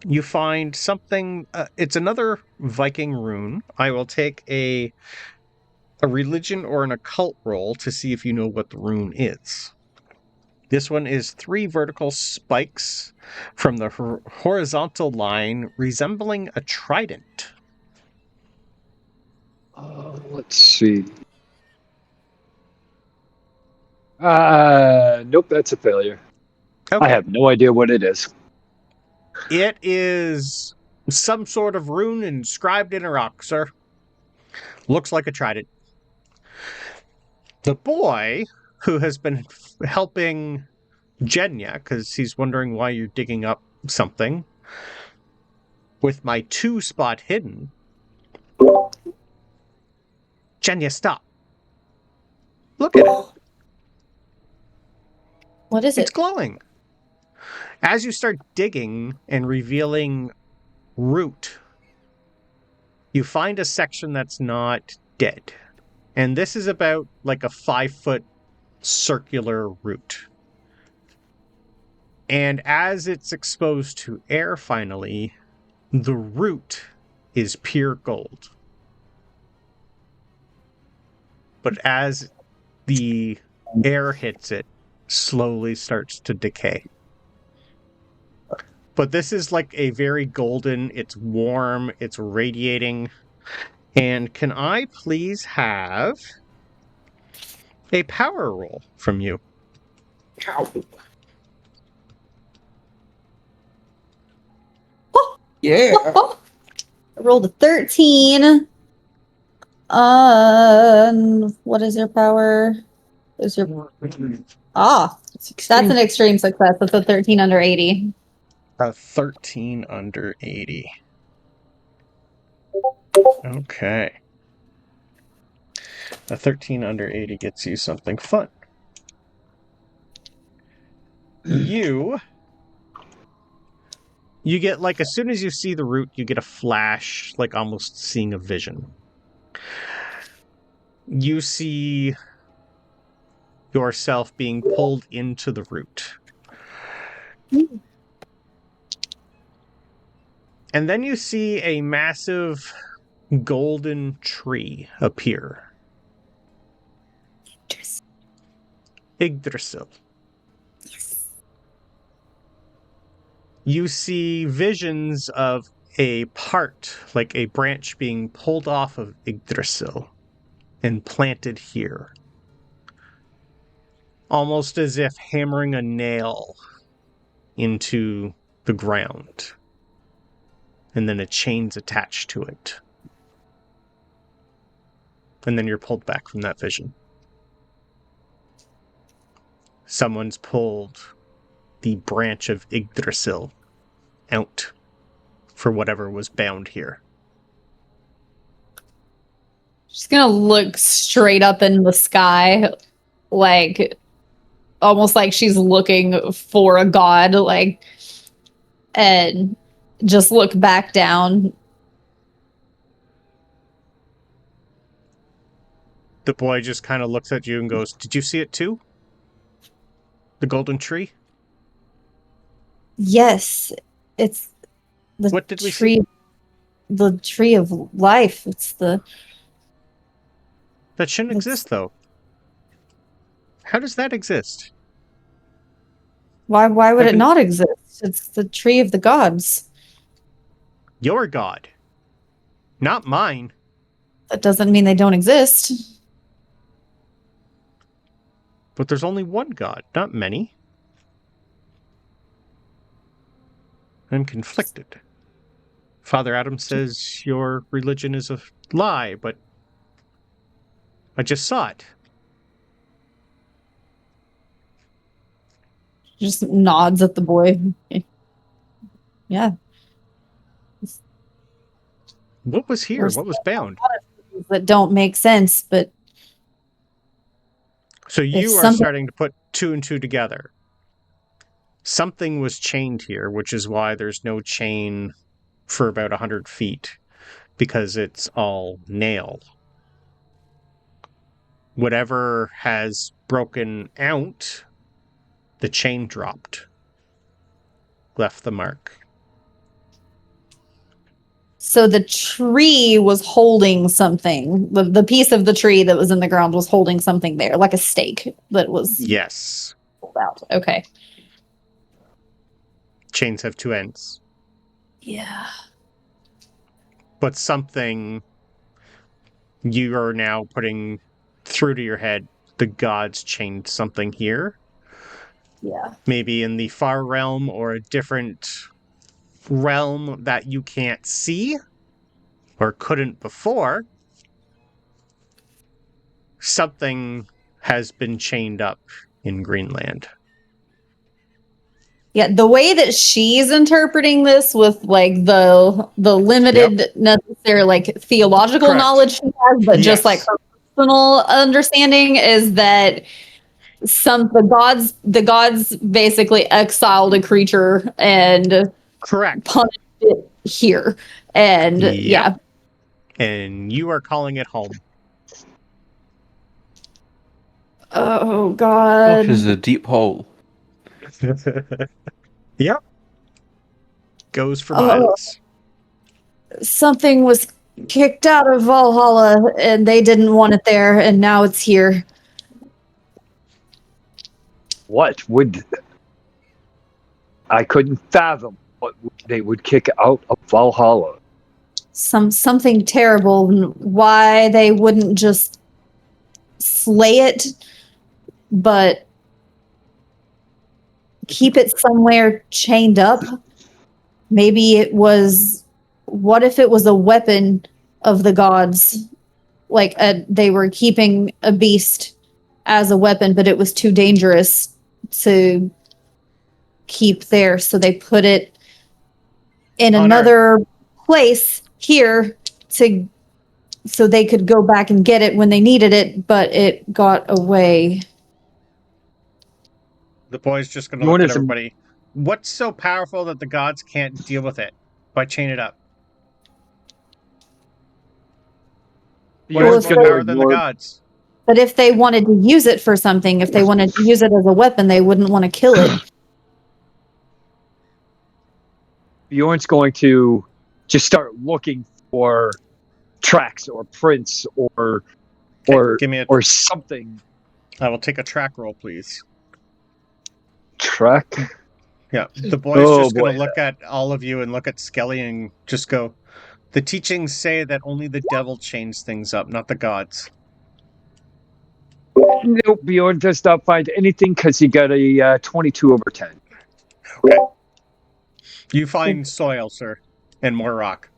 You find something, it's another Viking rune. I will take a religion or an occult roll to see if you know what the rune is. This one is 3 vertical spikes from the horizontal line resembling a trident. Let's see. Nope, that's a failure. Okay. I have no idea what it is. It is some sort of rune inscribed in a rock, sir. Looks like a trident. The boy, who has been helping Genya, because he's wondering why you're digging up something, with my 2 spot hidden. Genya, stop. Look at it. What is It's it? glowing. As you start digging and revealing root, you find a section that's not dead. And this is about like a 5-foot circular root. And as it's exposed to air finally, the root is pure gold. But as the air hits it, slowly starts to decay. But this is like a very golden, it's warm, it's radiating. And can I please have a power roll from you? Yeah. rolled a 13. What is your power? Is your that's an extreme success. That's a 13 under 80. A 13 under 80. Okay. A 13 under 80 gets you something fun. You get, like, as soon as you see the root, you get a flash, like almost seeing a vision. You see yourself being pulled into the root. And then you see a massive golden tree appear. Yggdrasil. You see visions of a part, like a branch being pulled off of Yggdrasil and planted here. Almost as if hammering a nail into the ground. And then a chain's attached to it. And then you're pulled back from that vision. Someone's pulled the branch of Yggdrasil out for whatever was bound here. She's gonna look straight up in the sky, like almost like she's looking for a god, like, and just look back down. The boy just kind of looks at you and goes, "Did you see it too? The golden tree?" Yes, it's the What did we tree. see? The tree of life. It's the. That shouldn't exist, though. How does that exist? Why would it not exist? It's the tree of the gods. Your god. Not mine. That doesn't mean they don't exist. But there's only one god, not many. I'm conflicted. Father Adam says your religion is a lie, but I just saw it. Just nods at the boy. Yeah. What was here? What was bound? That don't make sense, but So you are starting to put two and two together. Something was chained here, which is why there's no chain for about 100 feet, because it's all nail. Whatever has broken out, the chain dropped, left the mark. so the tree was holding something. The piece of the tree that was in the ground was holding something there, like a stake that was Yes. pulled out. Okay. Chains have two ends. Yeah. But something you are now putting through to your head, the gods chained something here. Yeah. Maybe in the far realm or a different realm that you can't see or couldn't before. Something has been chained up in Greenland. Yeah, the way that she's interpreting this with like the limited necessary like theological Correct. knowledge she has, but just Yes. like her personal understanding is that the gods basically exiled a creature and Correct. punished it here. And Yep. yeah. And you are calling it home. Oh god. Gosh, is a deep hole. Yep. Goes for miles. Something was kicked out of Valhalla and they didn't want it there and now it's here. What would I couldn't fathom what they would kick out of Valhalla. Something terrible. Why they wouldn't just slay it, but keep it somewhere chained up. Maybe it was what if it was a weapon of the gods? Like they were keeping a beast as a weapon, but it was too dangerous to keep there, so they put it in another place here so they could go back and get it when they needed it, but it got away. The boy's just going to look at everybody. What's so powerful that the gods can't deal with it by chain it up? What is more power than the gods? But if they wanted to use it for something, if they wanted to use it as a weapon, they wouldn't want to kill it. Bjorn's going to just start looking for tracks or prints or something. I will take a track roll, please. Track? Yeah, the boy's just going to look at all of you and look at Skelli and just go, the teachings say that only the devil chains things up, not the gods. Nope, Bjorn does not find anything because he got a 22 over 10. Okay. You find soil, sir, and more rock.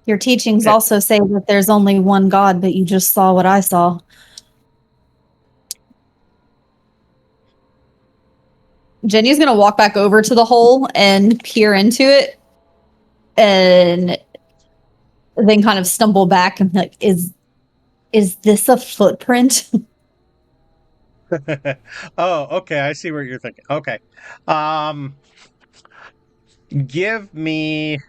Your teachings also say that there's only one God, but you just saw what I saw. Jenny's going to walk back over to the hole and peer into it and then kind of stumble back and be like, is this a footprint? Oh, okay. I see what you're thinking. Okay. Give me...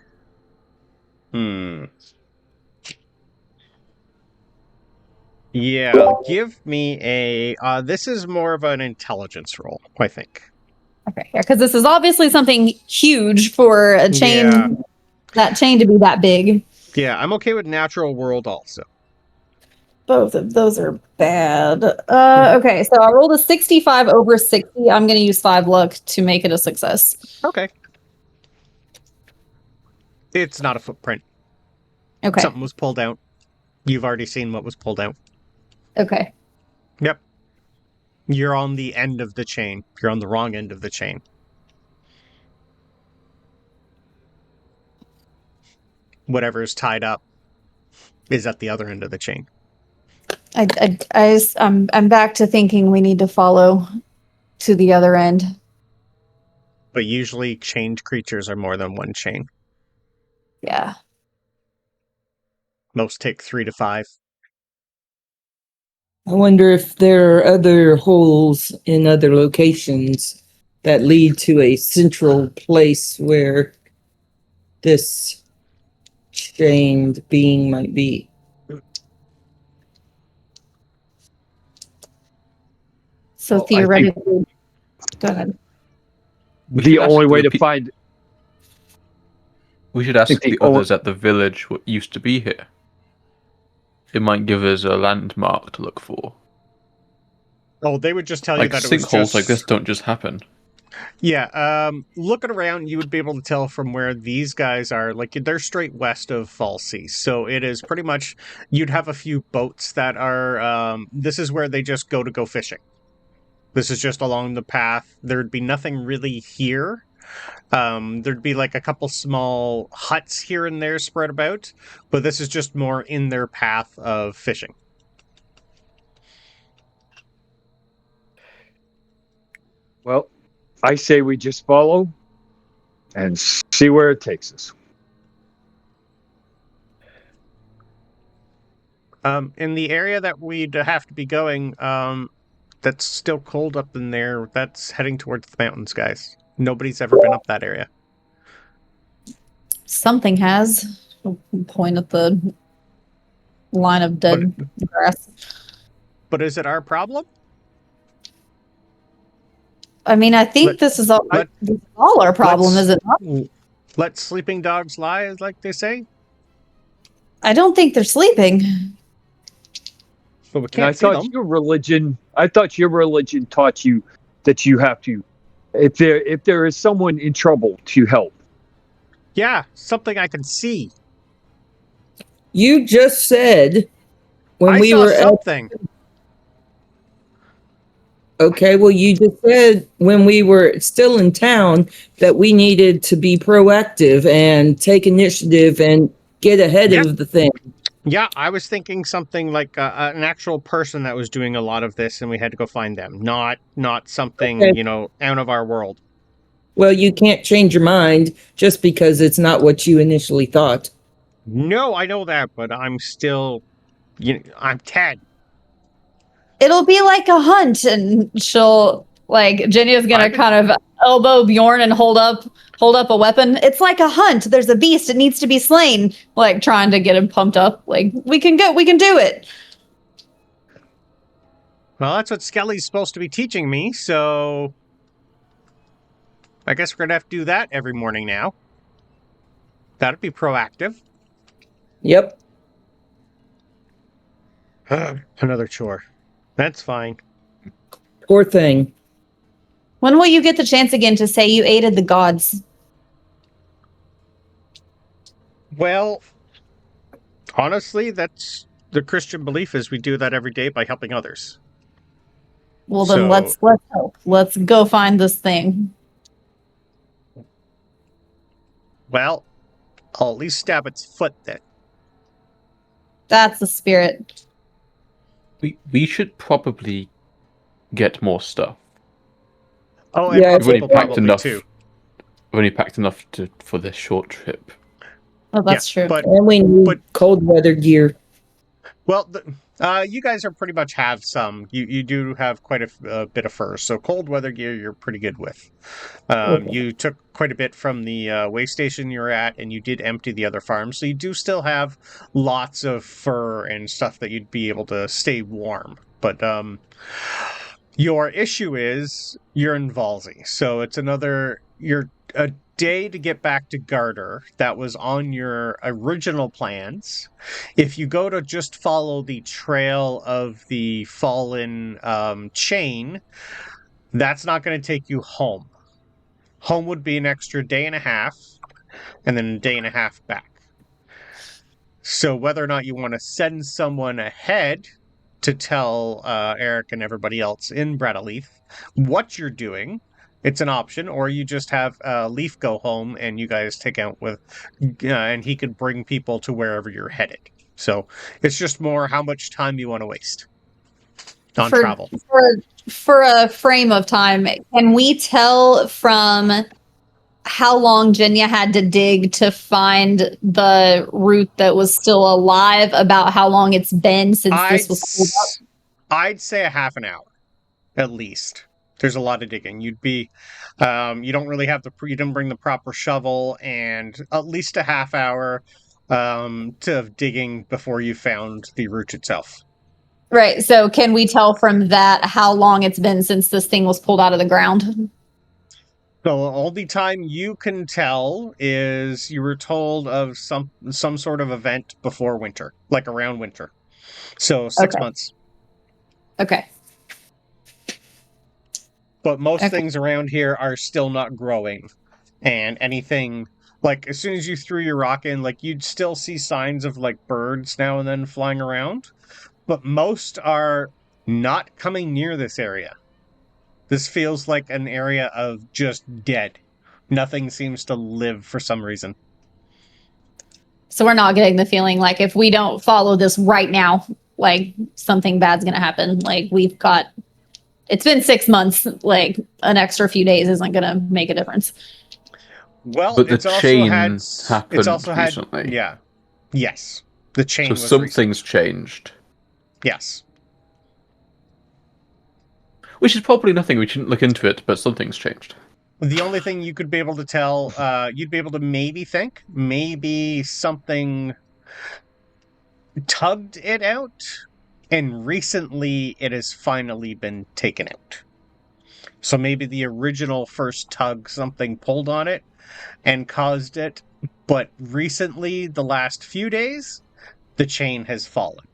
Yeah, give me a... this is more of an intelligence roll, I think. Okay, yeah, because this is obviously something huge for a chain, that chain to be that big. Yeah, I'm okay with natural world also. Both of those are bad. Okay, so I rolled a 65 over 60. I'm going to use 5 luck to make it a success. Okay. It's not a footprint. Okay. Something was pulled out. You've already seen what was pulled out. Okay. Yep. You're on the end of the chain. You're on the wrong end of the chain. Whatever is tied up is at the other end of the chain. I'm back to thinking we need to follow to the other end. But usually chained creatures are more than one chain. Yeah. Most take 3 to 5. I wonder if there are other holes in other locations that lead to a central place where this chained being might be. So theoretically, go ahead. The only way to find... We should ask the others at the village what used to be here. It might give us a landmark to look for. Oh, they would just tell you that it was just... sinkholes like this don't just happen. Yeah, looking around, you would be able to tell from where these guys are. Like, they're straight west of Falsey, so it is pretty much... You'd have a few boats that are... this is where they just go fishing. This is just along the path. There'd be nothing really here. There'd be like a couple small huts here and there spread about, but this is just more in their path of fishing. Well, I say we just follow and see where it takes us. In the area that we'd have to be going, that's still cold up in there. That's heading towards the mountains, guys. Nobody's ever been up that area. Something has. Point at the line of dead grass. But is it our problem? I mean, I think this is all our problem, is it not? Let sleeping dogs lie, like they say. I don't think they're sleeping. But we can't see them. I thought your religion taught you that you have to, if there is someone in trouble, to help. Yeah, something I can see. You just said when I we saw were something. Okay, well, you just said when we were still in town that we needed to be proactive and take initiative and get ahead Yeah. of the thing. Yeah, I was thinking something like an actual person that was doing a lot of this, and we had to go find them. Not something Okay. out of our world. Well, you can't change your mind just because it's not what you initially thought. No, I know that, but I'm still, I'm Ted. It'll be like a hunt, and she'll like Genya's gonna I've been- kind of elbow Bjorn and hold up a weapon. It's like a hunt. There's a beast. It needs to be slain. Like trying to get him pumped up. Like we can do it. Well, that's what Skelly's supposed to be teaching me, so I guess we're gonna have to do that every morning now. That'd be proactive. Yep. Another chore. That's fine. Poor thing. When will you get the chance again to say you aided the gods? Well, honestly, that's the Christian belief is we do that every day by helping others. Well, then So- let's help. Let's go find this thing. Well, I'll at least stab its foot then. That's the spirit. We should probably get more stuff. Oh, Yeah, and We've only people packed probably enough. too. We've only packed enough for this short trip. Oh, that's true. But And we need But- cold weather gear. well, you guys are pretty much have some. You do have quite a bit of fur, so cold weather gear you're pretty good with. Okay. You took quite a bit from the way station you were at, and you did empty the other farms, so you do still have lots of fur and stuff that you'd be able to stay warm. But your issue is you're in Valsey, so it's you're a day to get back to Garter. That was on your original plans. If you go to just follow the trail of the fallen chain, that's not going to take you home. Home would be an extra day and a half, and then a day and a half back. So whether or not you want to send someone ahead to tell Eric and everybody else in Bradaleaf what you're doing, it's an option, or you just have Leif go home and you guys take out with, and he could bring people to wherever you're headed. So it's just more how much time you want to waste on travel. For a frame of time, can we tell from how long Genya had to dig to find the root that was still alive, about how long it's been since this was pulled up? I'd say a half an hour, at least. There's a lot of digging. You'd be, you don't really have you didn't bring the proper shovel, and at least a half hour to digging before you found the root itself. Right. So can we tell from that how long it's been since this thing was pulled out of the ground? So the only time you can tell is you were told of some sort of event before winter, like around winter. So 6 Okay. months. Okay. But most Okay. things around here are still not growing. And anything, like, as soon as you threw your rock in, like, you'd still see signs of, like, birds now and then flying around. But most are not coming near this area. This feels like an area of just dead. Nothing seems to live for some reason. So we're not getting the feeling like if we don't follow this right now, like something bad's going to happen. Like it's been 6 months, like an extra few days isn't going to make a difference. Well, But the it's also chain had happened it's also had recently. yeah. Yes. The chain So was recent. something's changed. Yes. Which is probably nothing. We shouldn't look into it, but something's changed. The only thing you could be able to tell, you'd be able to maybe something tugged it out, and recently it has finally been taken out. So maybe the original first tug, something pulled on it and caused it, but recently, the last few days, the chain has fallen.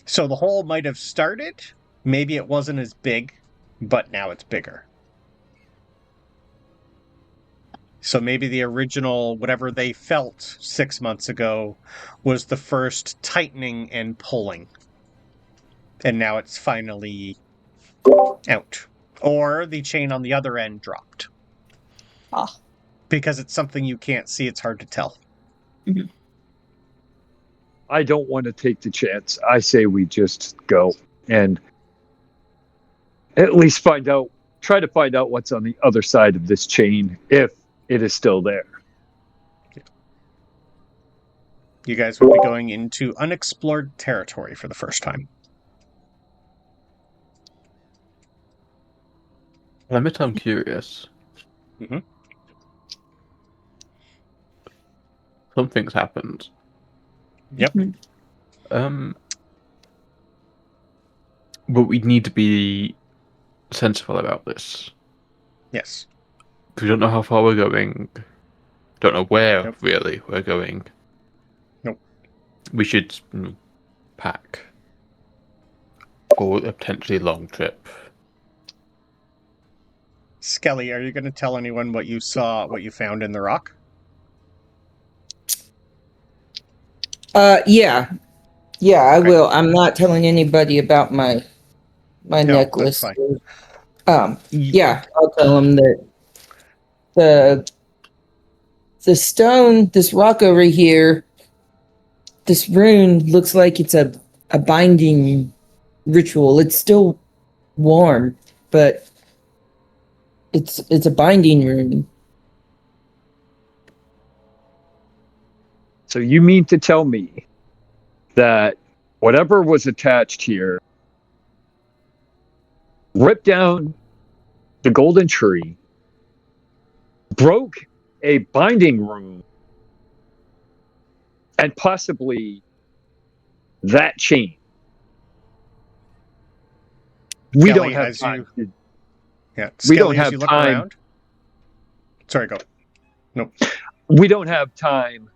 So the hole might have started, maybe it wasn't as big, but now it's bigger. So maybe the original, whatever they felt 6 months ago, was the first tightening and pulling. And now it's finally out. Or the chain on the other end dropped. Ah. Because it's something you can't see, it's hard to tell. I don't want to take the chance. I say we just go and at least try to find out what's on the other side of this chain, if it is still there. You guys would be going into unexplored territory for the first time. I'm curious. Mhm. Something's happened. Yep. But we need to be sensible about this. Yes. Because we don't know how far we're going. Don't know where, Nope. really, we're going. Nope. We should pack for a potentially long trip. Skelli, are you going to tell anyone what you saw, what you found in the rock? Yeah, I Okay. will. I'm not telling anybody about my No, necklace. that's Yeah, I'll tell them that the stone, this rock over here, this rune looks like it's a binding ritual. It's still warm, but it's a binding rune. So you mean to tell me that whatever was attached here ripped down the golden tree, broke a binding rune, and possibly that chain? We Skelli, don't have as time. Yeah. We Skelli, don't as have you look time. around. Sorry, go. Nope. We don't have time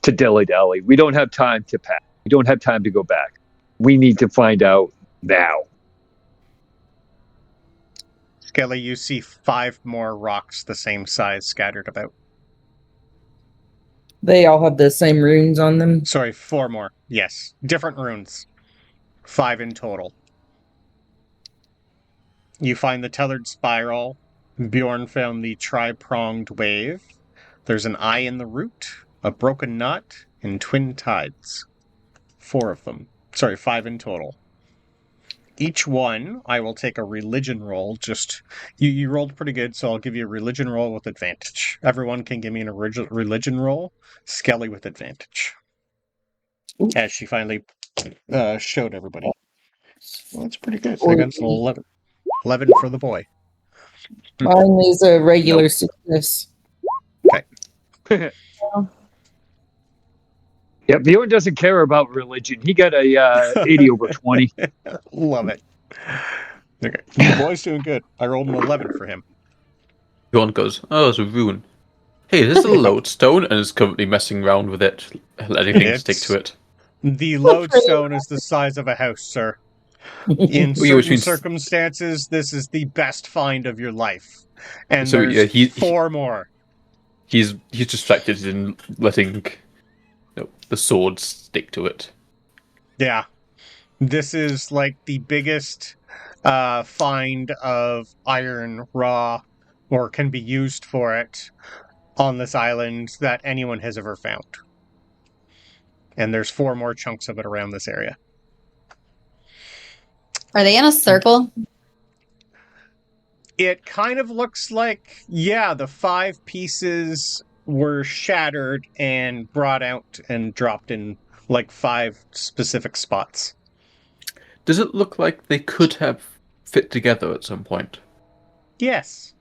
to dilly-dally. We don't have time to pack. We don't have time to go back. We need to find out now. Skelli, you see 5 more rocks the same size scattered about. They all have the same runes on them. Sorry, 4 more. Yes. Different runes. 5 in total. You find the tethered spiral. Bjorn found the tri-pronged wave. There's an eye in the root, a broken nut, and twin tides. 4 of them. Sorry, 5 in total. Each one, I will take a religion roll. Just you rolled pretty good, so I'll give you a religion roll with advantage. Everyone can give me an religion roll. Skelli with advantage. As she finally showed everybody. Well, that's pretty good. I got an 11. 11 for the boy. Mine is a regular success. Yeah, Bjorn doesn't care about religion. He got a 80 over 20. Love it. Okay. The boy's doing good. I rolled an 11 for him. Bjorn goes, "Oh, it's a rune. Hey, this is a lodestone," and is currently messing around with it, letting things stick to it. The lodestone is the size of a house, sir. In Which certain means- circumstances, this is the best find of your life. And So, there's yeah, 4 more. He's distracted in letting the sword stick to it. Yeah. This is like the biggest find of iron raw, or can be used for it, on this island that anyone has ever found. And there's 4 more chunks of it around this area. Are they in a circle? It kind of looks like, yeah, the 5 pieces were shattered and brought out and dropped in like 5 specific spots. Does it look like they could have fit together at some point? Yes.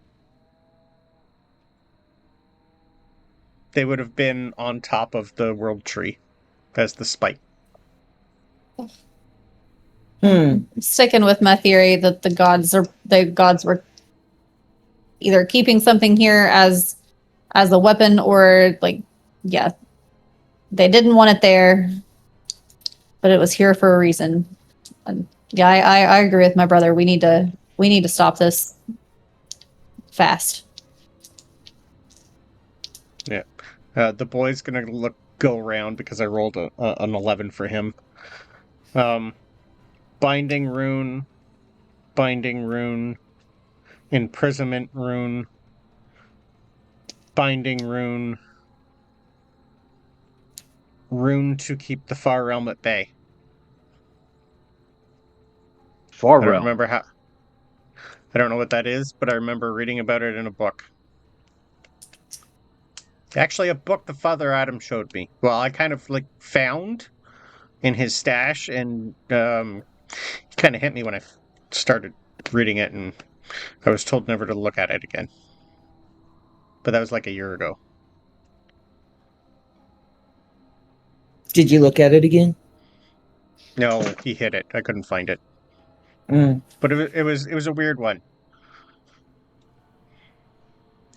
They would have been on top of the world tree as the spike. Sticking with my theory that the gods were either keeping something here as a weapon, or they didn't want it there, but it was here for a reason. And yeah, I agree with my brother. We need to stop this fast. Yeah. The boy's gonna go around because I rolled an 11 for him. Binding rune, binding rune, imprisonment rune, binding rune, rune to keep the far realm at bay. Far I don't realm. remember how. I don't know what that is, but I remember reading about it in a book. Actually, a book that Father Adam showed me. Well, I kind of like found in his stash, and it kind of hit me when I started reading it, and I was told never to look at it again. But that was like a year ago. Did you look at it again? No, he hid it. I couldn't find it. Mm. But it was a weird one.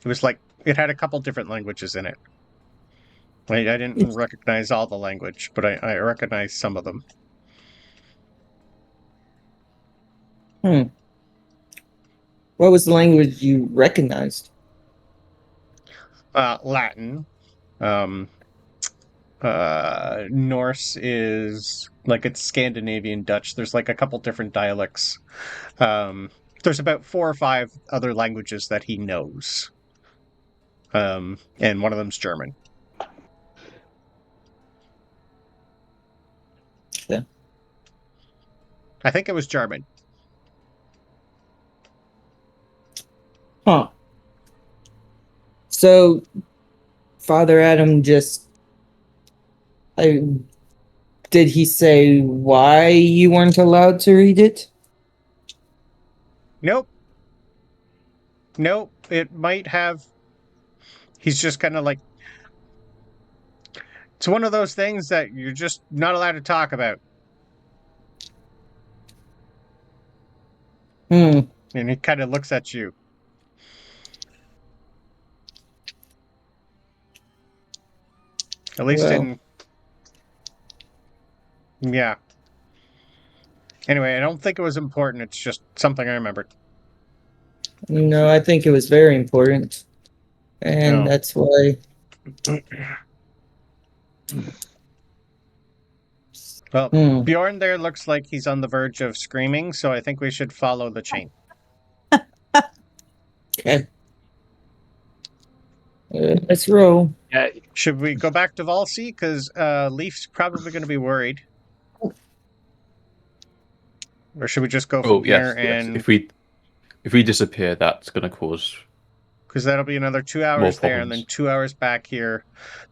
It was like it had a couple different languages in it. I didn't recognize all the language, but I recognized some of them. What was the language you recognized? Latin. Norse is like it's Scandinavian Dutch. There's like a couple different dialects. There's about 4 or 5 other languages that he knows. And one of them's German. Yeah. I think it was German. Huh. So, Father Adam just... did he say why you weren't allowed to read it? Nope. It might have... He's just kind of like... It's one of those things that you're just not allowed to talk about. And he kind of looks at you. At least in... Yeah. Anyway, I don't think it was important. It's just something I remembered. No, I think it was very important. And that's why... Well, Bjorn there looks like he's on the verge of screaming, so I think we should follow the chain. Okay. Let's roll. Should we go back to Valsey? Because Leif's probably going to be worried. Or should we just go from here and... If we disappear, that's going to cause... Because that'll be another 2 hours there, and then 2 hours back here.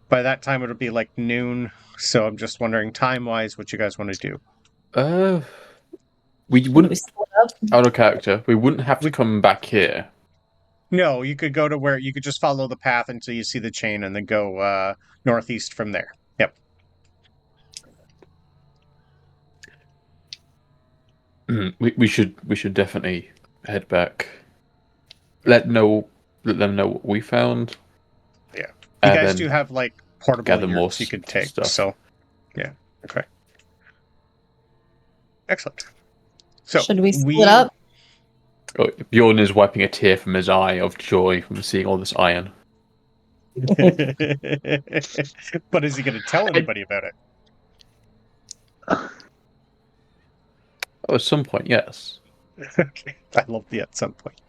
By that time, it'll be like noon. So I'm just wondering, time-wise, what you guys want to do. We wouldn't... Out of character, we wouldn't have to come back here. No, you could go to where... You could just follow the path until you see the chain, and then go northeast from there. Yep. We should definitely head back. Let them know what we found. Yeah, you guys do have like portable yurts you could take. Stuff. So, yeah, okay, excellent. So should we split up? Oh, Bjorn is wiping a tear from his eye of joy from seeing all this iron. But is he going to tell anybody about it? Oh, at some point, yes. Okay. I love the at some point.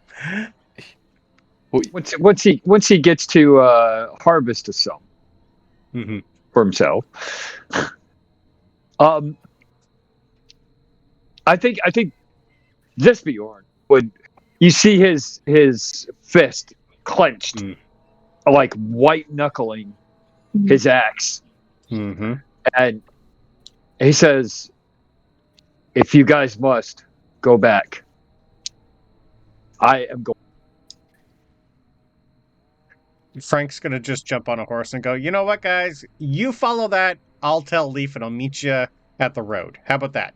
Once he gets to harvest a some for himself, I think this Bjorn would. You see his fist clenched, like white knuckling his axe, and he says, "If you guys must go back, I am going." Frank's going to just jump on a horse and go, you know what, guys? You follow that. I'll tell Leif and I'll meet you at the road. How about that?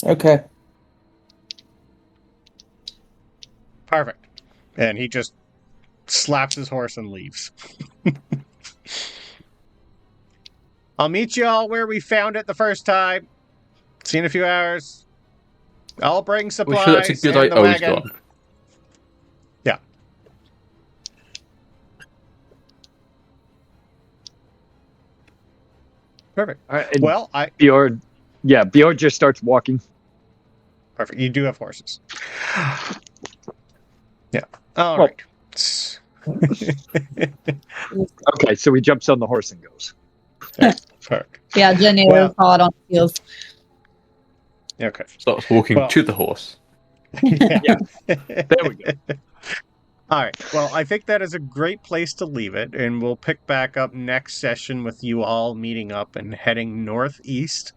Okay. Perfect. And he just slaps his horse and leaves. I'll meet you all where we found it the first time. See you in a few hours. I'll bring supplies and the wagon. Yeah. Perfect. All right, well, Bjorn just starts walking Perfect. You do have horses. Yeah. All Well- right. Okay, so he jumps on the horse and goes. Perfect. Yeah, Genya Well- was hot on the heels. Okay. Starts walking Well- to the horse. Yeah. There we go. All right. Well, I think that is a great place to leave it, and we'll pick back up next session with you all meeting up and heading northeast,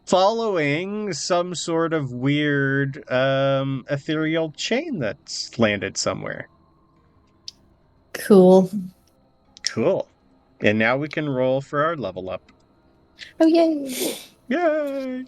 following some sort of weird ethereal chain that's landed somewhere. Cool. Cool. And now we can roll for our level up. Oh, yay. Yay!